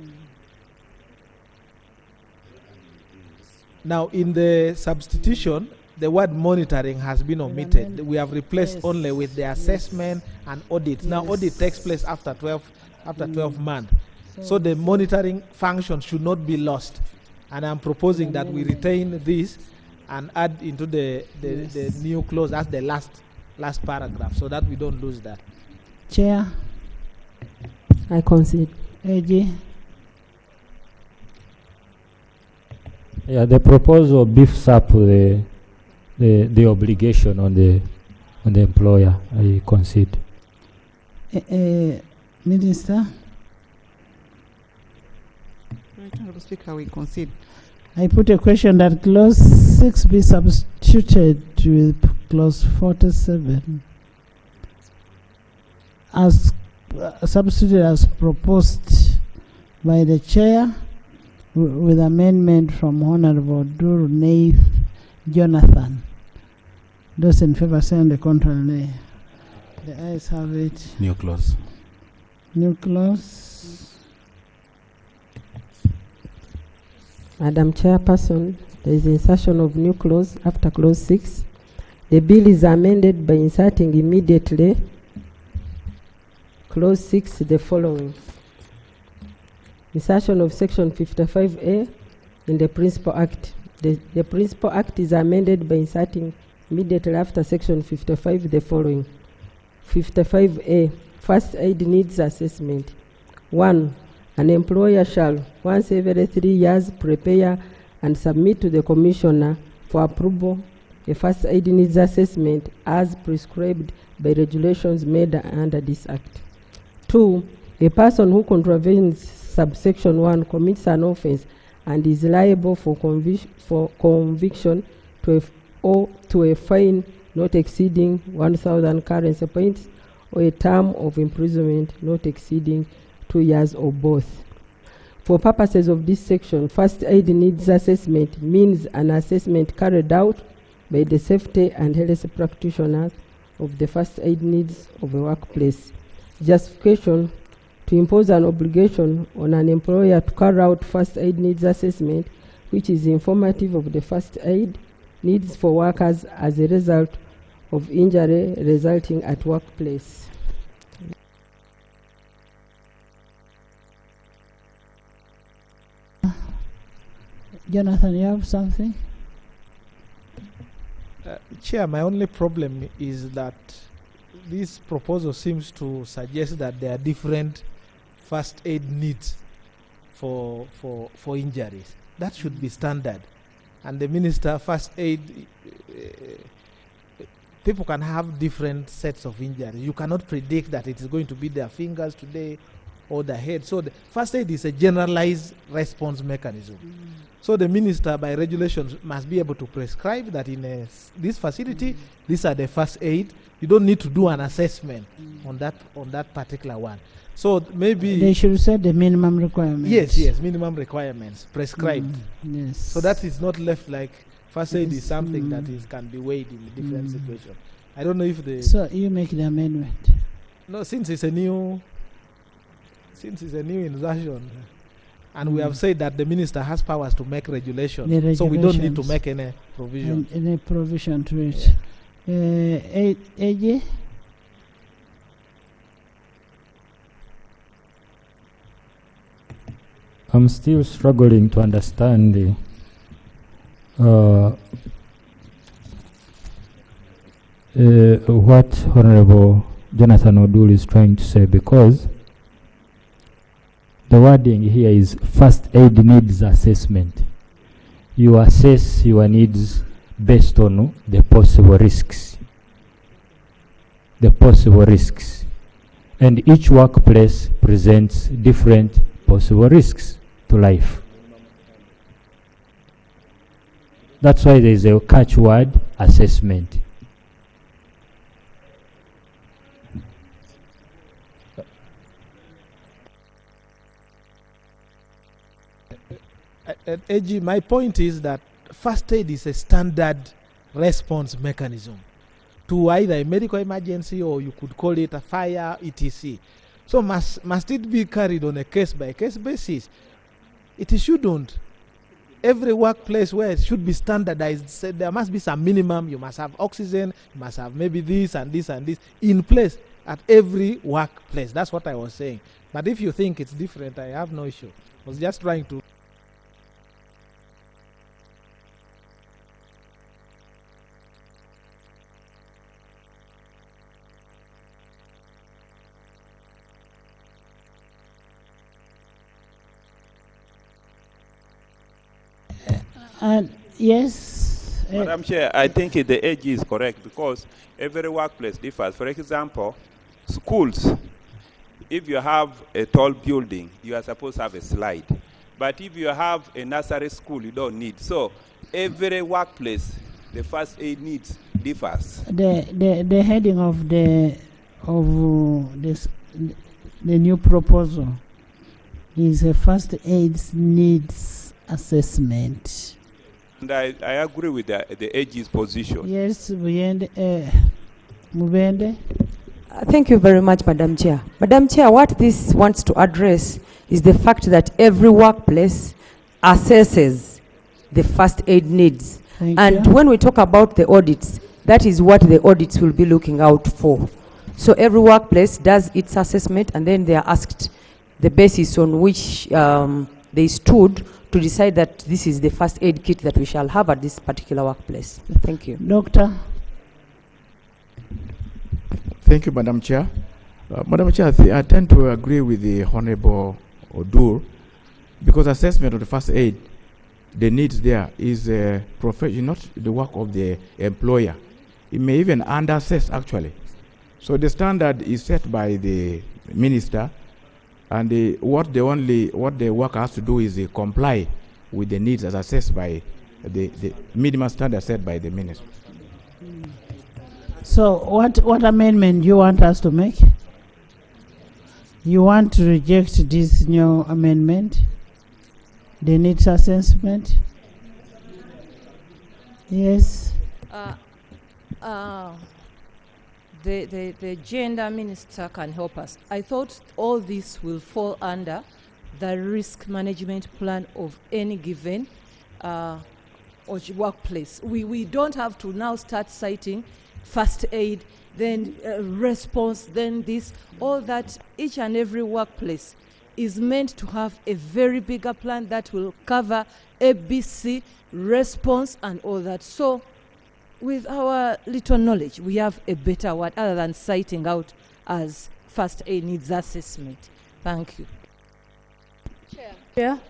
Now, in the substitution, the word monitoring has been omitted. We have replaced only with the assessment and audit. Now, audit takes place after 12 months. So the monitoring function should not be lost. And I'm proposing that we retain this and add into the new clause as the last paragraph so that we don't lose that. Chair. I concede. AG. Yeah, the proposal beefs up the obligation on the employer. I concede. Minister. Right Honourable Speaker, we concede. I put a question that clause 6 be substituted with clause 47 as substituted as proposed by the chair with amendment from Honourable Dur Naif Jonathan. Those in favor say on the contrary, nay. The ayes have it. New clause. New clause. Madam Chairperson, there is insertion of new clause after clause 6. The bill is amended by inserting immediately clause 6 the following. Insertion of section 55A in the Principal Act. The Principal Act is amended by inserting immediately after section 55 the following. 55A, first aid needs assessment. 1. An employer shall, once every 3 years, prepare and submit to the Commissioner for approval a first aid needs assessment as prescribed by regulations made under this Act. 2. A person who contravenes subsection 1 commits an offense and is liable for conviction to a fine not exceeding 1,000 currency points or a term of imprisonment not exceeding 2 years or both. For purposes of this section, first aid needs assessment means an assessment carried out by the safety and health practitioners of the first aid needs of a workplace. Justification: to impose an obligation on an employer to carry out first aid needs assessment which is informative of the first aid needs for workers as a result of injury resulting at workplace. Jonathan, you have something? Chair, my only problem is that this proposal seems to suggest that there are different first aid needs for injuries. That should be standard. And the minister, first aid, people can have different sets of injuries. You cannot predict that it is going to be their fingers today or the head. So the first aid is a generalized response mechanism. So the minister, by regulations, must be able to prescribe that in this facility, these are the first aid. You don't need to do an assessment on that particular one. So maybe they should set the minimum requirements. Yes, minimum requirements prescribed. Yes. So that is not left like first aid is something that can be weighed in different situations. I don't know if the. So you make the amendment. No, since it's a new insertion, and we have said that the minister has powers to make regulations, so we don't need to make any provision. Any provision to it. AJ? I'm still struggling to understand what Honorable Jonathan Odul is trying to say, because the wording here is first aid needs assessment. You assess your needs based on the possible risks. And each workplace presents different possible risks to life. That's why there is a catchword, assessment. AG, my point is that first aid is a standard response mechanism to either a medical emergency, or you could call it a fire, etc. So must it be carried on a case-by-case basis? It shouldn't. Every workplace where it should be standardized, said there must be some minimum. You must have oxygen, you must have maybe this and this and this in place at every workplace. That's what I was saying. But if you think it's different, I have no issue. I was just trying to. Yes. Madam Chair, I think the AG is correct, because every workplace differs. For example, schools, if you have a tall building, you are supposed to have a slide. But if you have a nursery school, you don't need. So every workplace, the first aid needs differs. The heading of the new proposal is a first aid needs assessment. And I agree with the AG's position. Yes, Mubende. Thank you very much, Madam Chair. Madam Chair, what this wants to address is the fact that every workplace assesses the first aid needs. Thank And you. when we talk about the audits, that is what the audits will be looking out for. So every workplace does its assessment, and then they are asked the basis on which they stood to decide that this is the first aid kit that we shall have at this particular workplace. Thank you. Doctor. Thank you, Madam Chair. Madam Chair, I tend to agree with the Honorable Odur, because assessment of the first aid, the needs there is not the work of the employer. It may even underassess actually. So the standard is set by the minister, and what the worker has to do is comply with the needs as assessed by the minimum standard set by the minister. So what amendment you want us to make? You want to reject this new amendment? The needs assessment? Yes. The gender minister can help us. I thought all this will fall under the risk management plan of any given workplace. We don't have to now start citing first aid, then response, then this, all that. Each and every workplace is meant to have a very bigger plan that will cover ABC, response, and all that. So with our little knowledge, we have a better word other than citing out as first aid needs assessment. Thank you. Chair.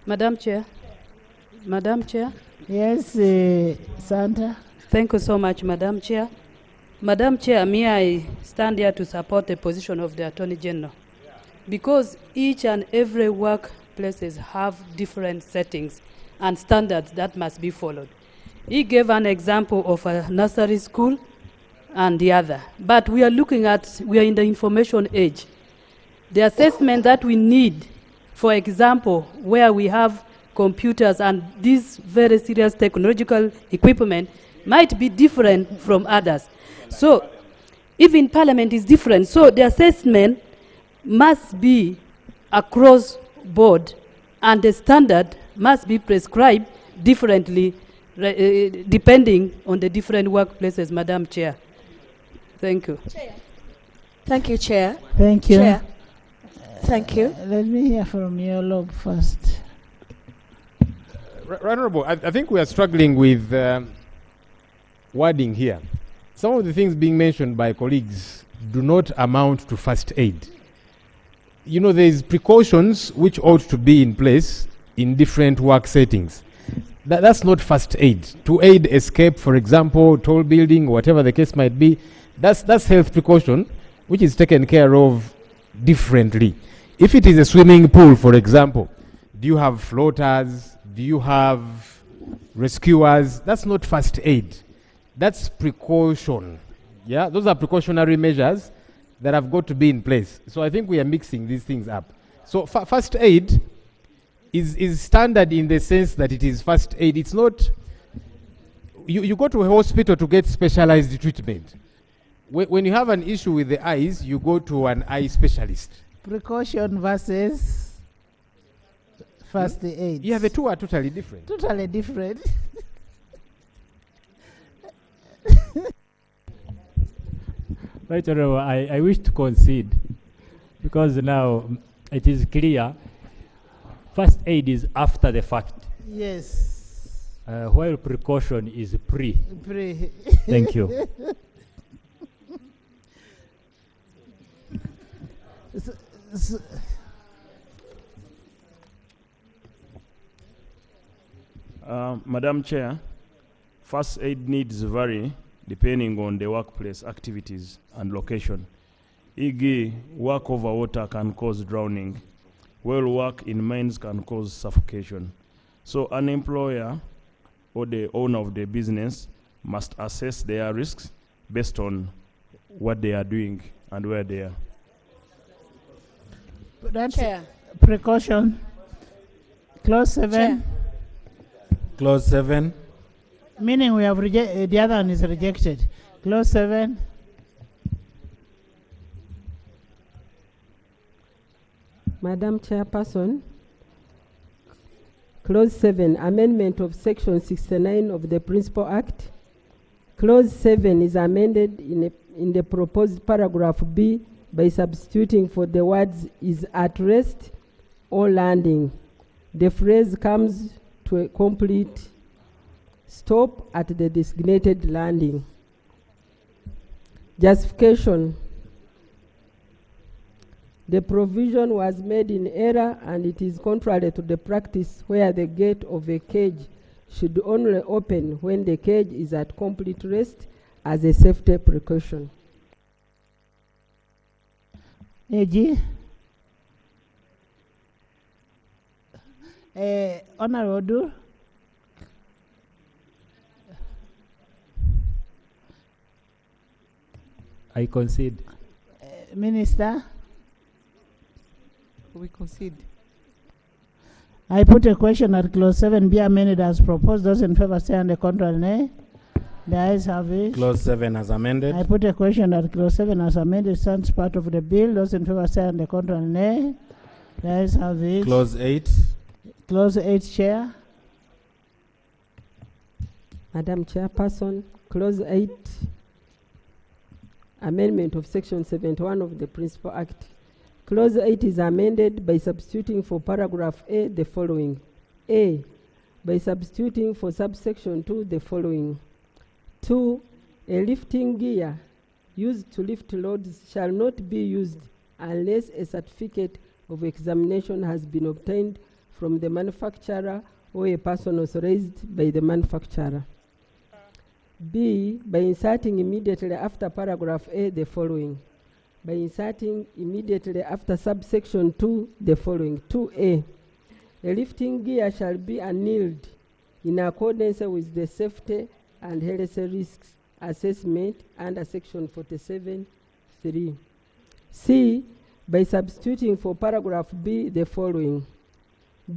Madam Chair. Madam Chair. Yes, Santa. Thank you so much, Madam Chair. Madam Chair, may I stand here to support the position of the Attorney General? Because each and every workplaces have different settings and standards that must be followed. He gave an example of a nursery school and the other. But we are in the information age. The assessment that we need, for example, where we have computers and these very serious technological equipment might be different from others. So even Parliament is different. So the assessment must be across board, and the standard must be prescribed differently depending on the different workplaces, Madam Chair. Thank you. Chair. Thank you, Chair. Thank you. Chair. Thank you. Let me hear from your log first. Right, Honorable, I think we are struggling with wording here. Some of the things being mentioned by colleagues do not amount to first aid. You know, there is precautions which ought to be in place in different work settings. That's not first aid. To aid escape, for example, tall building, whatever the case might be, that's health precaution, which is taken care of differently. If it is a swimming pool, for example, do you have floaters? Do you have rescuers? That's not first aid. That's precaution. Yeah, those are precautionary measures that have got to be in place. So I think we are mixing these things up. So first aid is standard in the sense that it is first aid. It's not, you go to a hospital to get specialized treatment. When you have an issue with the eyes, you go to an eye specialist. Precaution versus first aid. Yeah, the two are totally different. Totally different. Right, Honorable, I wish to concede, because now it is clear first aid is after the fact. Yes. While precaution is pre. Pre. Thank you. Madam Chair, first aid needs vary depending on the workplace activities and location. E.g., work over water can cause drowning, while work in mines can cause suffocation. So an employer or the owner of the business must assess their risks based on what they are doing and where they are. That's Chair. Precaution. Clause 7. Chair. Clause 7. Meaning we have the other one is rejected. Clause 7. Madam Chairperson, Clause 7, amendment of Section 69 of the Principal Act. Clause 7 is amended in the proposed paragraph B by substituting for the words is at rest or landing. The phrase comes to a complete stop at the designated landing. Justification. The provision was made in error and it is contrary to the practice where the gate of a cage should only open when the cage is at complete rest as a safety precaution. AG. Honorable Odur. I concede. Minister. We concede. I put a question that clause 7 be amended as proposed. Those in favor say on the contrary, nay. The ayes have it. Clause 7 as amended. I put a question that clause 7 as amended stands part of the bill. Those in favor say on the contrary, nay. The ayes have it. Clause 8. Clause 8, Chair. Madam Chairperson, Clause 8, amendment of Section 71 of the Principal Act. Clause 8 is amended by substituting for paragraph A the following. A, by substituting for subsection 2 the following. 2, a lifting gear used to lift loads shall not be used unless a certificate of examination has been obtained from the manufacturer or a person authorized by the manufacturer. B, by inserting immediately after paragraph A the following. By inserting immediately after subsection 2 the following. 2A, a lifting gear shall be annealed in accordance with the safety and health risks assessment under section 47(3). C, by substituting for paragraph B the following.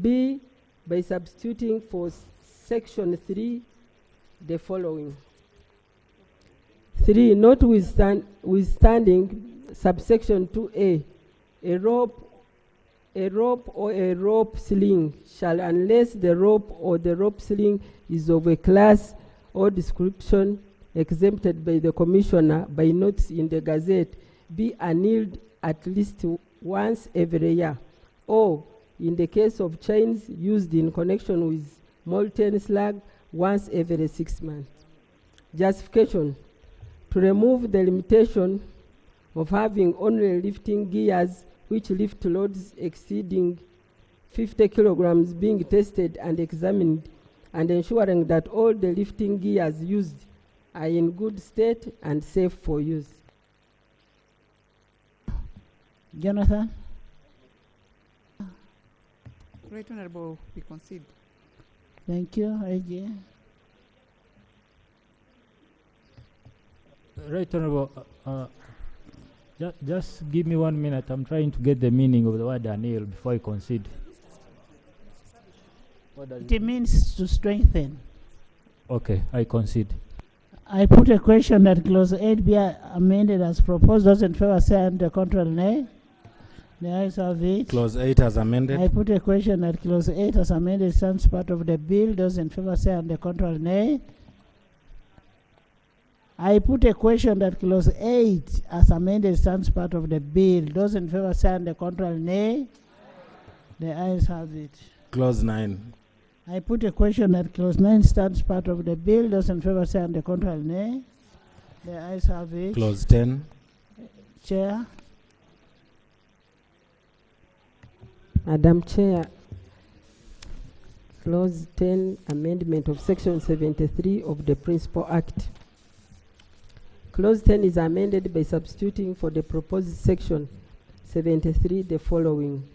B, by substituting for section 3 the following. 3, notwithstanding subsection 2A, a rope or a rope sling shall, unless the rope or the rope sling is of a class or description exempted by the Commissioner by notice in the Gazette, be annealed at least once every year, or in the case of chains used in connection with molten slag, once every 6 months. Justification. To remove the limitation of having only lifting gears which lift loads exceeding 50 kilograms being tested and examined, and ensuring that all the lifting gears used are in good state and safe for use. Jonathan. Right Honorable, we concede. Thank you, AG. Right Honorable, just give me 1 minute. I'm trying to get the meaning of the word anneal before I concede. It means to strengthen. Okay, I concede. I put a question that clause 8 be amended as proposed. Those in favor say on the contrary, nay. The ayes have it. Clause 8 as amended. I put a question that clause 8 as amended stands part of the bill. Those in favor say on the contrary, nay. I put a question that clause 8 as amended stands part of the bill. Those in favor say on the contrary, nay. The ayes have it. Clause 9. I put a question that clause 9 stands part of the bill. Those in favor say on the contrary, nay. The ayes have it. Clause 10. Chair. Madam Chair, Clause 10, amendment of Section 73 of the Principal Act. Clause 10 is amended by substituting for the proposed Section 73 the following.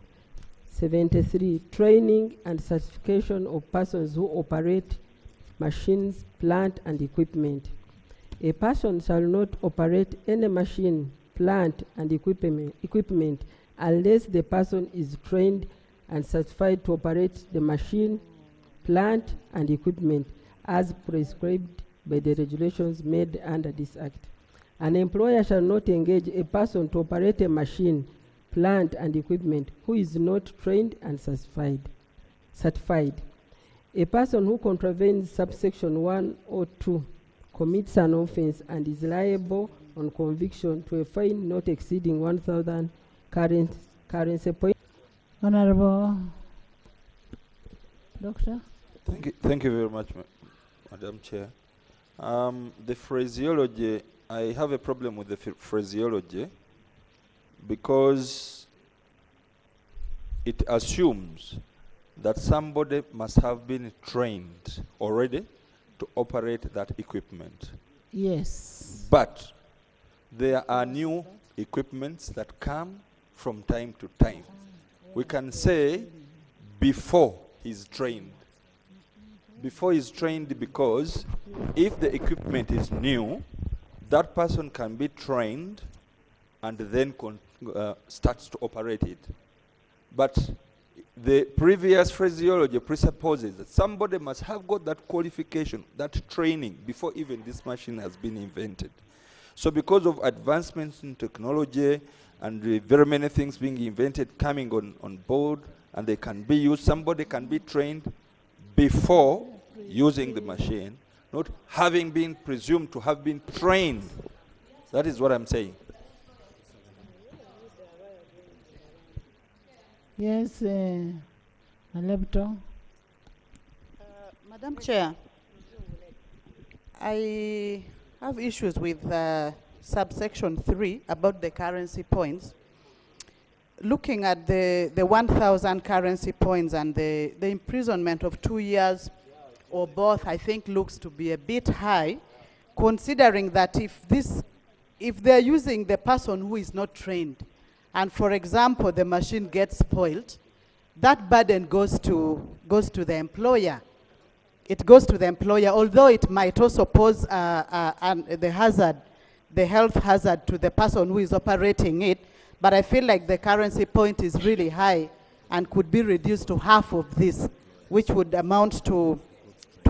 73, training and certification of persons who operate machines, plant, and equipment. A person shall not operate any machine, plant, and equipment unless the person is trained and certified to operate the machine, plant, and equipment as prescribed by the regulations made under this Act. An employer shall not engage a person to operate a machine, plant, and equipment who is not trained and certified. A person who contravenes subsection 1 or 2 commits an offense and is liable on conviction to a fine not exceeding 1,000 currency points. Honorable Doctor. Thank you very much, Madam Chair. The phraseology, I have a problem with the phraseology because it assumes that somebody must have been trained already to operate that equipment. Yes. But there are new equipments that come from time to time. We can say before he's trained. Before he's trained, because if the equipment is new, that person can be trained and then starts to operate it. But the previous phraseology presupposes that somebody must have got that qualification, that training, before even this machine has been invented. So because of advancements in technology and very many things being invented, coming on board, and they can be used, somebody can be trained before using the machine, not having been presumed to have been trained. That is what I'm saying. Yes, Alepto. Madam Chair, I have issues with subsection 3 about the currency points. Looking at the 1,000 currency points and the imprisonment of 2 years or both, I think looks to be a bit high, considering that if they're using the person who is not trained, and for example, the machine gets spoiled, that burden goes to the employer. It goes to the employer, although it might also pose the health hazard to the person who is operating it. But I feel like the currency point is really high and could be reduced to half of this, which would amount to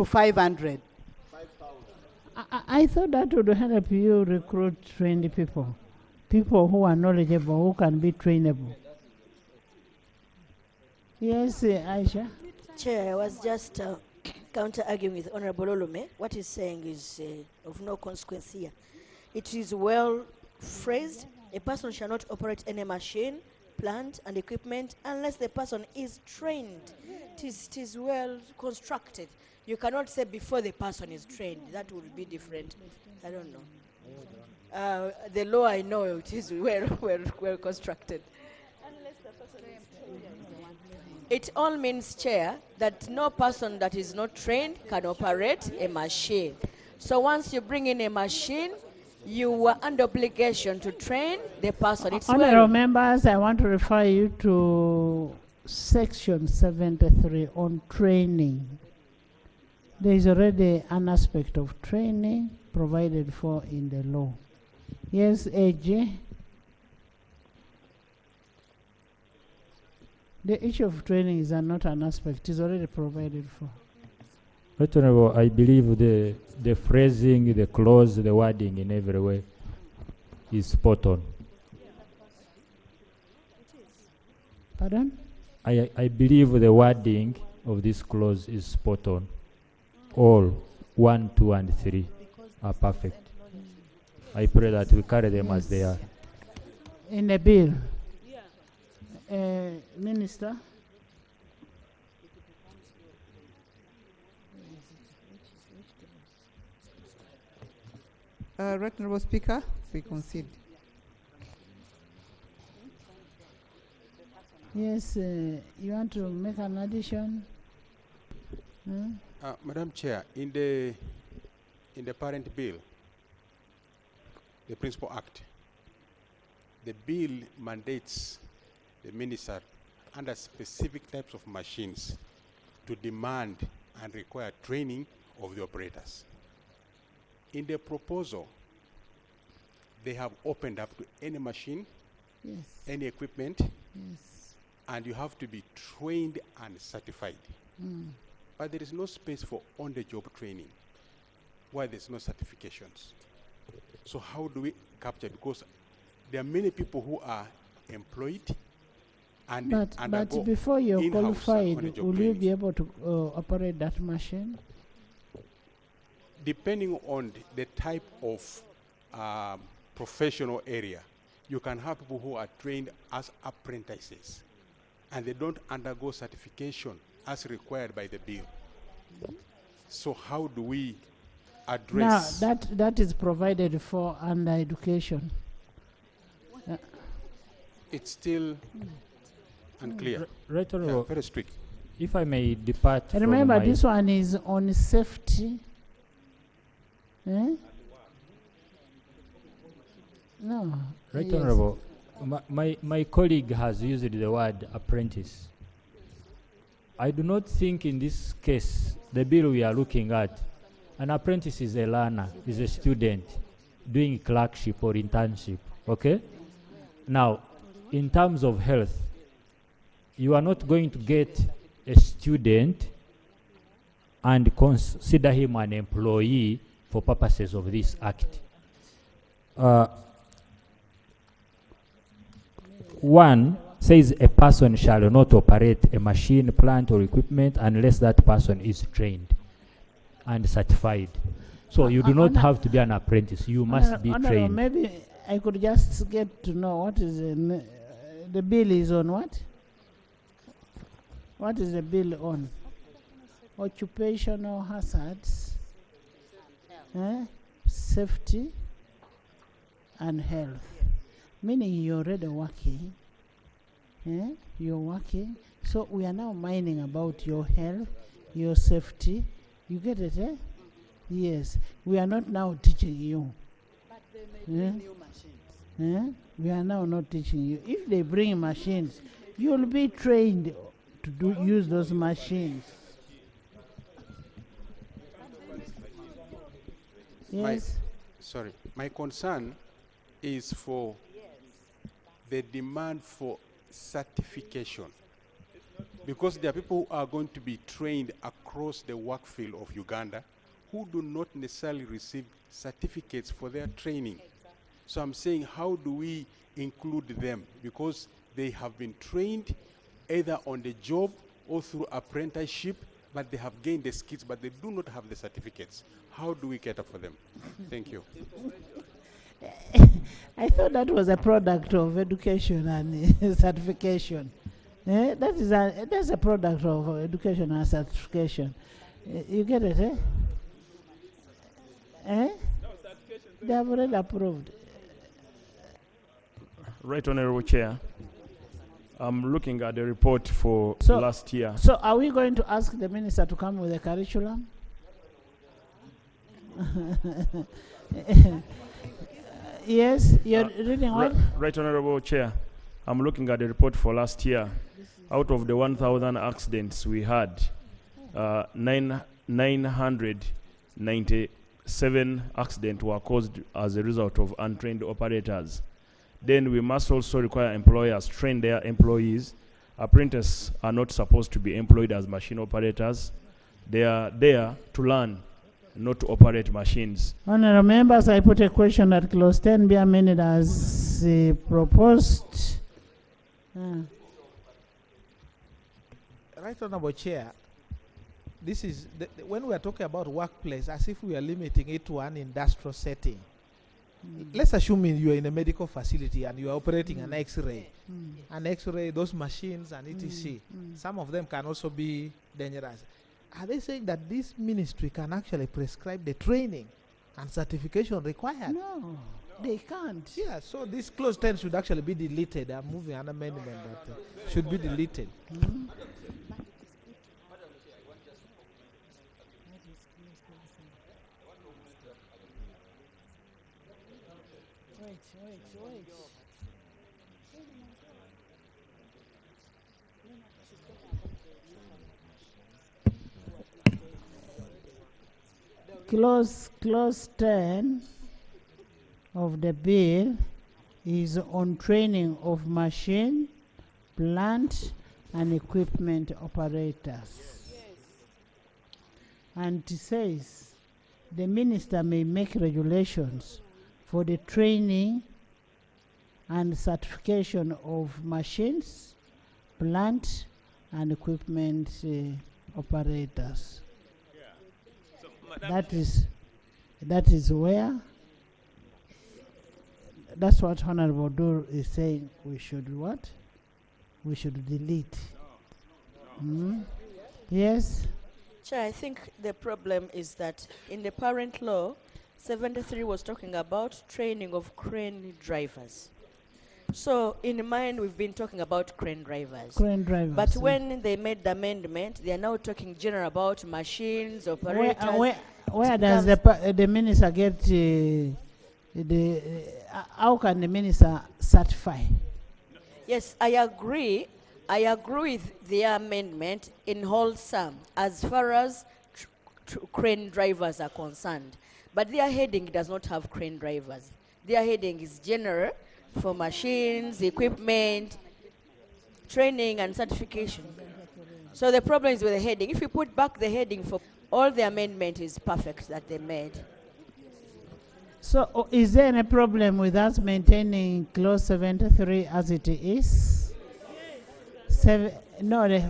500. I thought that would help you recruit trained people who are knowledgeable, who can be trainable. Yes, Aisha. Chair, I was just counter-arguing with Honorable Olume. What he's saying is of no consequence here. It is well phrased. A person shall not operate any machine, plant, and equipment unless the person is trained. It is well constructed. You cannot say before the person is trained. That would be different. I don't know. The law, I know it is well constructed. It all means, Chair, that no person that is not trained can operate a machine. So once you bring in a machine, you are under obligation to train the person. It's Honorable members, I want to refer you to section 73 on training. There is already an aspect of training provided for in the law. Yes, AJ. The issue of training is not an aspect, it is already provided for. Right Honorable, I believe the phrasing, the clause, the wording in every way is spot on. Pardon? I believe the wording of this clause is spot on. All 1, 2, and 3 are perfect. I pray that we carry them as they are. In the bill. Minister. Right Honourable Speaker, we concede. Yes, you want to make an addition? Madam Chair, in the parent bill, the Principal Act, the bill mandates the minister under specific types of machines to demand and require training of the operators. In the proposal, they have opened up to any machine, yes, any equipment, yes, and you have to be trained and certified. But there is no space for on-the-job training, why there's no certifications. So how do we capture? Because there are many people who are employed and But undergo before you're in-house and qualified, on-the-job will you training. be able to operate that machine? Depending on the type of professional area, you can have people who are trained as apprentices and they don't undergo certification as required by the bill. So how do we address? Now, that is provided for under education. It's still unclear. Right, Yeah, Honorable. very strict. If I may depart from Remember, my- this one is on safety. Eh? No. Right, yes. Honorable. My colleague has used the word apprentice. I do not think in this case, the bill we are looking at, an apprentice is a learner, is a student doing clerkship or internship, okay? Now, in terms of health, you are not going to get a student and consider him an employee for purposes of this act. One says a person shall not operate a machine, plant, or equipment unless that person is trained and certified. So you do not have to be an apprentice. You must be Honorable, trained. maybe I could just get to know what is the bill is on what? What is the bill on? Occupational hazards, safety, and health. Meaning you're already working. You're working. So we are now mining about your health, your safety. You get it, eh? Yes. We are not now teaching you. But they may bring new machines. We are now not teaching you. If they bring machines, you'll be trained to use those machines. Yes. My concern is for the demand for certification, because there are people who are going to be trained across the work field of Uganda who do not necessarily receive certificates for their training. So I'm saying, how do we include them? Because they have been trained either on the job or through apprenticeship, but they have gained the skills, but they do not have the certificates. How do we cater for them? Thank you. I thought that was a product of education and certification. That's a product of education and certification. You get it, eh? They have already approved. Right, Honorable Chair. I'm looking at the report for last year. So are we going to ask the minister to come with a curriculum? Yes, you're reading what? Right, Honorable Chair. I'm looking at the report for last year. Out of the 1,000 accidents we had, 997 accidents were caused as a result of untrained operators. Then we must also require employers train their employees. Apprentices are not supposed to be employed as machine operators. They are there to learn, not to operate machines. Honourable members, I put a question at clause 10 be amended as proposed. Right, Honorable Chair, this is when we are talking about workplace, as if we are limiting it to an industrial setting. Let's assume you are in a medical facility and you are operating an X-ray. An X-ray, those machines and etc. Some of them can also be dangerous. Are they saying that this ministry can actually prescribe the training and certification required? No, they can't. Yeah, so this clause 10 should actually be deleted. I'm moving an amendment that should be deleted. Wait. Clause 10 of the bill is on training of machine, plant, and equipment operators. And it says the minister may make regulations for the training and certification of machines, plant and equipment operators. That is where, that's what Honorable Dur is saying we should what? We should delete. Yes? Chair, I think the problem is that in the parent law, 73 was talking about training of crane drivers. So in mine, we've been talking about crane drivers. Crane drivers. But when they made the amendment, they are now talking general about machines, operators. Where does the minister get how can the minister certify? Yes, I agree. I agree with the amendment in wholesome as far as crane drivers are concerned. But their heading does not have crane drivers. Their heading is general for machines, equipment, training, and certification. So the problem is with the heading. If you put back the heading for all the amendment is perfect that they made. So is there any problem with us maintaining clause 73 as it is?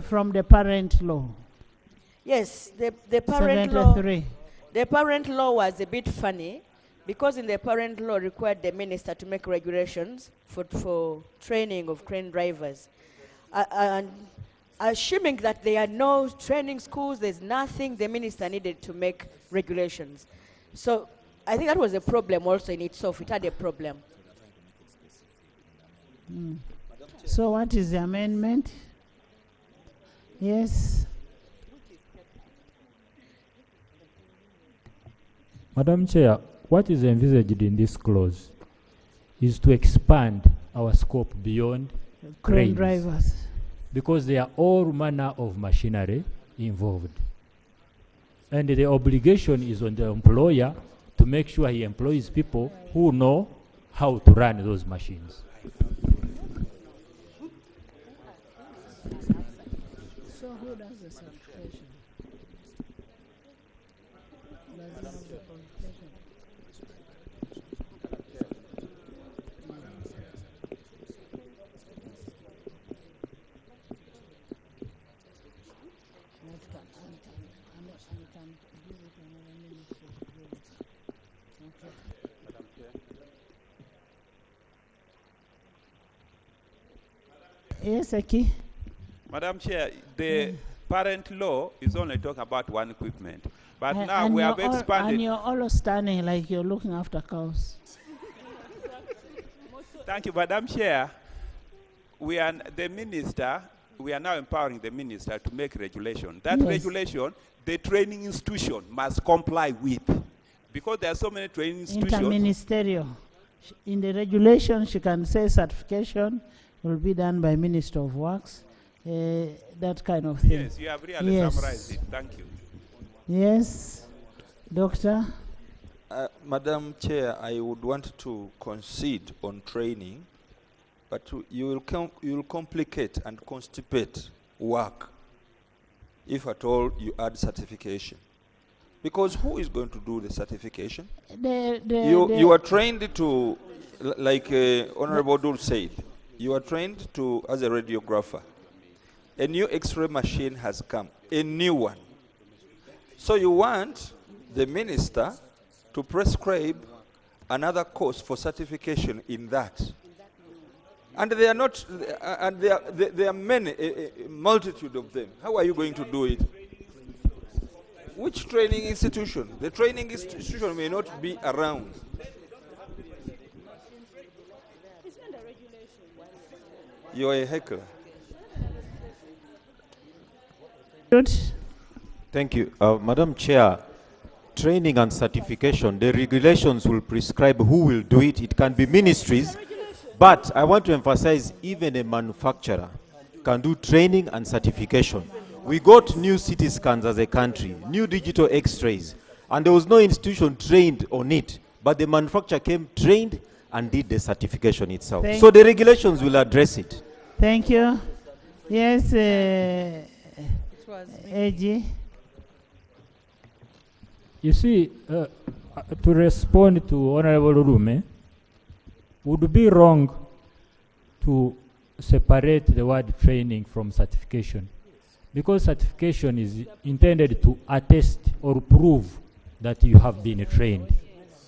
From the parent law. Yes, the parent 73. law. The parent law was a bit funny because in the parent law required the minister to make regulations for training of crane drivers. And assuming that there are no training schools, there's nothing, the minister needed to make regulations. So I think that was a problem also in itself. It had a problem. So what is the amendment? Yes. Madam Chair, what is envisaged in this clause is to expand our scope beyond Crane cranes, drivers. because there are all manner of machinery involved. And the obligation is on the employer to make sure he employs people who know how to run those machines. So who does the certification? Does he have the qualification? Yes, Aki. Madam Chair, the parent law is only talking about one equipment. But now And we you're have all- expanded. And you're all standing like you're looking after cows. Thank you, Madam Chair. We are the minister. We are now empowering the minister to make regulation. That Yes. regulation, the training institution must comply with, because there are so many training institutions. Interministerial. In the regulation, she can say certification will be done by Minister of Works, that kind of thing. Yes, you have really summarized it. Thank you. Yes, Doctor. Madam Chair, I would want to concede on training, but you will complicate and constipate work if at all you add certification. Because who is going to do the certification? You are trained to, like Honorable Dul said, you are trained to as a radiographer. A new X-ray machine has come, a new one. So you want the minister to prescribe another course for certification in that. And they are not, and there are many, a multitude of them. How are you going to do it? Which training institution? The training institution may not be around. You are a heckler. Thank you. Madam Chair, training and certification, the regulations will prescribe who will do it. It can be ministries, but I want to emphasize even a manufacturer can do training and certification. We got new CT scans as a country, new digital X-rays, and there was no institution trained on it, but the manufacturer came trained and did the certification itself. So the regulations will address it. Thank you. Yes, AG. You see, to respond to Honorable Urume, would be wrong to separate the word training from certification, because certification is intended to attest or prove that you have been trained.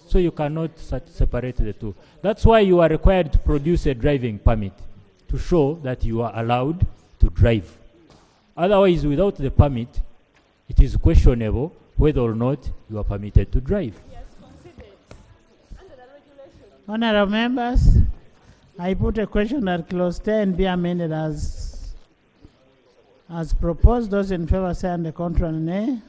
So you cannot separate the two. That's why you are required to produce a driving permit to show that you are allowed to drive. Otherwise, without the permit, it is questionable whether or not you are permitted to drive. Honorable members, I put a question that clause 10 be amended as proposed. Those in favor say on the contrary, nay.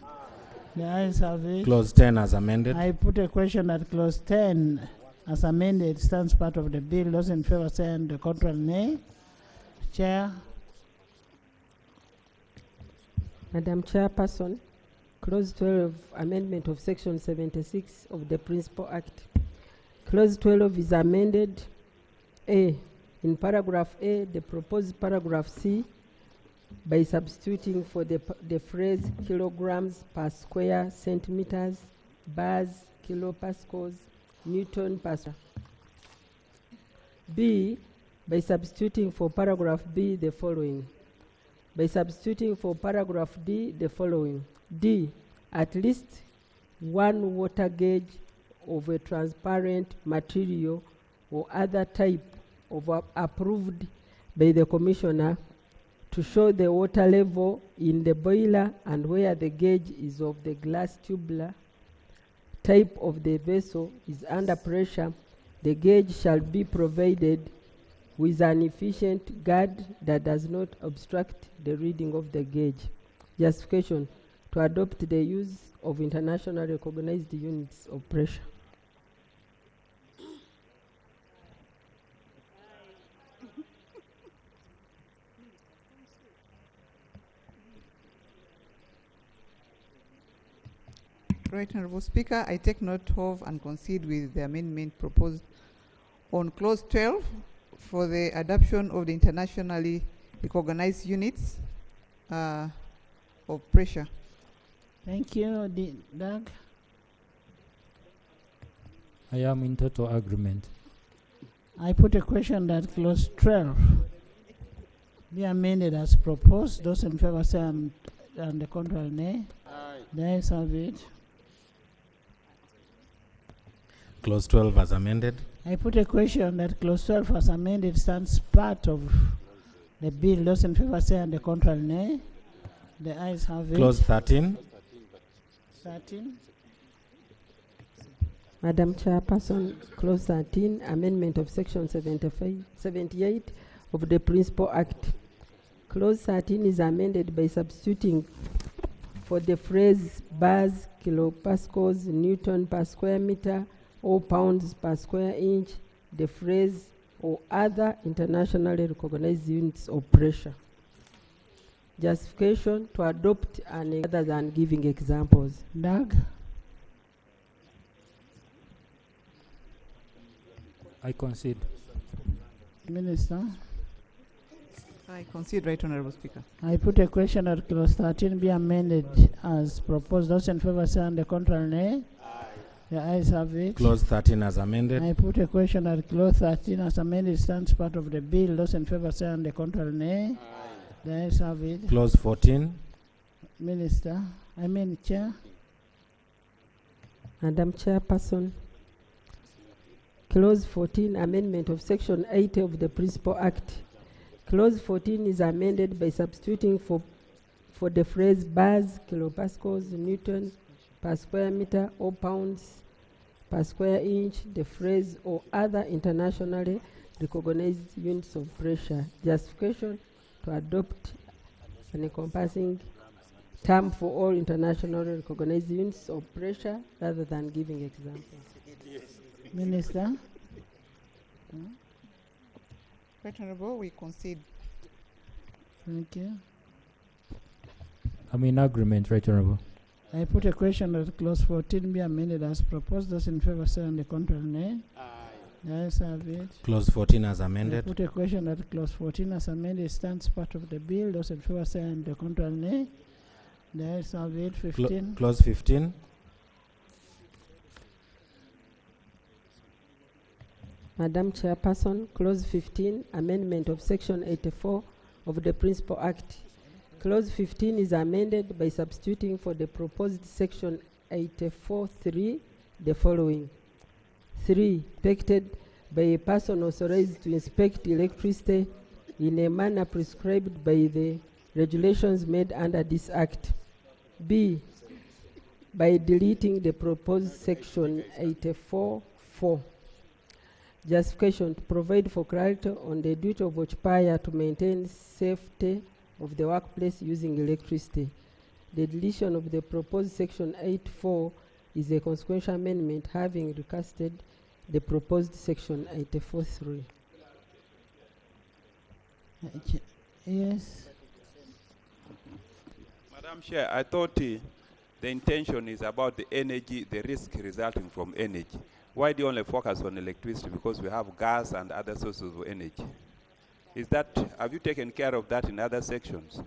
The ayes have it. Clause 10 as amended. I put a question that clause 10 as amended stands part of the bill. Those in favor say on the contrary, nay. Chair. Madam Chairperson, Clause 12, amendment of Section 76 of the Principal Act. Clause 12 is amended. A. In paragraph A, the proposed paragraph C, by substituting for the phrase kilograms per square centimeters, bars, kilopascals, Newton per square. B. By substituting for paragraph B the following. By substituting for paragraph D the following. D. At least one water gauge of a transparent material or other type of approved by the Commissioner to show the water level in the boiler, and where the gauge is of the glass tubular type of the vessel is under pressure, the gauge shall be provided with an efficient guard that does not obstruct the reading of the gauge. Justification: to adopt the use of internationally recognized units of pressure. Right Honourable Speaker, I take note of and concede with the amendment proposed on clause 12 for the adoption of the internationally recognized units of pressure. Thank you, Doug. I am in total agreement. I put a question that clause 12 be amended as proposed. Those in favor say on the contrary, nay. The ayes have it. Clause 12 as amended. I put a question that clause 12 as amended stands part of the bill. Those in favor say on the contrary, nay. The ayes have it. Clause 13. 13. Madam Chairperson, clause 13, amendment of section 78 of the Principal Act. Clause 13 is amended by substituting for the phrase bars, kilopascals, Newton per square meter, or pounds per square inch, the phrase or other internationally recognized units of pressure. Justification: to adopt an other than giving examples. Doug? I concede. Minister? I concede, Right Honourable Speaker. I put a question that clause 13 be amended as proposed. Those in favor say on the contrary, nay. The ayes have it. Clause 13 as amended. I put a question that clause 13 as amended stands part of the bill. Those in favor say on the contrary, nay. The ayes have it. Clause 14. Minister, Chair. Madam Chairperson, Clause 14, amendment of Section 80 of the Principal Act. Clause 14 is amended by substituting for the phrase bars, kilopascals, Newton per square meter, or pounds per square inch, the phrase or other internationally recognized units of pressure. Justification: to adopt an encompassing term for all internationally recognized units of pressure rather than giving examples. Minister? Right Honourable, we concede. Thank you. I'm in agreement, Right Honourable. I put a question that clause 14 be amended as proposed. Those in favor say on the contrary, nay. The ayes have it. Clause 14 as amended. I put a question that clause 14 as amended stands part of the bill. Those in favor say on the contrary, nay. The ayes have it. 15. Clause 15. Madam Chairperson, Clause 15, Amendment of Section 84 of the Principal Act. Clause 15 is amended by substituting for the proposed Section 84(3) the following. 3. Inspected by a person authorized to inspect electricity in a manner prescribed by the regulations made under this Act. B. By deleting the proposed Section 84(4). Justification: to provide for clarity on the duty of occupier to maintain safety of the workplace using electricity. The deletion of the proposed Section 84 is a consequential amendment having recasted the proposed Section 84(3). Yes. Madam Chair, I thought the intention is about the energy, the risk resulting from energy. Why do you only focus on electricity? Because we have gas and other sources of energy. Is that, have you taken care of that in other sections?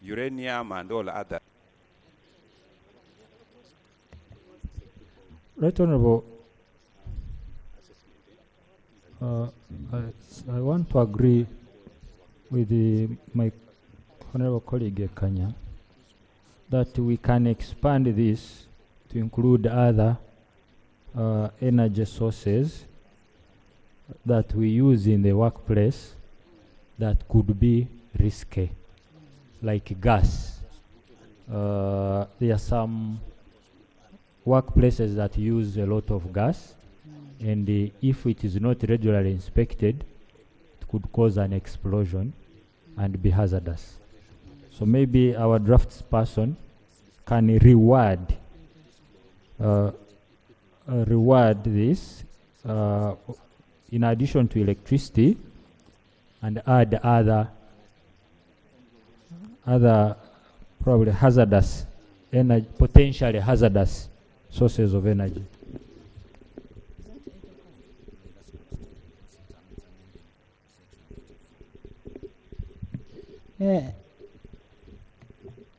Uranium and all other. Right Honorable, I want to agree with my Honorable colleague Kanya that we can expand this to include other energy sources that we use in the workplace that could be risky, like gas. There are some workplaces that use a lot of gas, and if it is not regularly inspected, it could cause an explosion and be hazardous. So maybe our draftsperson can reward this in addition to electricity, and add other probably hazardous energy, potentially hazardous sources of energy.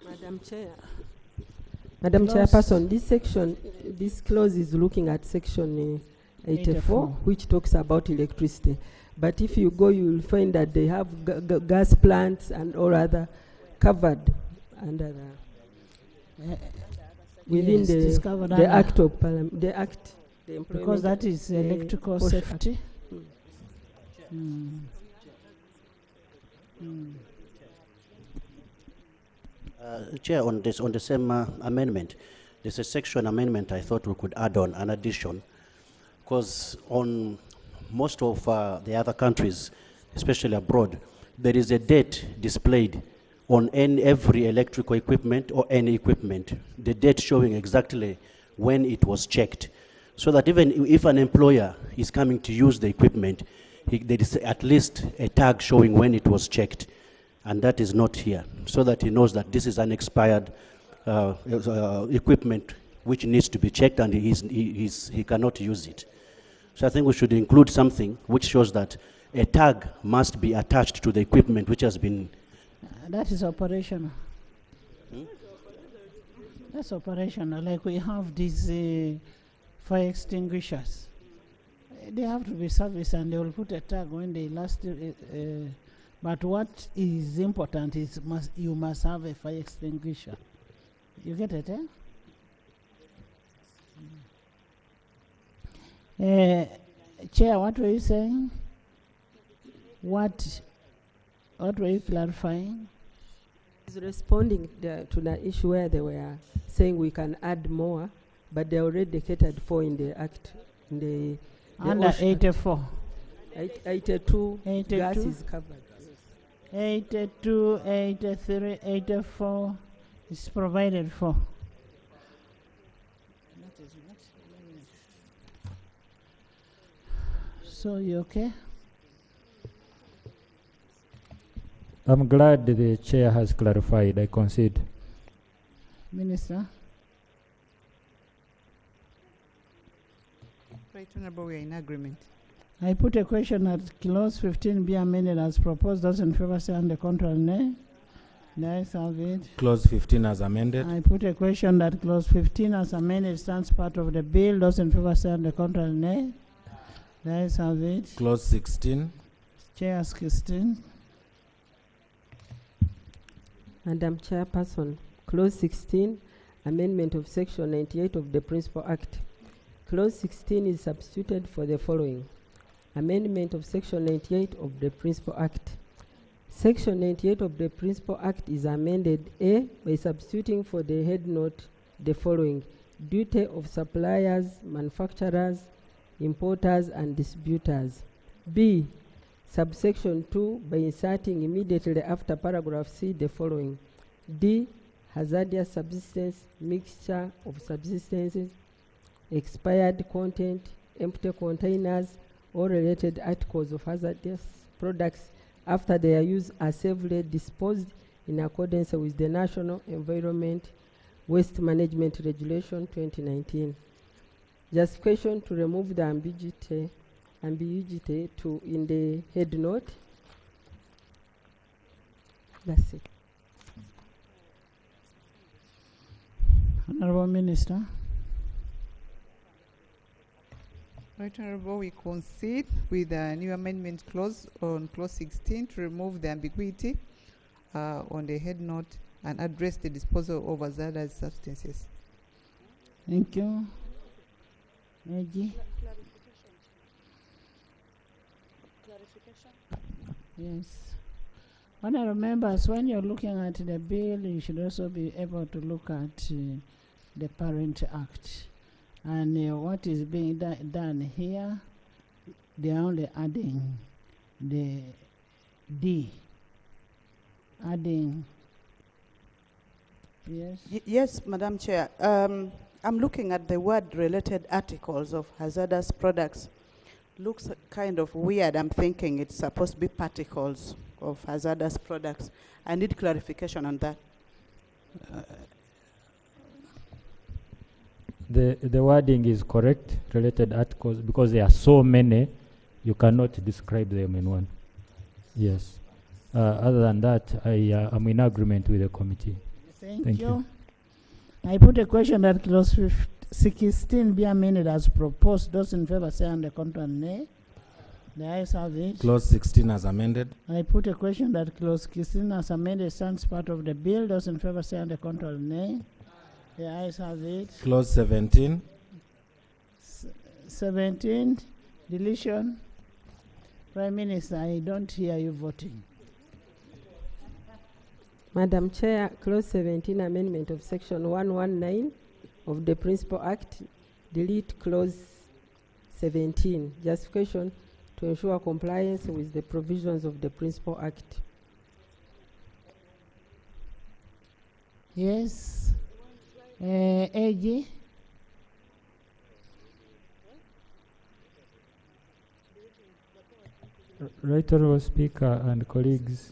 Madam Chair. Madam Chairperson, this clause is looking at Section 84, which talks about electricity. But if you go, you will find that they have gas plants and all other covered under within the Act of Parliament, the Act, the employment. Because that is electrical safety. Chair, on the same amendment, there's a section amendment I thought we could add on an addition, because on most of the other countries, especially abroad, there is a date displayed on every electrical equipment or any equipment, the date showing exactly when it was checked, so that even if an employer is coming to use the equipment, there is at least a tag showing when it was checked. And that is not here, so that he knows that this is an expired equipment which needs to be checked, and he cannot use it. So I think we should include something which shows that a tag must be attached to the equipment which has been... That is operational. That's operational. Like we have these fire extinguishers. They have to be serviced, and they will put a tag when they last... but what is important is you must have a fire extinguisher. You get it, Chair, what were you saying? What were you clarifying? Is responding to the issue where they were saying we can add more, but they already catered for in the Act. In the under 84. 82, gas is covered. 82, 83, 84 is provided for. So you okay? I'm glad the chair has clarified. I concede. Minister. Right Honourable, we are in agreement. I put a question that clause 15 be amended as proposed. Those in favor say on the contrary, nay. The ayes have it. Clause 15 as amended. I put a question that clause 15 as amended stands part of the bill. Those in favor say on the contrary, nay. The ayes have it. Clause 16. Chair 16. Madam Chairperson, Clause 16, amendment of Section 98 of the Principal Act. Clause 16 is substituted for the following. Amendment of Section 98 of the Principal Act. Section 98 of the Principal Act is amended A, by substituting for the head note the following: duty of suppliers, manufacturers, importers, and distributors. B, subsection 2, by inserting immediately after paragraph C the following: D, hazardous substance, mixture of substances, expired content, empty containers, or related articles of hazardous products after their use are safely disposed in accordance with the National Environment Waste Management Regulation 2019. Justification to remove the ambiguity to in the head note. That's it. Honorable Minister. Right Honorable, we concede with a new amendment clause on clause 16 to remove the ambiguity on the head note and address the disposal of hazardous substances. Thank you. Maggie? Yes. Honorable members, when you're looking at the bill, you should also be able to look at the Parent Act. And what is being done here, they are only adding the D. Adding, yes? Yes, Madam Chair. I'm looking at the word related articles of hazardous products. Looks kind of weird. I'm thinking it's supposed to be particles of hazardous products. I need clarification on that. The wording is correct, related articles, because there are so many, you cannot describe them in one. Yes. Other than that, I am in agreement with the committee. Thank you. I put a question that clause 16 be amended as proposed. Those in favor say on the contrary, nay. The ayes have it. Clause 16 as amended. I put a question that clause 16 as amended stands part of the bill. Those in favor say on the contrary, nay. The ayes have it. Clause 17. 17, deletion. Prime Minister, I don't hear you voting. Madam Chair, Clause 17, amendment of Section 119 of the Principal Act, delete Clause 17. Justification to ensure compliance with the provisions of the Principal Act. Yes. AG. Right Honourable Speaker and colleagues,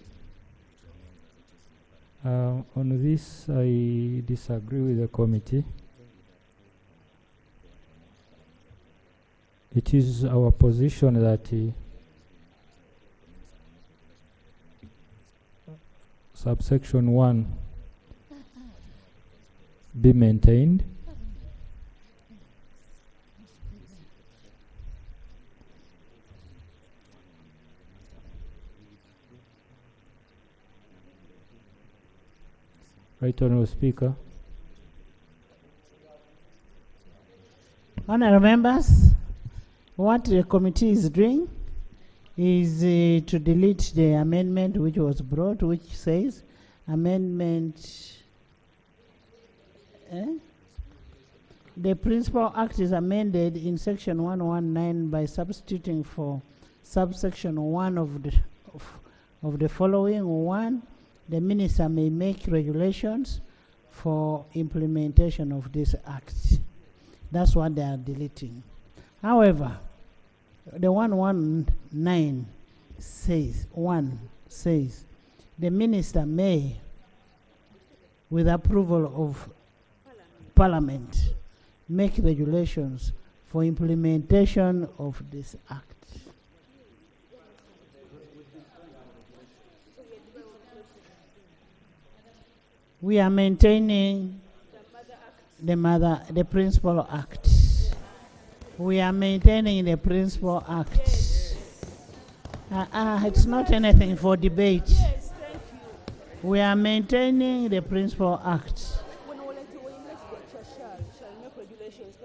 on this I disagree with the committee. It is our position that subsection 1 be maintained. Right Honourable Speaker. Honourable members, what the committee is doing is to delete the amendment which was brought, which says amendment. The Principal Act is amended in section 119 by substituting for subsection 1 of the following. 1, the minister may make regulations for implementation of this act. That's what they are deleting. However, the 119 says, 1 says, the minister may, with approval of Parliament, make regulations for implementation of this act. We are maintaining the Principal Act. We are maintaining the Principal Act. It's not anything for debate. Yes, thank you. We are maintaining the Principal Act. Shall make regulations,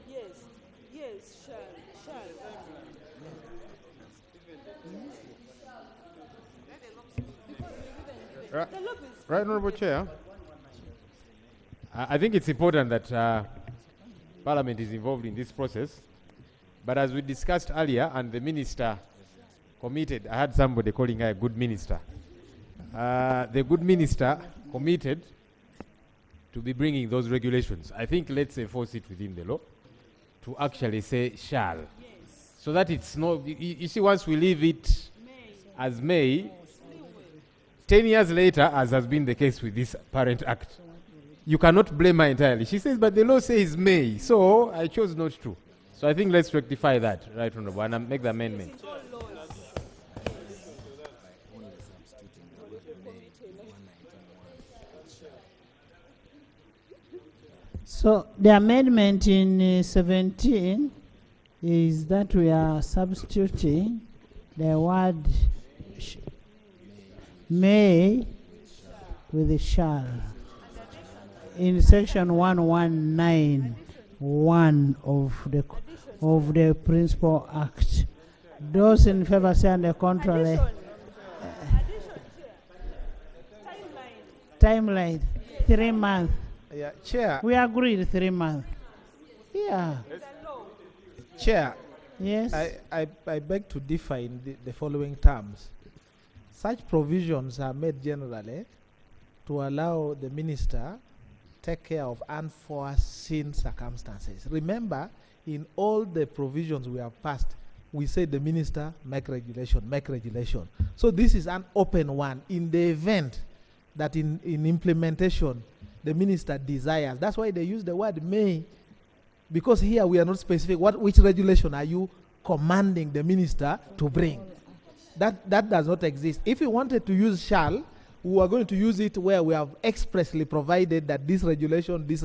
yes, yes, shall. Right, Honorable Chair. I think it's important that Parliament is involved in this process. But as we discussed earlier, and the Minister committed, I had somebody calling her a good minister. The good minister committed to be bringing those regulations. I think let's enforce it within the law to actually say shall. Yes. So that it's not, you see, once we leave it as may, 10 years later, as has been the case with this Parent Act, you cannot blame her entirely. She says, but the law says may, so I chose not to. So I think let's rectify that, right, Honorable, and make the amendment. So the amendment in 17 is that we are substituting the word may with the shall in section 1191 of the Principal Act. Those in favor say on the contrary. Timeline 3 months. Yeah, Chair. We agreed 3 months. Yeah. Chair. Yes. I beg to differ in the following terms. Such provisions are made generally to allow the minister take care of unforeseen circumstances. Remember, in all the provisions we have passed, we say the minister make regulation. So this is an open one. In the event that in implementation, the minister desires. That's why they use the word may, because here we are not specific. Which regulation are you commanding the minister to bring? That does not exist. If we wanted to use shall, we are going to use it where we have expressly provided that this regulation. This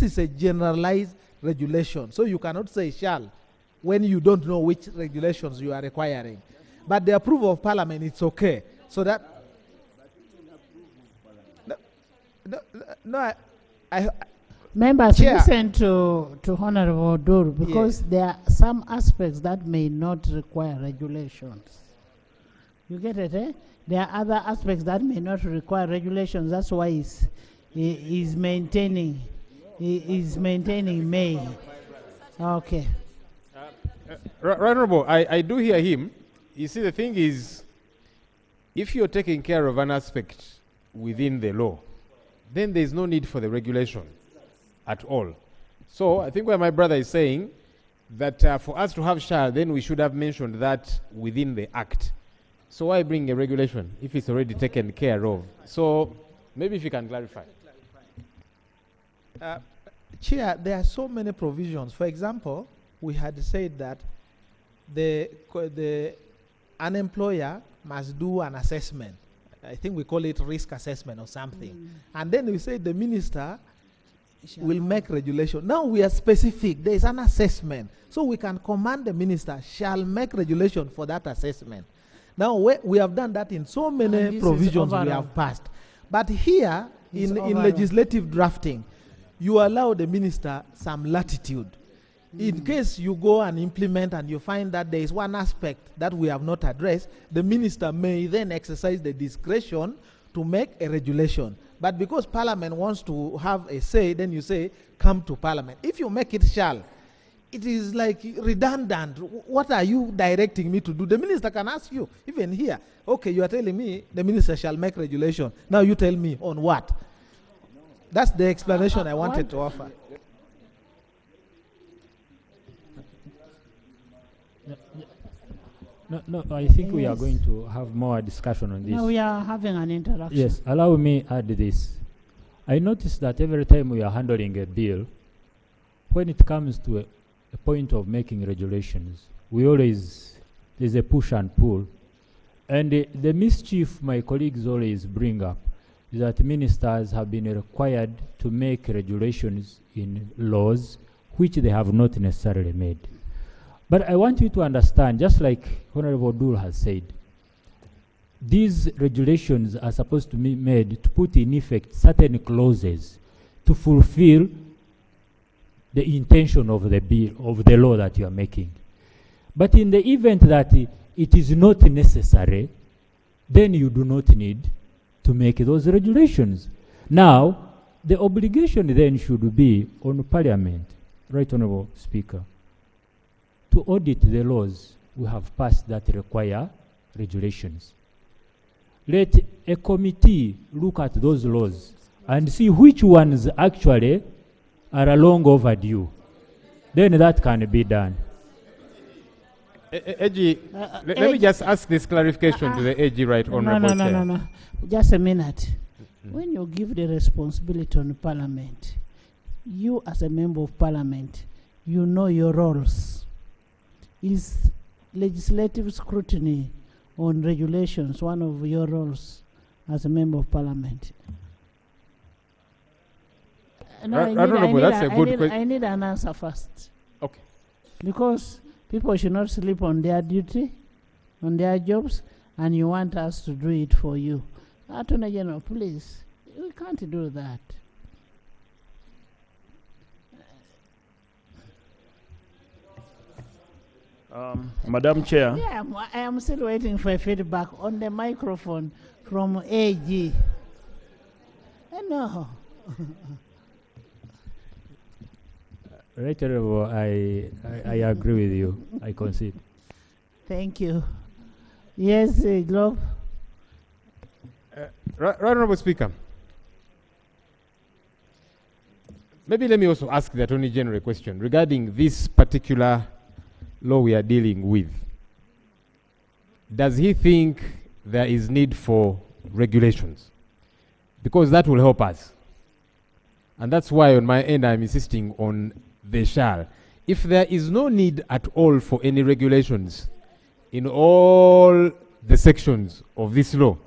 is a generalized regulation. So you cannot say shall when you don't know which regulations you are requiring. But the approval of Parliament, it's okay. So that members, Chair. listen to Honorable Dur, because there are some aspects that may not require regulations. You get it, eh? There are other aspects that may not require regulations. That's why he's maintaining may. Okay. Right, Honorable, I do hear him. You see, the thing is, if you're taking care of an aspect within the law, then there's no need for the regulation at all. So I think where my brother is saying that for us to have shall, then we should have mentioned that within the Act. So why bring a regulation if it's already taken care of? So maybe if you can clarify. Chair, there are so many provisions. For example, we had said that an employer must do an assessment. I think we call it risk assessment or something. And then we say the minister will make regulation. Now we are specific. There is an assessment. So we can command the minister shall make regulation for that assessment. Now we have done that in so many provisions we have passed. But here in legislative drafting, you allow the minister some latitude. In case you go and implement and you find that there is one aspect that we have not addressed, the minister may then exercise the discretion to make a regulation. But because Parliament wants to have a say, then you say, come to Parliament. If you make it shall, it is like redundant. What are you directing me to do? The minister can ask you, even here, okay, you are telling me the minister shall make regulation. Now you tell me on what? That's the explanation I wanted to offer. No, I think we are going to have more discussion on this. No, we are having an interaction. Yes, allow me add this. I noticed that every time we are handling a bill, when it comes to a point of making regulations, there's a push and pull. And the mischief my colleagues always bring up is that ministers have been required to make regulations in laws which they have not necessarily made. But I want you to understand, just like Honorable Dul has said, these regulations are supposed to be made to put in effect certain clauses to fulfill the intention of the bill, of the law that you are making. But in the event that it is not necessary, then you do not need to make those regulations. Now, the obligation then should be on Parliament, Right Honourable Speaker, to audit the laws we have passed that require regulations. Let a committee look at those laws and see which ones actually are long overdue. Then that can be done. AG, let me just ask this clarification to the AG, right, Honourable Chair. No. Just a minute. When you give the responsibility on Parliament, you as a member of Parliament, you know your roles. Is legislative scrutiny on regulations one of your roles as a member of Parliament? No, I need an answer first. Okay. Because people should not sleep on their duty, on their jobs, and you want us to do it for you. Attorney General, please, we can't do that. Madam Chair. Yeah, I am still waiting for feedback on the microphone from AG. No. Right, Honourable, I agree with you. I concede. Thank you. Yes, Globe. Right, Honourable Speaker. Maybe let me also ask the Attorney General a question regarding this particular law we are dealing with. Does he think there is need for regulations? Because that will help us. And that's why on my end I'm insisting on the shall. If there is no need at all for any regulations in all the sections of this law,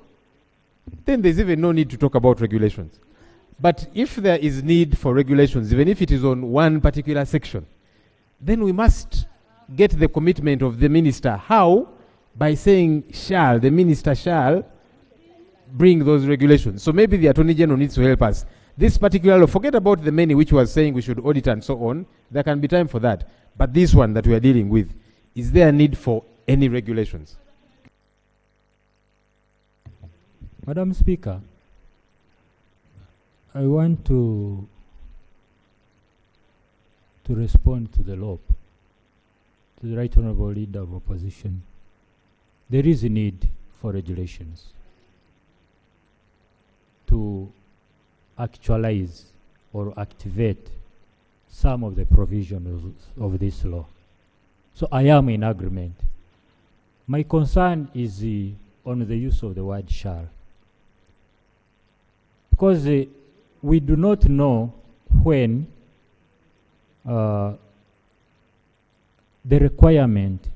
then there's even no need to talk about regulations. But if there is need for regulations, even if it is on one particular section, then we must get the commitment of the minister. How? By saying shall, the minister shall bring those regulations. So maybe the Attorney General needs to help us. This particular law, forget about the many which was saying we should audit and so on. There can be time for that. But this one that we are dealing with, is there a need for any regulations? Madam Speaker, I want to respond to the law, to the Right Honourable Leader of Opposition. There is a need for regulations to actualize or activate some of the provisions of this law. So I am in agreement. My concern is on the use of the word shall. Because we do not know when the requirement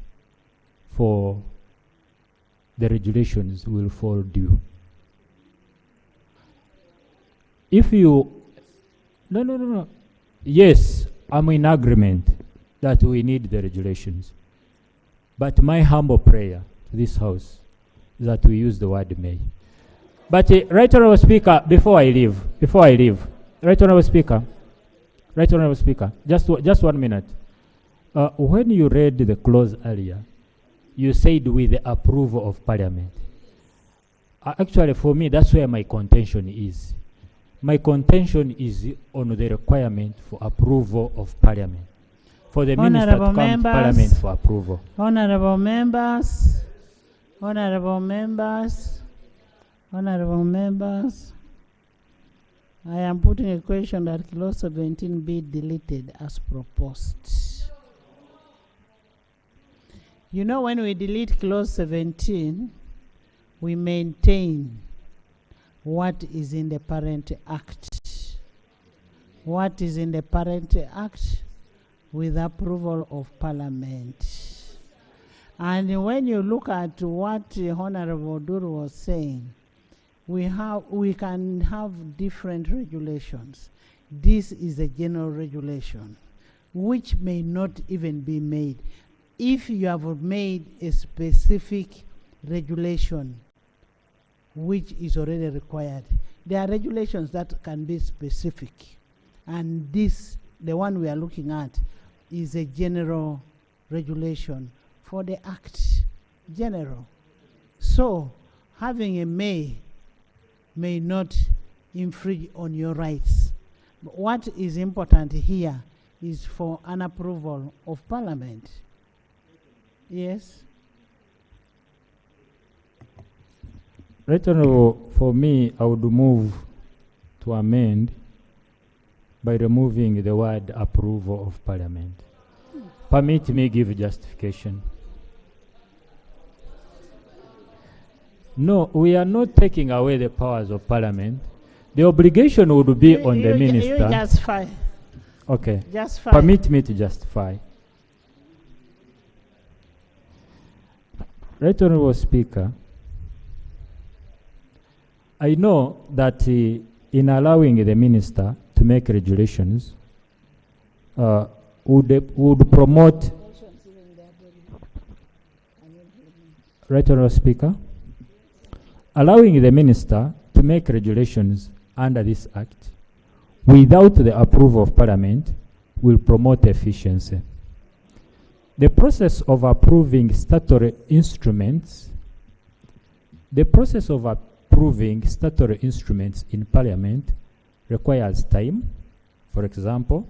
for the regulations will fall due. If you... No. Yes, I'm in agreement that we need the regulations. But my humble prayer to this House is that we use the word may. But Right Honourable Speaker, before I leave, Right Honourable Speaker, just 1 minute. When you read the clause earlier, you said with the approval of Parliament. Actually, for me, that's where my contention is. My contention is on the requirement for approval of Parliament. For the minister to come to Parliament for approval. Honourable members, I am putting a question that clause 17 be deleted as proposed. You know, when we delete clause 17, we maintain what is in the parent act. What is in the parent act with approval of Parliament. And when you look at what Honorable Duru was saying, we can have different regulations. This is a general regulation. which may not even be made. If you have made a specific regulation which is already required, there are regulations that can be specific. And this, the one we are looking at, is a general regulation for the Act. General. So, having a may not infringe on your rights. But what is important here is for an approval of Parliament. Yes? Right Honourable, for me, I would move to amend by removing the word approval of Parliament. Permit me give justification. No, we are not taking away the powers of Parliament. The obligation would be on the minister. You justify. Okay. Justify. Permit me to justify. Right Honourable Speaker, I know that in allowing the minister to make regulations would promote. Right Honourable Speaker, allowing the minister to make regulations under this act without the approval of Parliament will promote efficiency. The process of approving statutory instruments in Parliament requires time. For example,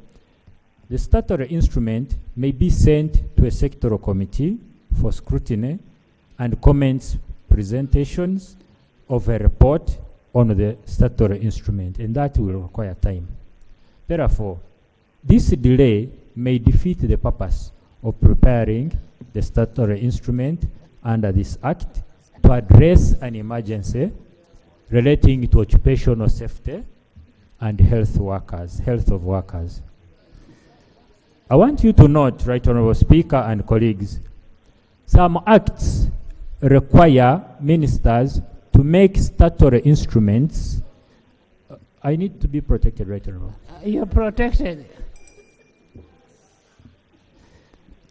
the statutory instrument may be sent to a sectoral committee for scrutiny and comments, presentations of a report on the statutory instrument, and that will require time. Therefore, this delay may defeat the purpose of preparing the statutory instrument under this act to address an emergency relating to occupational safety and health of workers. I want you to note, Right Honourable Speaker and colleagues, some acts require ministers to make statutory instruments. I need to be protected, Right Honourable. You're protected.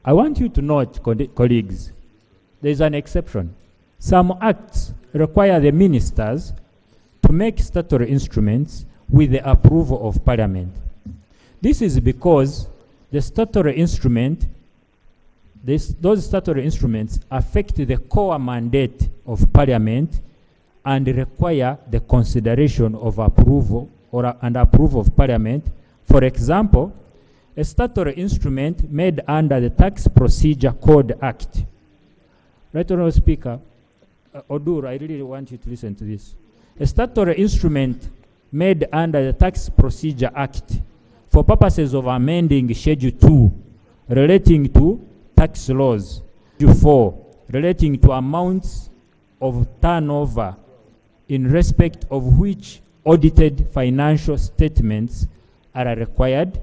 I want you to note, colleagues, there is an exception. Some acts require the ministers to make statutory instruments with the approval of Parliament. This is because the statutory instrument, those statutory instruments affect the core mandate of Parliament and require the consideration of approval and approval of Parliament. For example, a statutory instrument made under the Tax Procedure Code Act. Right Honourable Speaker, Odur, I really want you to listen to this. A statutory instrument made under the Tax Procedure Act for purposes of amending Schedule 2 relating to tax laws, Schedule 4 relating to amounts of turnover in respect of which audited financial statements are required.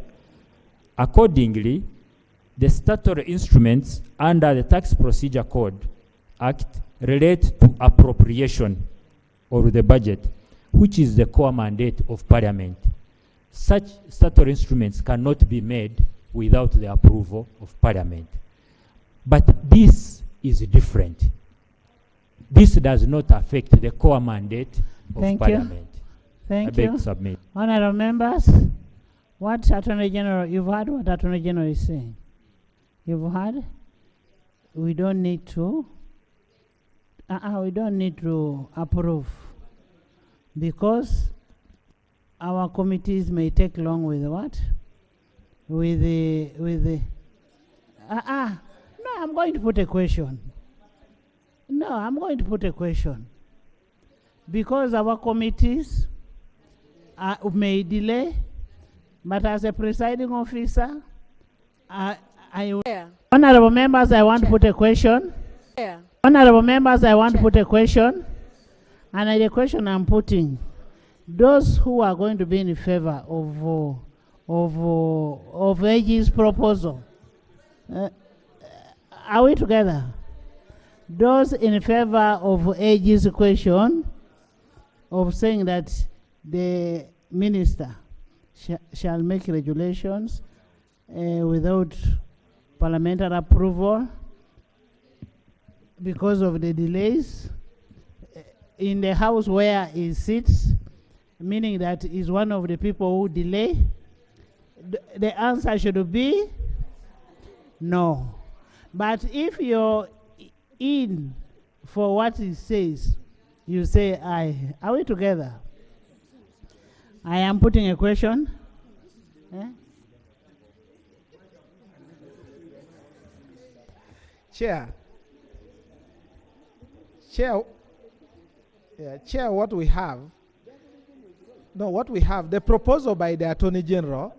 Accordingly, the statutory instruments under the Tax Procedure Code Act relate to appropriation or the budget, which is the core mandate of Parliament. Such statutory instruments cannot be made without the approval of Parliament. But this is different. This does not affect the core mandate of Parliament. Thank I you. beg submit. Honourable members, what Attorney General, you've heard what Attorney General is saying. You've heard? We don't need to. We don't need to approve because our committees may take long with what? With the no, I'm going to put a question. No, I'm going to put a question. Because our committees may delay, but as a presiding officer, Honourable members, I want to put a question. Honourable members, I want to put a question. And the question I'm putting, those who are going to be in favor of AG's proposal, are we together? Those in favor of AG's question of saying that the minister shall make regulations without parliamentary approval because of the delays in the house where he sits, meaning that he's one of the people who delay. The answer should be no. But if you're in for what he says, you say aye. Are we together? I am putting a question. Chair, what we have, the proposal by the Attorney General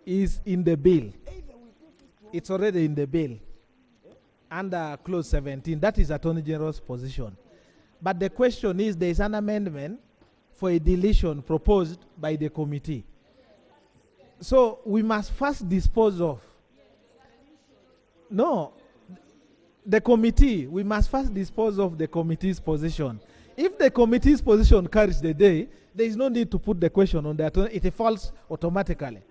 is in the bill. It's already in the bill under clause 17. That is Attorney General's position. But the question is, there is an amendment for a deletion proposed by the committee. So we must first dispose of. No, the committee, we must first dispose of the committee's position. If the committee's position carries the day, there is no need to put the question on the attorney. It falls automatically.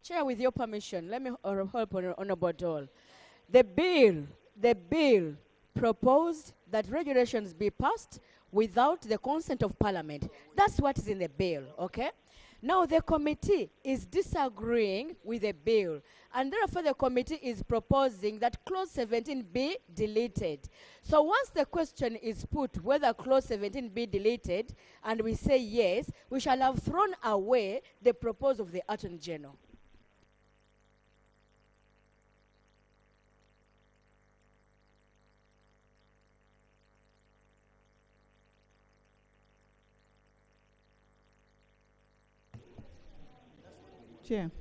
Chair, with your permission, let me help Honorable Dole. The bill proposed that regulations be passed without the consent of Parliament. That's what is in the bill, okay? Now the committee is disagreeing with the bill, and therefore the committee is proposing that clause 17 be deleted. So once the question is put whether clause 17 be deleted, and we say yes, we shall have thrown away the proposal of the Attorney General. Chair.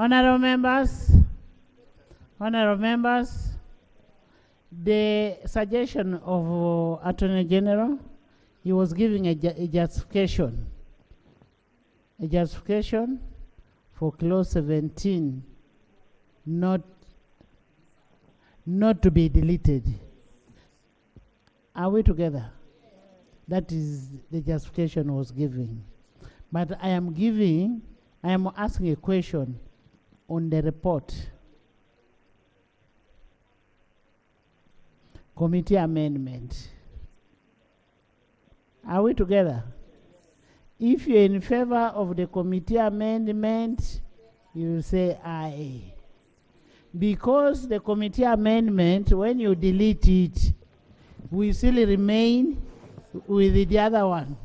Honorable members, the suggestion of Attorney General, he was giving a justification for clause 17 not to be deleted. Are we together? That is the justification was giving. But I am asking a question on the report. Committee amendment. Are we together? If you're in favor of the committee amendment, you say aye. Because the committee amendment, when you delete it, we still remain with the other one.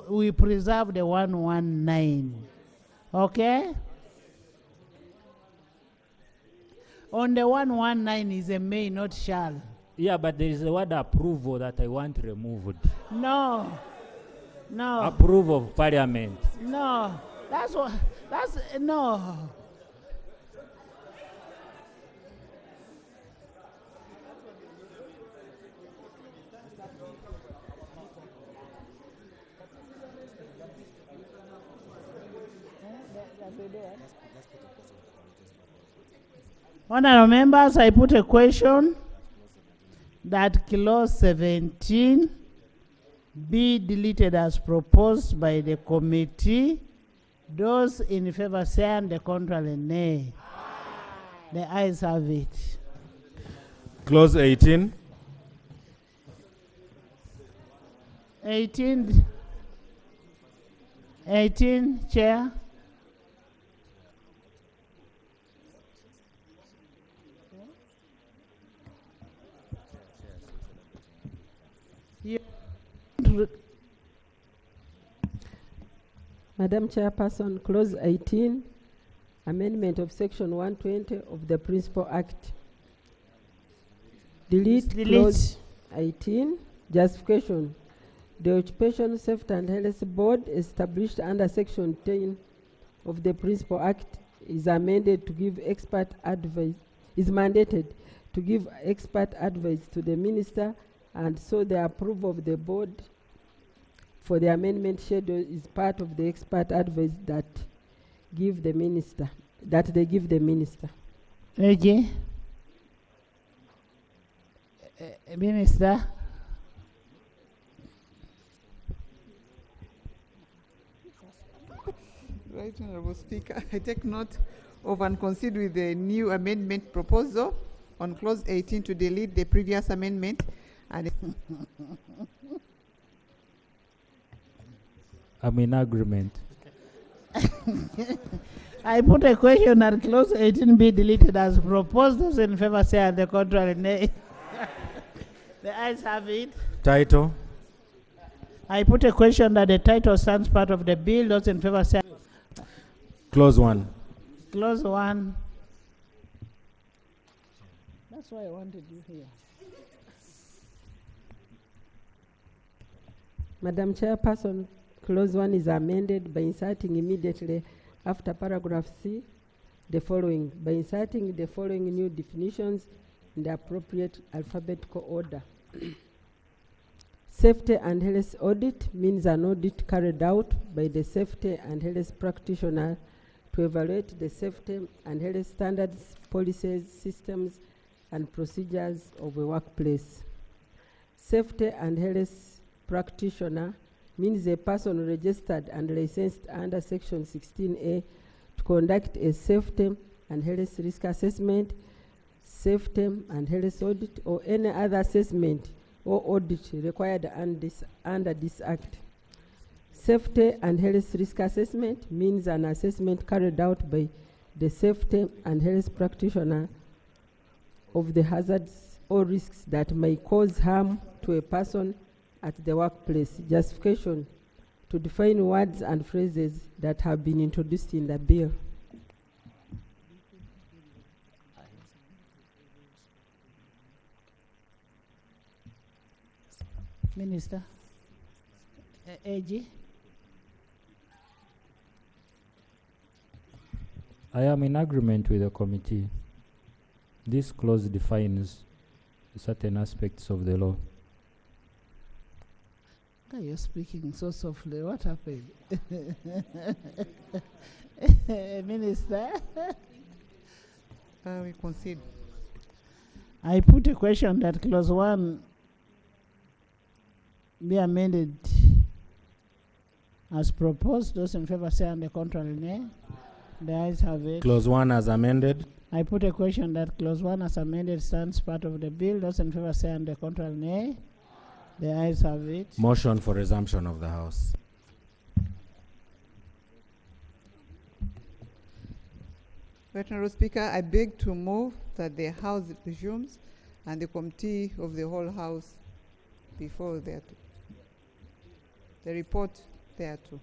We preserve the 119. Okay? On the 119 is a may, not shall. Yeah, but there is a word approval that I want removed. No. Approval of Parliament. No. No. Honorable members, I put a question that clause 17 be deleted as proposed by the committee. Those in favor say and the contrary nay. The ayes have it. Clause 18. 18, Chair. Madam Chairperson, Clause 18, amendment of Section 120 of the Principal Act. Delete Clause 18, justification. The Occupation Safety and Health Board established under Section 10 of the Principal Act is amended to give expert advice, is mandated to give expert advice to the minister, and so the approval of the board for the amendment schedule is part of the expert advice that give the minister, that they give the minister. AG? Minister? Right, Honorable Speaker. I take note of and consider with the new amendment proposal on clause 18 to delete the previous amendment and I'm in agreement. I put a question that clause 18 be deleted as proposed. Those in favor say aye, the contrary nay. The ayes have it. Title. I put a question that the title stands part of the bill. Those in favor say aye. Clause 1. Clause 1. That's why I wanted you here. Madam Chairperson, clause 1 is amended by inserting immediately after paragraph C the following, by inserting the following new definitions in the appropriate alphabetical order. Safety and health audit means an audit carried out by the safety and health practitioner to evaluate the safety and health standards, policies, systems, and procedures of a workplace. Safety and health practitioner means a person registered and licensed under Section 16A to conduct a safety and health risk assessment, safety and health audit, or any other assessment or audit required under this Act. Safety and health risk assessment means an assessment carried out by the safety and health practitioner of the hazards or risks that may cause harm to a person at the workplace. Justification to define words and phrases that have been introduced in the bill. Minister. AG? I am in agreement with the committee. This clause defines certain aspects of the law. Why you're speaking so softly? What happened? Minister? we concede. I put a question that clause 1 be amended as proposed. Those in favor say on the contrary nay. The ayes have it. Clause 1 as amended. I put a question that clause 1 as amended stands part of the bill. Those in favor say on the contrary nay. The ayes have it. Motion for resumption of the House. Honorable Speaker, I beg to move that the House resumes and the committee of the whole House before that. The report thereto.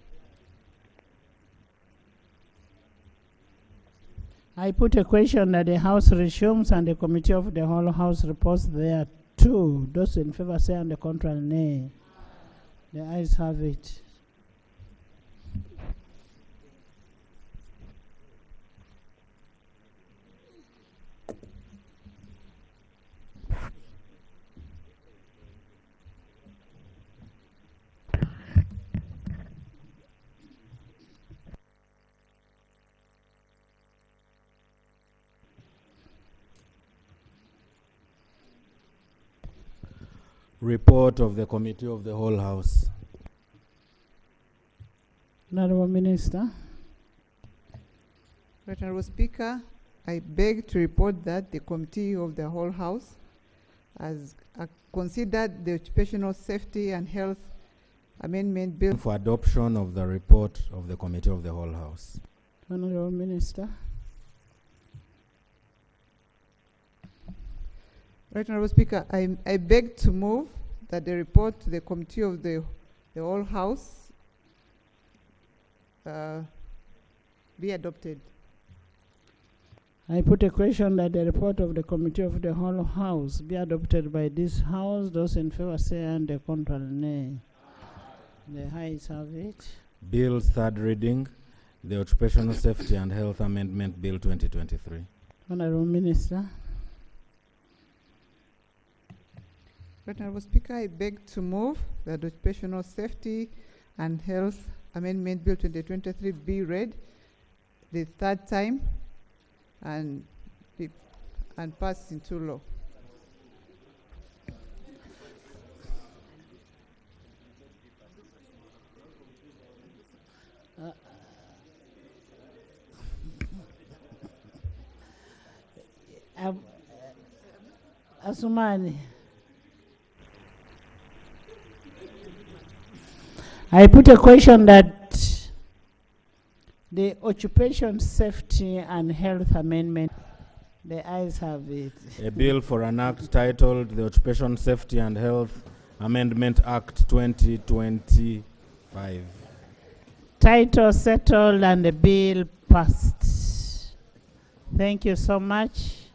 I put a question that the House resumes and the committee of the whole House reports there too. Those in favor say on the contrary nay. The ayes have it. Report of the Committee of the Whole House. Honorable Minister. Honorable Speaker, I beg to report that the Committee of the Whole House has considered the Occupational Safety and Health Amendment Bill for adoption of the report of the Committee of the Whole House. Honorable Minister. Honorable Speaker, I beg to move that the report to the Committee of the Whole House be adopted. I put a question that the report of the Committee of the Whole House be adopted by this House. Those in favor say and the contrary nay. The ayes have it. Bill's third reading. the Occupational Safety and Health Amendment Bill 2023. Honorable Minister. Right Honorable Speaker, I beg to move that the Occupational Safety and Health Amendment Bill 2023 be read the third time and passed into law. Asumani. I put a question that the Occupation Safety and Health Amendment, the ayes have it. A bill for an act titled the Occupation Safety and Health Amendment Act 2025. Title settled and the bill passed. Thank you so much.